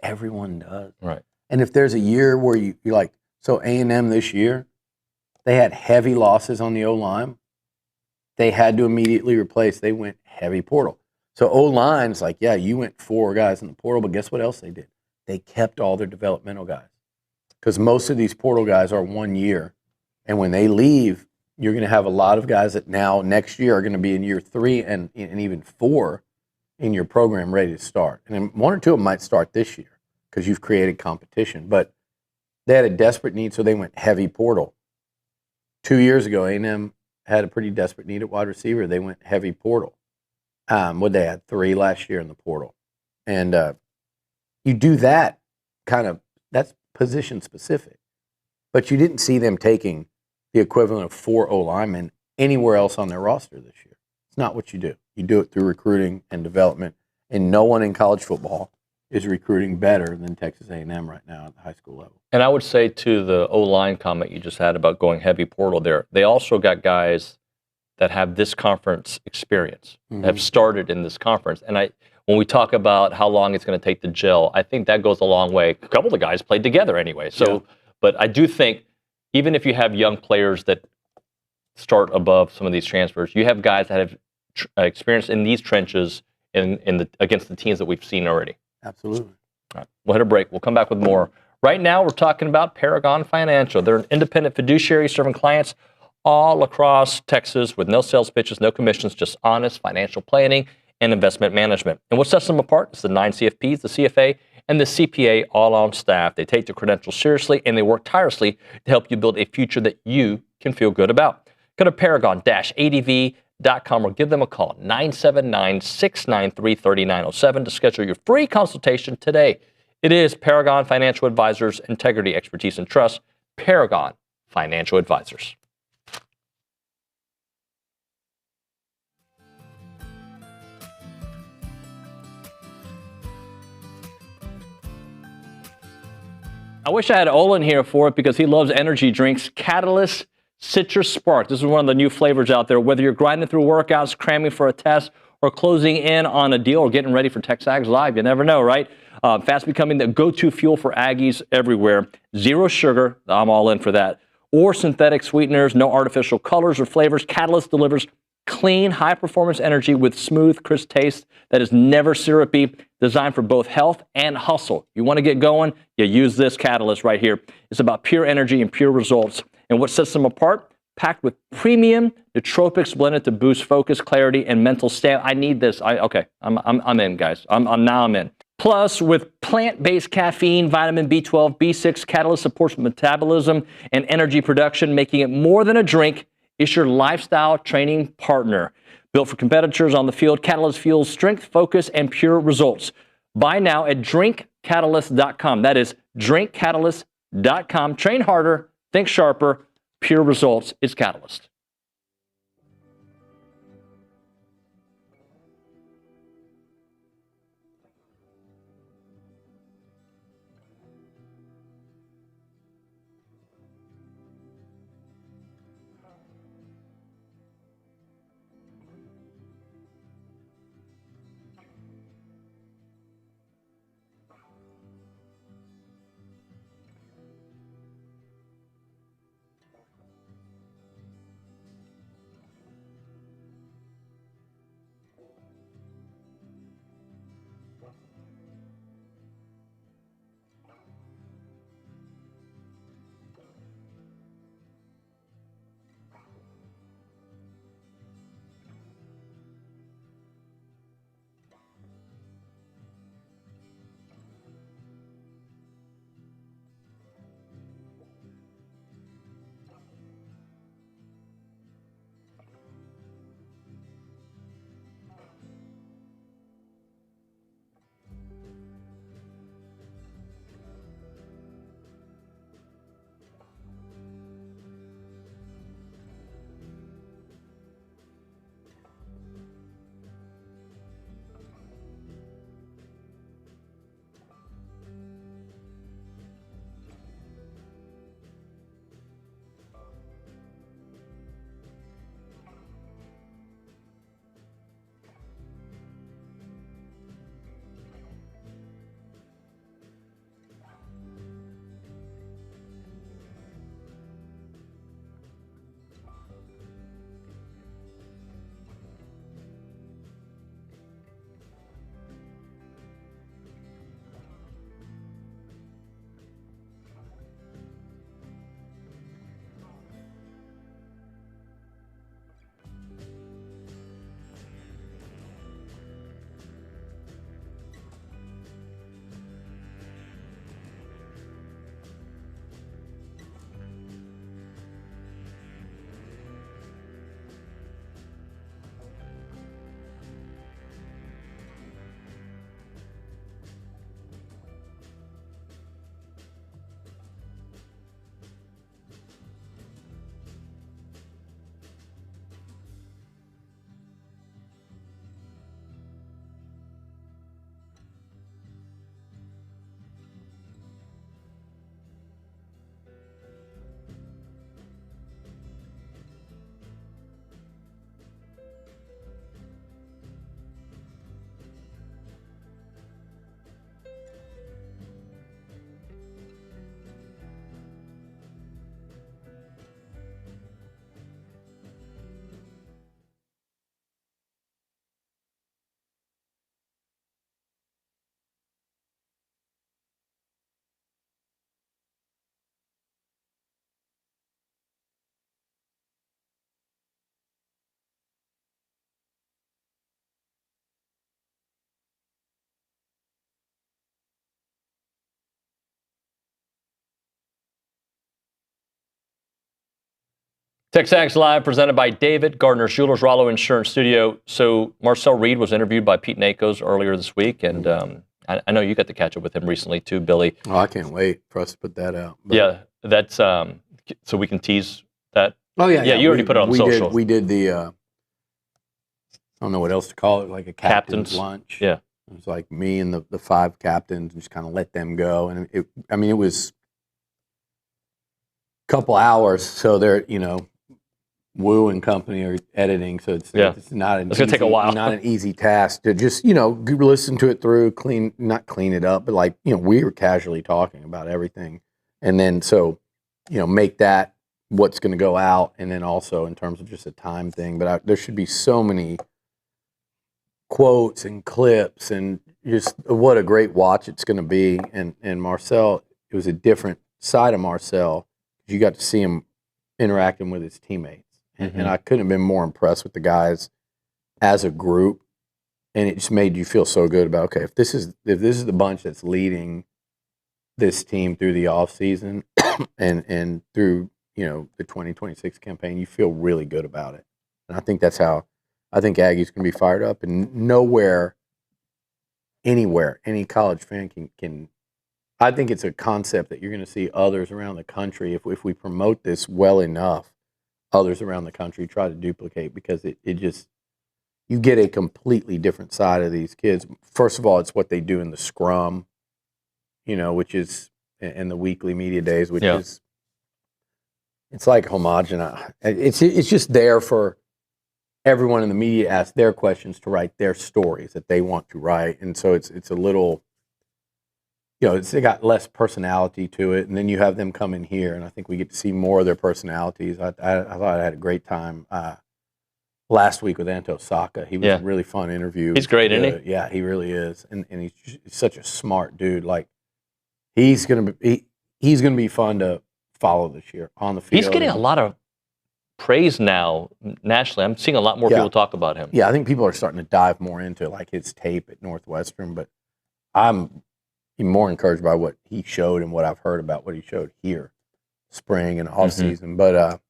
everyone does. Right. And if there's a year where you're like, so A&M this year, they had heavy losses on the O-line. They had to immediately replace. They went heavy portal. So O-line's like, yeah, you went 4 guys in the portal, but guess what else they did? They kept all their developmental guys. Because most of these portal guys are 1 year. And when they leave, you're going to have a lot of guys that now next year are going to be in year 3 and even 4 in your program ready to start. And then one or two of them might start this year because you've created competition. But they had a desperate need, so they went heavy portal. 2 years ago, A&M had a pretty desperate need at wide receiver. They went heavy portal. They had 3 last year in the portal. And you do that that's position specific. But you didn't see them taking the equivalent of 4 O-linemen anywhere else on their roster this year. It's not what you do. You do it through recruiting and development. And no one in college football is recruiting better than Texas A&M right now at the high school level. And I would say to the O-line comment you just had about going heavy portal there, they also got guys that have this conference experience, have started in this conference. And when we talk about how long it's going to take to gel, I think that goes a long way. A couple of the guys played together anyway. So, but I do think even if you have young players that start above some of these transfers, you have guys that have experience in these trenches against the teams that we've seen already. Absolutely. All right, we'll hit a break. We'll come back with more. Right now, we're talking about Paragon Financial. They're an independent fiduciary serving clients all across Texas with no sales pitches, no commissions, just honest financial planning and investment management. And what sets them apart is the 9 CFPs, the CFA, and the CPA all on staff. They take their credentials seriously, and they work tirelessly to help you build a future that you can feel good about. Go to paragon-adv.com or give them a call, 979-693-3907 to schedule your free consultation today. It is Paragon Financial Advisors, integrity, expertise, and trust. Paragon Financial Advisors. I wish I had Olin here for it because he loves energy drinks. Catalyst Citrus Spark. This is one of the new flavors out there. Whether you're grinding through workouts, cramming for a test, or closing in on a deal or getting ready for TexAgs Live, you never know, right? Fast becoming the go-to fuel for Aggies everywhere. 0 sugar, I'm all in for that. Or synthetic sweeteners, no artificial colors or flavors. Catalyst delivers clean, high-performance energy with smooth, crisp taste that is never syrupy, designed for both health and hustle. You want to get going? You use this Catalyst right here. It's about pure energy and pure results. And what sets them apart? Packed with premium nootropics blended to boost focus, clarity, and mental stamina. I need this. I'm in, guys. I'm in. Plus, with plant-based caffeine, vitamin B12, B6, Catalyst supports metabolism and energy production, making it more than a drink. It's your lifestyle training partner. Built for competitors on the field, Catalyst fuels strength, focus, and pure results. Buy now at drinkcatalyst.com. That is drinkcatalyst.com. Train harder, think sharper, pure results. It's Catalyst. TexAgs Live, presented by David Gardner Jewelers, Rollo Insurance Studio. So Marcel Reed was interviewed by Pete Nakos earlier this week, and I know you got to catch up with him recently too, Billy. Oh, I can't wait for us to put that out. But yeah, that's so we can tease that. Oh yeah, you already put it on social. We did the I don't know what else to call it, like a captain's lunch. Yeah, it was like me and the 5 captains, and just kind of let them go, and it was a couple hours, so they're Wu and company are editing, so it's not an it's gonna take a while. Not an easy task to just listen to it through, not clean it up, but we were casually talking about everything, and then make that what's going to go out, and then also in terms of just a time thing. But there should be so many quotes and clips, and just what a great watch it's going to be. And Marcel, it was a different side of Marcel. You got to see him interacting with his teammates. And I couldn't have been more impressed with the guys as a group, and it just made you feel so good about, okay, if this is the bunch that's leading this team through the offseason and through the 2026 campaign, you feel really good about it. And I think that's how I think Aggie's going to be fired up. And nowhere, anywhere, any college fan can. I think it's a concept that you're going to see others around the country, if we promote this well enough, others around the country try to duplicate, because it just, you get a completely different side of these kids. First of all, it's what they do in the scrum, which is in the weekly media days, which is, it's like homogenized. It's just there for everyone in the media to ask their questions, to write their stories that they want to write. And so it's a little, they got less personality to it, and then you have them come in here, and I think we get to see more of their personalities. I thought I had a great time last week with Anto Saka. He was a really fun interview. He's great, isn't he? Yeah, he really is, and he's such a smart dude. Like, he's gonna be fun to follow this year on the field. He's getting a lot of praise now nationally. I'm seeing a lot more people talk about him. Yeah, I think people are starting to dive more into his tape at Northwestern, but I'm more encouraged by what he showed and what I've heard about what he showed here, spring and off season. But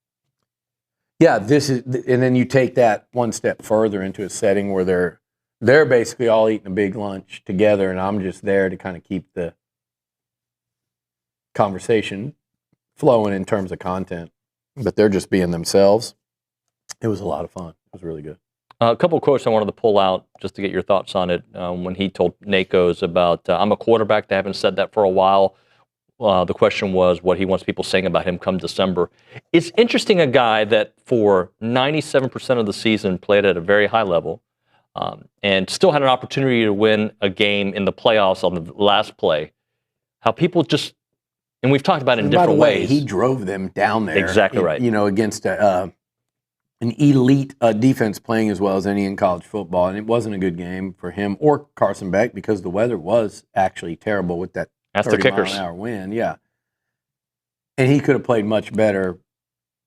this is, and then you take that one step further into a setting where they're basically all eating a big lunch together, and I'm just there to kind of keep the conversation flowing in terms of content. But they're just being themselves. It was a lot of fun. It was really good. A couple of quotes I wanted to pull out just to get your thoughts on it. When he told Nakos about, I'm a quarterback, they haven't said that for a while. The question was what he wants people saying about him come December. It's interesting, a guy that for 97% of the season played at a very high level and still had an opportunity to win a game in the playoffs on the last play. How people just, and we've talked about it in different ways. He drove them down there. Exactly right. Against an elite defense playing as well as any in college football. And it wasn't a good game for him or Carson Beck, because the weather was actually terrible with that 30-mile-an-hour wind. Yeah. And he could have played much better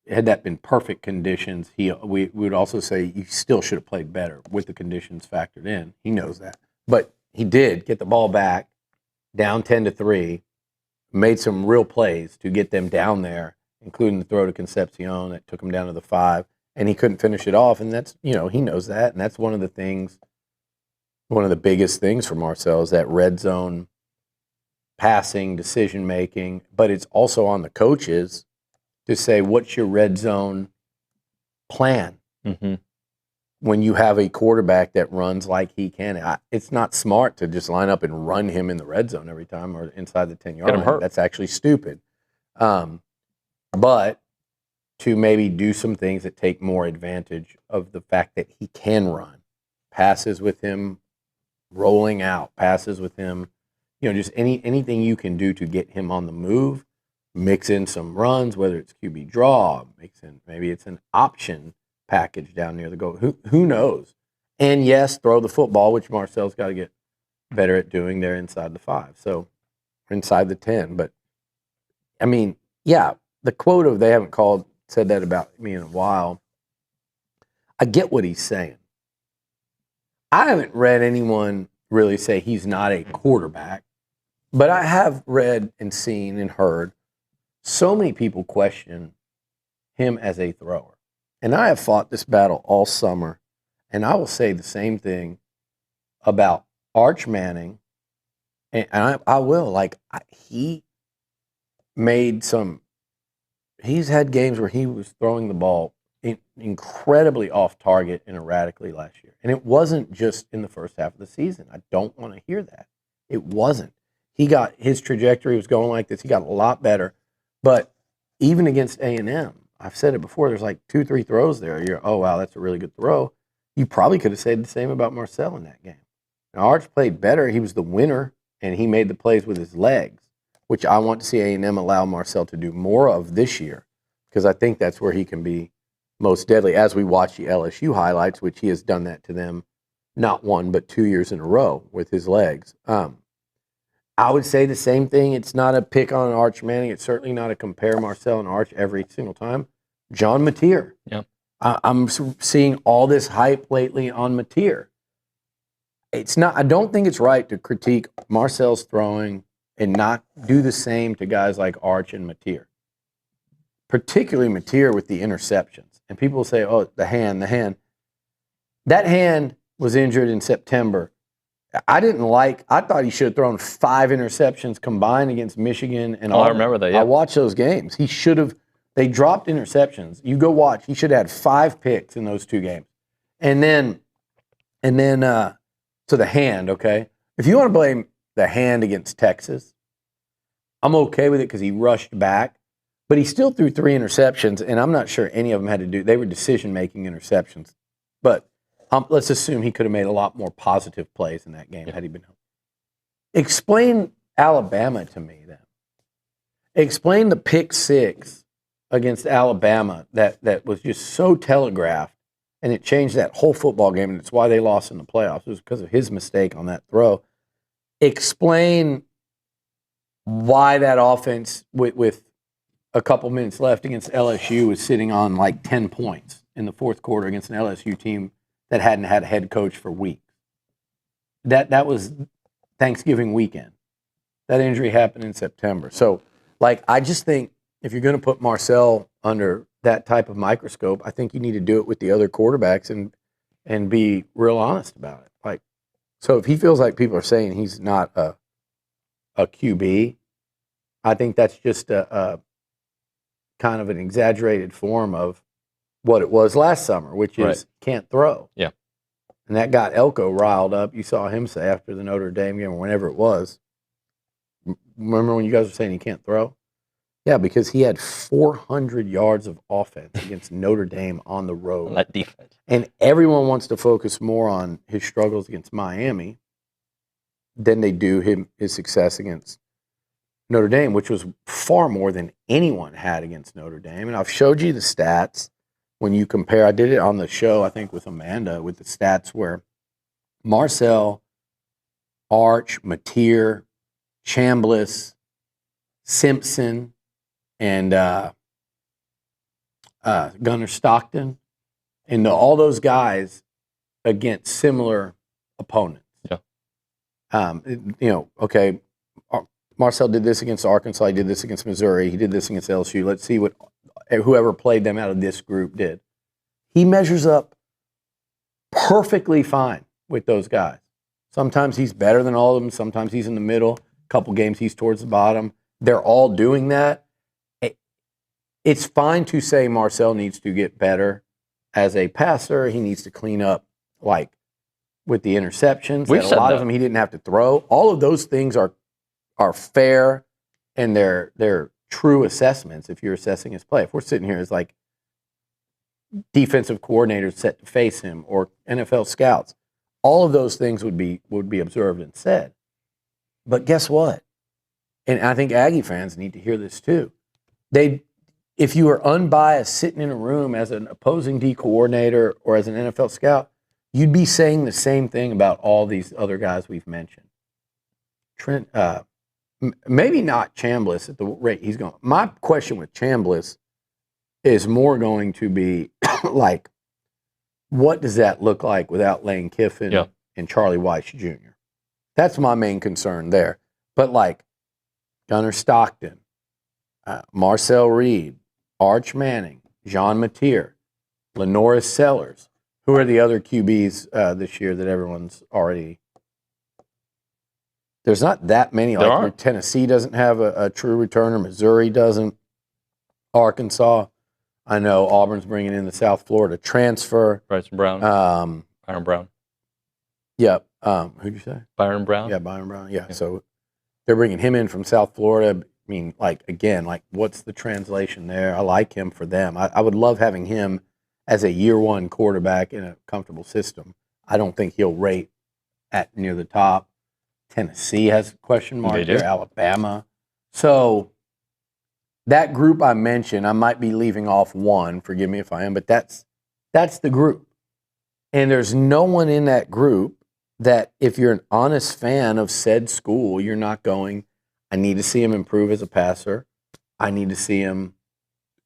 had that been perfect conditions. We would also say he still should have played better with the conditions factored in. He knows that. But he did get the ball back, down 10-3, made some real plays to get them down there, including the throw to Concepcion that took him down to the 5. And he couldn't finish it off, and that's, he knows that, and that's one of the biggest things for Marcel is that red zone passing, decision making. But it's also on the coaches to say, what's your red zone plan when you have a quarterback that runs like he can? It's not smart to just line up and run him in the red zone every time or inside the 10-yard line. That's actually stupid. But to maybe do some things that take more advantage of the fact that he can run. Passes with him, rolling out, passes with him, just anything you can do to get him on the move, mix in some runs, whether it's QB draw, maybe it's an option package down near the goal. Who knows? And yes, throw the football, which Marcel's got to get better at doing there inside the 5. So inside the 10. But the quote of they haven't said that about me in a while. I get what he's saying. I haven't read anyone really say he's not a quarterback, but I have read and seen and heard so many people question him as a thrower. And I have fought this battle all summer, and I will say the same thing about Arch Manning, and I will. He made he's had games where he was throwing the ball incredibly off target and erratically last year. And it wasn't just in the first half of the season. I don't want to hear that. It wasn't. His trajectory was going like this. He got a lot better. But even against A&M, I've said it before, there's like 2-3 throws there. You're, oh, wow, that's a really good throw. You probably could have said the same about Marcel in that game. Now, Arch played better. He was the winner, and he made the plays with his legs, which I want to see A&M allow Marcel to do more of this year, because I think that's where he can be most deadly, as we watch the LSU highlights, which he has done that to them not 1 but 2 years in a row with his legs. I would say the same thing. It's not a pick on Arch Manning. It's certainly not a compare Marcel and Arch every single time. John Mateer. Yeah. I'm seeing all this hype lately on Mateer. I don't think it's right to critique Marcel's throwing and not do the same to guys like Arch and Mateer. Particularly Mateer with the interceptions. And people say, oh, the hand. That hand was injured in September. I thought he should have thrown 5 interceptions combined against Michigan and I remember that, yeah. I watched those games. They dropped interceptions. You go watch. He should have had 5 picks in those 2 games. And then to the hand, okay? If you want to blame the hand against Texas, I'm okay with it because he rushed back. But he still threw 3 interceptions, and I'm not sure any of them had to do. They were decision-making interceptions. But let's assume he could have made a lot more positive plays in that game had he been home. Explain Alabama to me then. Explain the pick 6 against Alabama that was just so telegraphed, and it changed that whole football game, and it's why they lost in the playoffs. It was because of his mistake on that throw. Explain why that offense with a couple minutes left against LSU was sitting on like 10 points in the fourth quarter against an LSU team that hadn't had a head coach for weeks. That was Thanksgiving weekend. That injury happened in September. So, I just think if you're going to put Marcel under that type of microscope, I think you need to do it with the other quarterbacks and be real honest about it. So if he feels like people are saying he's not a QB, I think that's just a kind of an exaggerated form of what it was last summer, which is can't throw. Yeah. And that got Elko riled up. You saw him say after the Notre Dame game or whenever it was. Remember when you guys were saying he can't throw? Yeah, because he had 400 yards of offense against Notre Dame on the road. That defense. And everyone wants to focus more on his struggles against Miami than they do his success against Notre Dame, which was far more than anyone had against Notre Dame. And I've showed you the stats when you compare. I did it on the show, I think, with Amanda, with the stats where Marcel, Arch, Mateer, Chambliss, Simpson, and Gunnar Stockton, and all those guys against similar opponents. Yeah. Okay, Marcel did this against Arkansas. He did this against Missouri. He did this against LSU. Let's see what whoever played them out of this group did. He measures up perfectly fine with those guys. Sometimes he's better than all of them. Sometimes he's in the middle. A couple games he's towards the bottom. They're all doing that. It's fine to say Marcel needs to get better as a passer. He needs to clean up, with the interceptions. A lot of them he didn't have to throw. All of those things are fair, and they're true assessments if you're assessing his play. If we're sitting here as defensive coordinators set to face him or NFL scouts, all of those things would be observed and said. But guess what? And I think Aggie fans need to hear this too. If you are unbiased sitting in a room as an opposing D coordinator or as an NFL scout, you'd be saying the same thing about all these other guys we've mentioned. Trent, maybe not Chambliss at the rate he's going. My question with Chambliss is more going to be what does that look like without Lane Kiffin and Charlie Weiss Jr.? That's my main concern there. But Gunnar Stockton, Marcel Reed, Arch Manning, Jean Mateer, Lenoris Sellers. Who are the other QBs this year that everyone's already? There's not that many. There Like aren't. Tennessee doesn't have a true returner. Missouri doesn't. Arkansas. I know Auburn's bringing in the South Florida transfer. Bryson Brown. Byron Brown. Yeah. Who'd you say? Byron Brown. Yeah, Byron Brown. Yeah. So they're bringing him in from South Florida. I mean, like, again, like, what's the translation there? I like him for them. I would love having him as a year one quarterback in a comfortable system. I don't think he'll rate at near the top. Tennessee has a question mark there. Alabama. So that group I mentioned, I might be leaving off one. Forgive me if I am, but that's the group. And there's no one in that group that, if you're an honest fan of said school, you're not going, I need to see him improve as a passer. I need to see him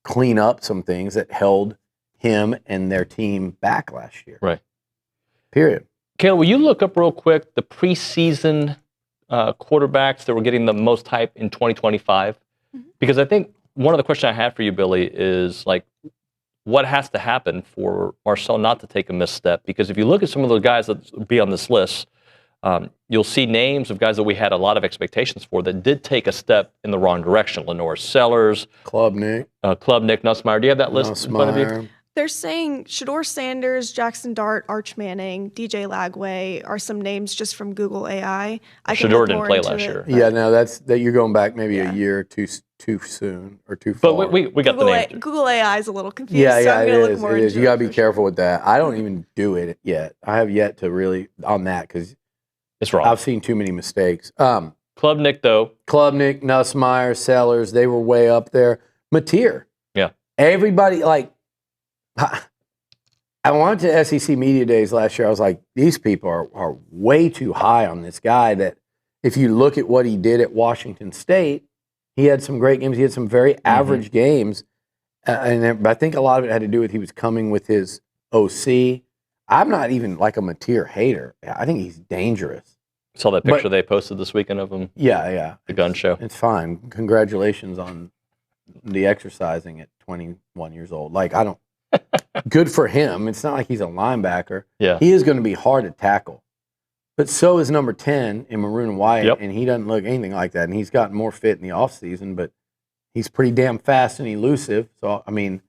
clean up some things that held him and their team back last year. Right. Period. Caleb, will you look up real quick the preseason quarterbacks that were getting the most hype in 2025? Because I think one of the questions I had for you, Billy, is like, what has to happen for Marcel not to take a misstep? Because if you look at some of the guys that will be on this list, you'll see names of guys that we had a lot of expectations for that did take a step in the wrong direction. Lenoris Sellers, Klubnik, Nussmeier. Do you have that list in front of you? They're saying Shador Sanders, Jackson Dart, Arch Manning, DJ Lagway are some names just from Google AI. Shador didn't play last year. Yeah, no, that's you're going back maybe a year too soon or too far. But we got the names. Google AI is a little confused. Yeah, so I'm it gonna look is. more It is. into You got to it be careful with that. I don't even do it yet. I have yet to really on that because it's wrong. I've seen too many mistakes. Klubnik, though. Klubnik, Nussmeier, Sellers, they were way up there. Mateer. Yeah. Everybody, like, I went to SEC Media Days last year. I was like, these people are way too high on this guy that if you look at what he did at Washington State, he had some great games. He had some very average games. And I think a lot of it had to do with he was coming with his OC. I'm not even like a Mateer hater. I think he's dangerous. Saw that picture they posted this weekend of him. Yeah. The gun show. It's fine. Congratulations on the exercising at 21 years old. Like, I don't. Good for him. It's not like he's a linebacker. Yeah. He is going to be hard to tackle. But so is number 10 in maroon and white, and he doesn't look anything like that. And he's gotten more fit in the offseason, but he's pretty damn fast and elusive. So, I mean,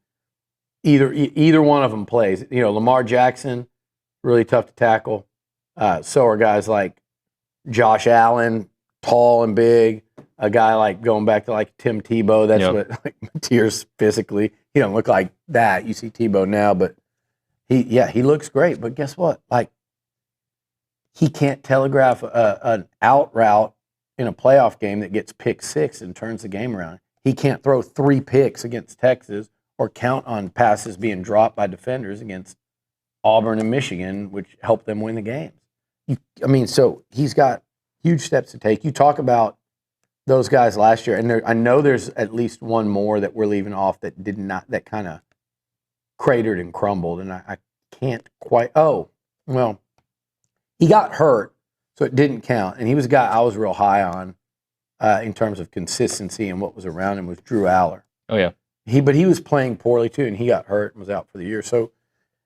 either one of them plays. You know, Lamar Jackson, really tough to tackle. So are guys like Josh Allen, tall and big. A guy like going back to like Tim Tebow. That's what like Mateer's physically. He don't look like that. You see Tebow now, but he looks great. But guess what? Like, he can't telegraph an out route in a playoff game that gets pick six and turns the game around. He can't throw 3 picks against Texas or count on passes being dropped by defenders against Auburn and Michigan, which helped them win the games. So he's got huge steps to take. You talk about those guys last year, and I know there's at least one more that we're leaving off that did not, that kind of cratered and crumbled, and I can't quite. Oh, well, he got hurt, so it didn't count, and he was a guy I was real high on in terms of consistency and what was around him was Drew Aller. Oh yeah, but he was playing poorly too, and he got hurt and was out for the year. So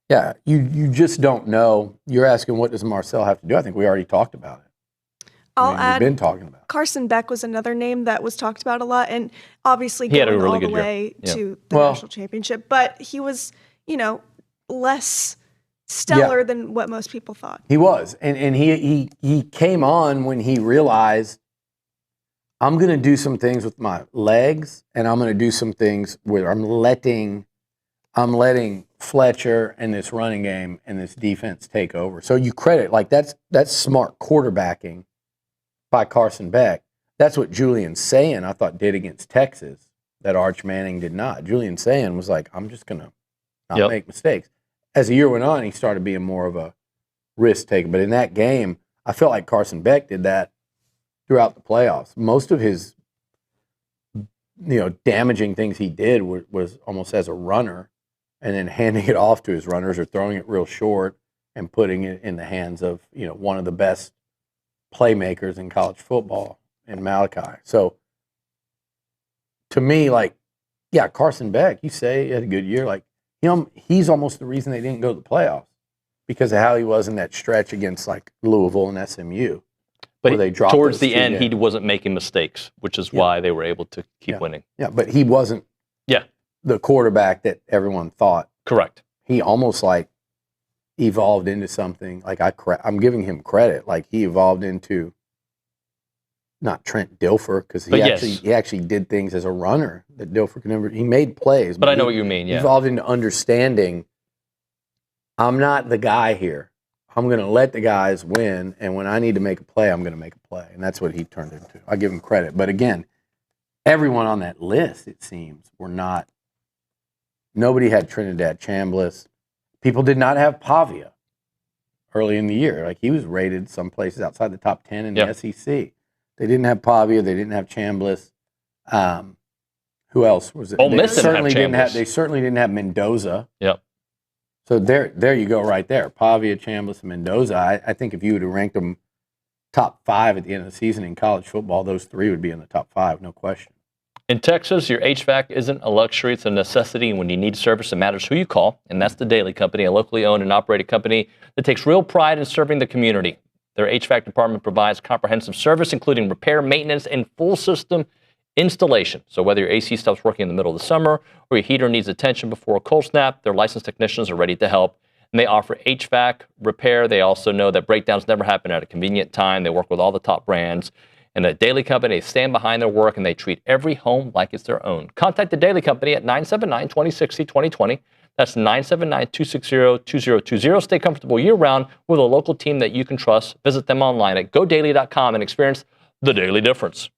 yeah, you just don't know. You're asking what does Marcel have to do? I think we already talked about it. I'll add, we've been talking about. Carson Beck was another name that was talked about a lot, and obviously he had a going really all the good way year. to the national championship. But he was, less stellar than what most people thought. He was, and he came on when he realized I'm going to do some things with my legs, and I'm going to do some things where I'm letting Fletcher and this running game and this defense take over. So you credit that's smart quarterbacking by Carson Beck. That's what Julian Sayin, I thought, did against Texas that Arch Manning did not. Julian Sayin was like, I'm just going to not make mistakes. As the year went on, he started being more of a risk taker. But in that game, I felt like Carson Beck did that throughout the playoffs. Most of his damaging things he did was almost as a runner and then handing it off to his runners or throwing it real short and putting it in the hands of one of the best playmakers in college football in Malachi. So to me, Yeah, Carson Beck, you say he had a good year. Like him, he's almost the reason they didn't go to the playoffs because of how he was in that stretch against like Louisville and SMU. But they dropped towards those the two end, he games. wasn't making mistakes, which is why they were able to keep winning. Yeah, but he wasn't the quarterback that everyone thought. Correct. He almost like evolved into something. Like I'm giving him credit. Like he evolved into not Trent Dilfer because he actually did things as a runner that Dilfer could never. He made plays, but I know what you mean. Yeah, evolved into understanding. I'm not the guy here. I'm going to let the guys win, and when I need to make a play, I'm going to make a play, and that's what he turned into. I give him credit, but again, everyone on that list, it seems, were not. Nobody had Trinidad Chambliss. People did not have Pavia early in the year. Like he was rated some places outside the top 10 in the SEC. They didn't have Pavia. They didn't have Chambliss. Who else was it? Ole Miss didn't have Chambliss. They certainly didn't have Mendoza. Yep. So there you go right there. Pavia, Chambliss, and Mendoza. I think if you would have ranked them top 5 at the end of the season in college football, those 3 would be in the top 5, no question. In Texas, your HVAC isn't a luxury, it's a necessity, and when you need service, it matters who you call, and that's the Daily Company, a locally owned and operated company that takes real pride in serving the community. Their HVAC department provides comprehensive service, including repair, maintenance, and full system installation. So whether your AC stops working in the middle of the summer or your heater needs attention before a cold snap, their licensed technicians are ready to help. And they offer HVAC repair. They also know that breakdowns never happen at a convenient time. They work with all the top brands. And the Daily Company, they stand behind their work and they treat every home like it's their own. Contact the Daily Company at 979-2060-2020. That's 979-260-2020. Stay comfortable year-round with a local team that you can trust. Visit them online at godaily.com and experience the daily difference.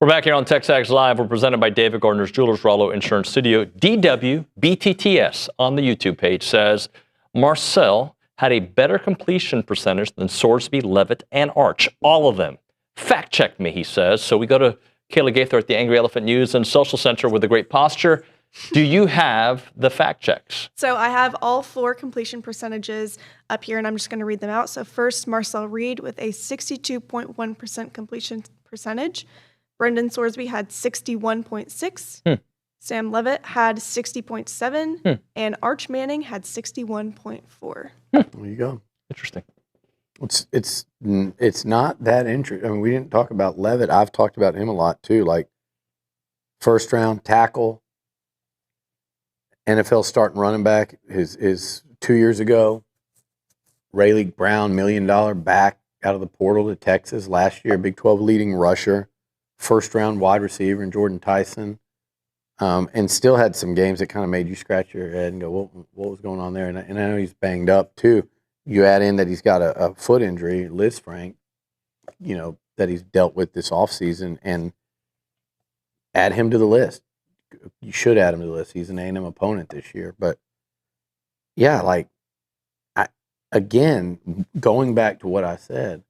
We're back here on TexAgs Live. We're presented by David Gardner's Jewelers, Rollo Insurance Studio. DWBTTS on the YouTube page says Marcel had a better completion percentage than Sorsby, Levitt, and Arch. All of them. Fact check me, he says. So we go to Kayla Gaither at the Angry Elephant News and Social Center with a great posture. Do you have the fact checks? So I have all 4 completion percentages up here, and I'm just going to read them out. So first, Marcel Reed with a 62.1% completion percentage. Brendan Sorsby had 61.6. Sam Levitt had 60.7. And Arch Manning had 61.4. There you go. Interesting. It's not that interesting. I mean, we didn't talk about Levitt. I've talked about him a lot too. Like first round tackle, NFL starting running back is 2 years ago. Rayleigh Brown, $1 million back out of the portal to Texas last year. Big 12 leading rusher. First round wide receiver in Jordan Tyson. And still had some games that kind of made you scratch your head and go, what was going on there? And I know he's banged up too. You add in that he's got a foot injury, Liz Frank, that he's dealt with this offseason, and add him to the list. You should add him to the list. He's an A&M opponent this year. But, yeah, again, going back to what I said,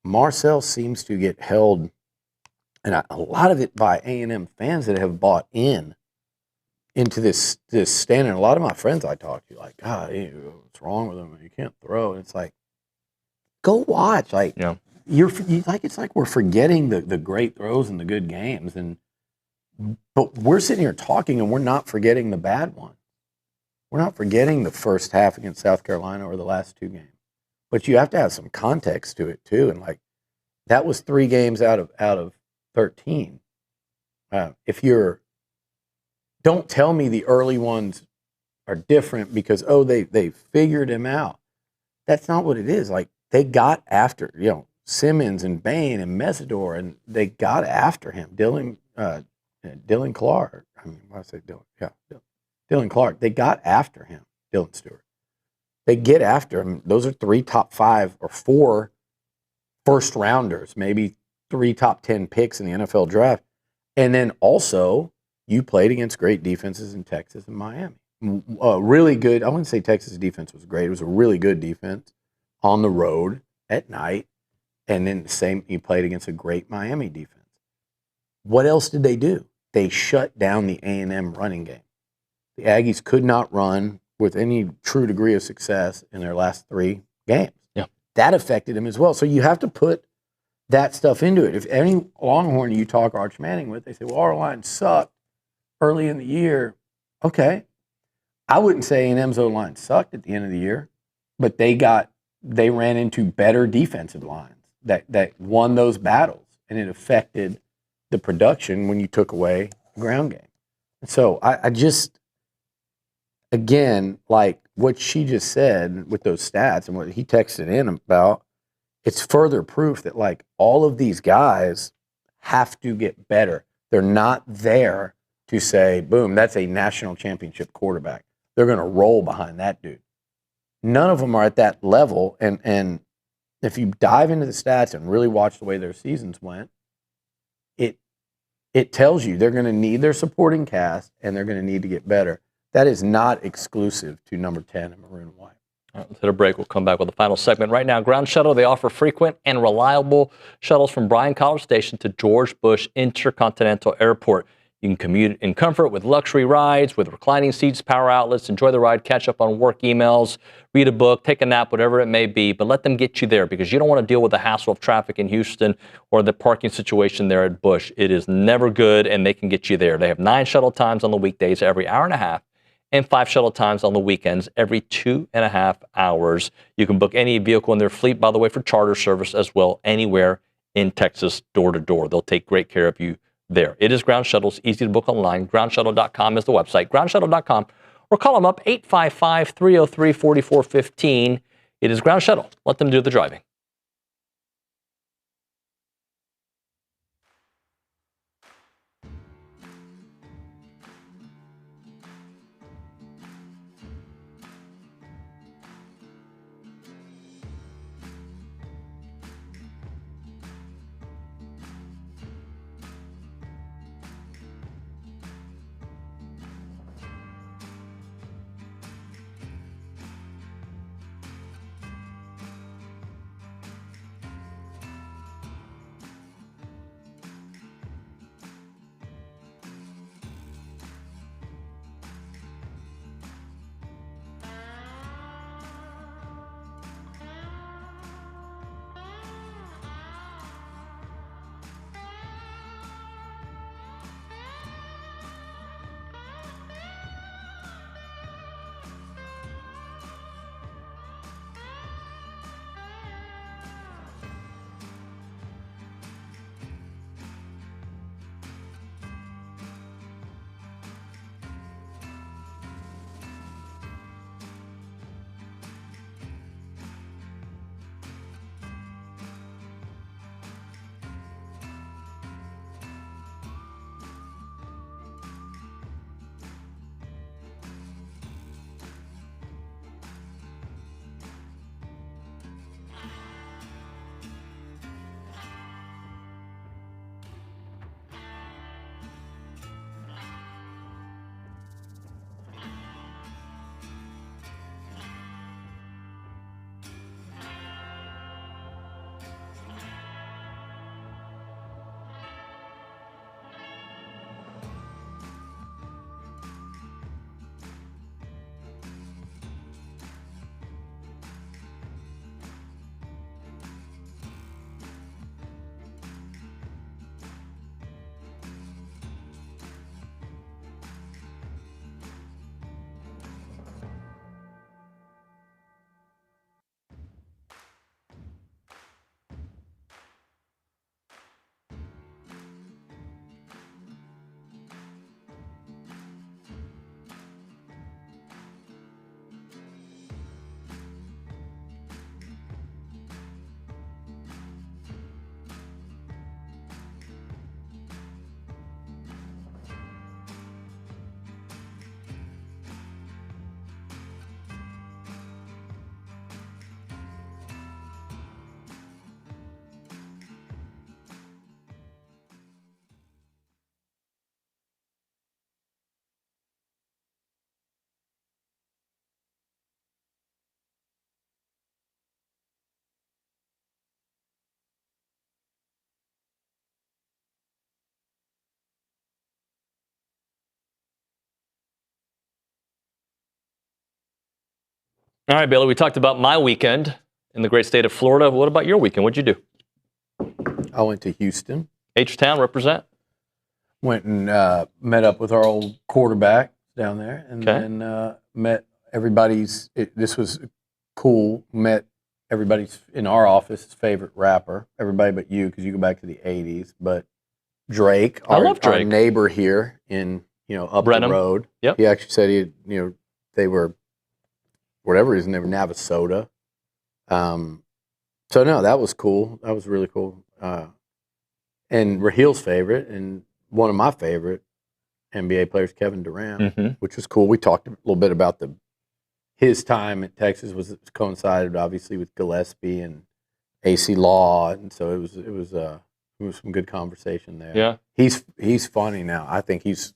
Marcel seems to get held, and a lot of it by A&M fans that have bought into this standard. A lot of my friends I talk to, like, God, what's wrong with him? You can't throw. And it's like, go watch. Like, it's like we're forgetting the great throws and the good games, but we're sitting here talking and we're not forgetting the bad one. We're not forgetting the first half against South Carolina or the last 2 games. But you have to have some context to it too. And like, that was 3 games out of 13. Don't tell me the early ones are different because, they figured him out. That's not what it is. Like, they got after, Simmons and Bain and Mesidor, and they got after him. Dylan Clark. I mean, why say Dylan? Yeah, Dylan Clark. They got after him. Dylan Stewart. They get after him. Those are 3 top 5 or 4 first rounders, maybe 3 top 10 picks in the NFL draft. And then also, you played against great defenses in Texas and Miami. Really good. I wouldn't say Texas defense was great. It was a really good defense on the road at night. And then you played against a great Miami defense. What else did they do? They shut down the A&M running game. The Aggies could not run with any true degree of success in their last 3 games. Yeah. That affected them as well. So you have to put that stuff into it. If any Longhorn you talk Arch Manning with, they say, well, our line sucked early in the year. Okay. I wouldn't say A&M's O-line sucked at the end of the year, but they ran into better defensive lines that won those battles, and it affected the production when you took away the ground game. And so I just, again, like what she just said with those stats and what he texted in about, it's further proof that like all of these guys have to get better. They're not there to say, boom, that's a national championship quarterback. They're going to roll behind that dude. None of them are at that level. And if you dive into the stats and really watch the way their seasons went, it tells you they're going to need their supporting cast and they're going to need to get better. That is not exclusive to number 10 in maroon and white. All right, let's hit a break. We'll come back with the final segment. Right now, Ground Shuttle, they offer frequent and reliable shuttles from Bryan College Station to George Bush Intercontinental Airport. You can commute in comfort with luxury rides, with reclining seats, power outlets, enjoy the ride, catch up on work emails, read a book, take a nap, whatever it may be, but let them get you there because you don't want to deal with the hassle of traffic in Houston or the parking situation there at Bush. It is never good, and they can get you there. They have 9 shuttle times on the weekdays every hour and a half and 5 shuttle times on the weekends every 2.5 hours. You can book any vehicle in their fleet, by the way, for charter service as well, anywhere in Texas, door to door. They'll take great care of you there. It is Ground Shuttle. It's easy to book online. GroundShuttle.com is the website. GroundShuttle.com, or call them up 855-303-4415. It is Ground Shuttle. Let them do the driving. All right, Billy, we talked about my weekend in the great state of Florida. What about your weekend? What'd you do? I went to Houston. H-Town, represent. Went and met up with our old quarterback down there, and then met everybody's. This was cool. Met everybody's in our office favorite rapper. Everybody but you, because you go back to the '80s. But Drake, our neighbor here in up Brenham. the road. Yep. He actually said they were, whatever reason, they were Navasota. So no, that was cool. That was really cool. And Rahil's favorite and one of my favorite NBA players, Kevin Durant, which was cool. We talked a little bit about his time at Texas was coincided obviously with Gillespie and AC Law, and so it was some good conversation there. Yeah, he's funny now. I think he's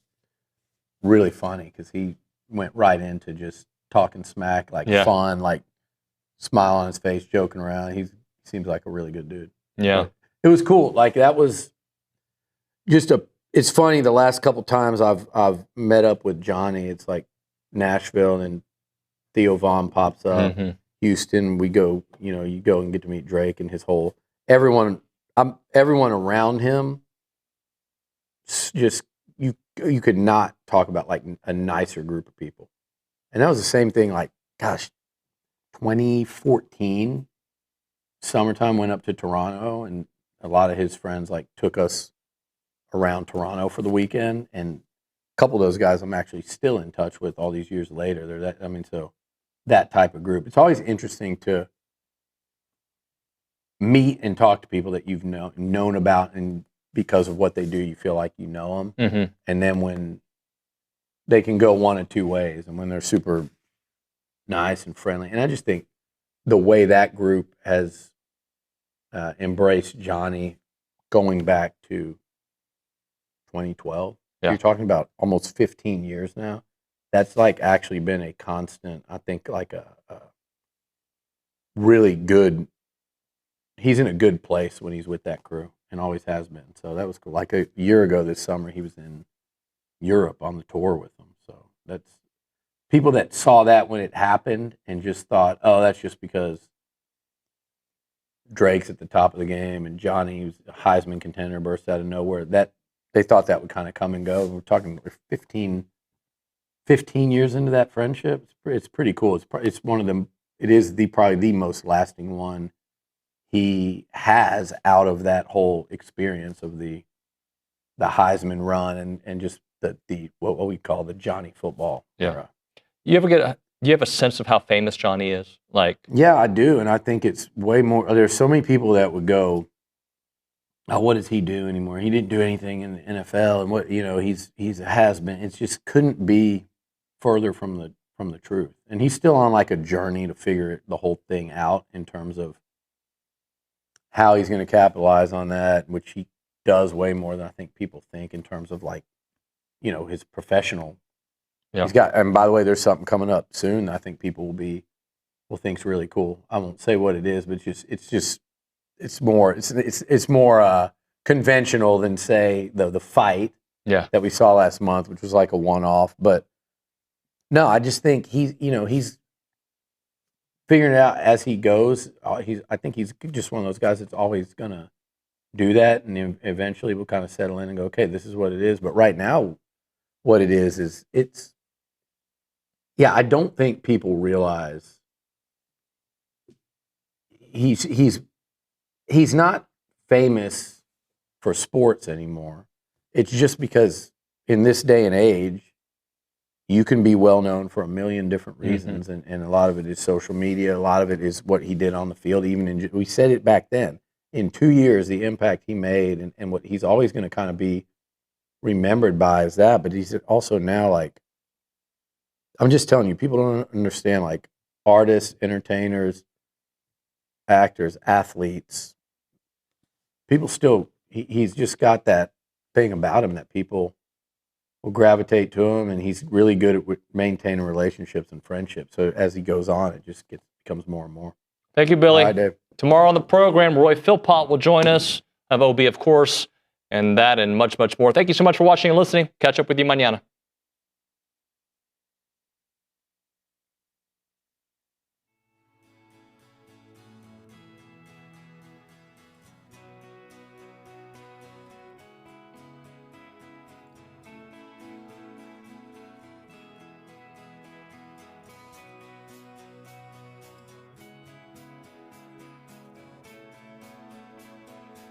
really funny because he went right into just talking smack, like fun, like smile on his face, joking around. He seems like a really good dude. Yeah. But it was cool. Like that was just it's funny the last couple times I've met up with Johnny, it's like Nashville and Theo Vaughn pops up. Houston, we go, you go and get to meet Drake and his whole everyone around him. Just you could not talk about like a nicer group of people. And that was the same thing, like, gosh, 2014, summertime, went up to Toronto, and a lot of his friends like took us around Toronto for the weekend. And a couple of those guys I'm actually still in touch with all these years later. They're so that type of group. It's always interesting to meet and talk to people that you've known about, and because of what they do, you feel like you know them. And then when they can go one of two ways, and when they're super nice and friendly. And I just think the way that group has embraced Johnny going back to 2012, you're talking about almost 15 years now. That's like actually been a constant, I think, like a really good, he's in a good place when he's with that crew and always has been. So that was cool. Like a year ago this summer, he was in Europe on the tour with them. So that's people that saw that when it happened and just thought, oh, that's just because Drake's at the top of the game and Johnny, who's a Heisman contender, burst out of nowhere. That they thought that would kind of come and go. We're talking 15 years into that friendship. It's pretty cool. It's one of them. It is probably the most lasting one he has out of that whole experience of the Heisman run and just the what we call the Johnny football era. Do you have a sense of how famous Johnny is? Like, yeah, I do, and I think it's way more. There's so many people that would go, "Oh, what does he do anymore? He didn't do anything in the NFL, and what he's a has-been." It just couldn't be further from the truth. And he's still on like a journey to figure the whole thing out in terms of how he's going to capitalize on that, which he does way more than I think people think in terms of like, his professional. He's got, and by the way, there's something coming up soon. I think people will think's really cool. I won't say what it is, but it's more conventional than say the fight that we saw last month, which was like a one-off. But no, I just think he's figuring it out as he goes. I think he's just one of those guys that's always gonna do that, and then eventually we'll kind of settle in and go, okay, this is what it is. But right now, what it is it's. Yeah, I don't think people realize he's not famous for sports anymore. It's just because in this day and age, you can be well known for a million different reasons, and a lot of it is social media. A lot of it is what he did on the field. We said it back then. In 2 years, the impact he made and what he's always going to kind of be remembered by is that. But he's also now like, I'm just telling you, people don't understand, like artists, entertainers, actors, athletes, people still, he's just got that thing about him that people will gravitate to him, and he's really good at maintaining relationships and friendships. So as he goes on, it just becomes more and more. Thank you, Billy. All right, Dave. Tomorrow on the program, Roy Philpott will join us, of OB, of course, and that and much, much more. Thank you so much for watching and listening. Catch up with you mañana.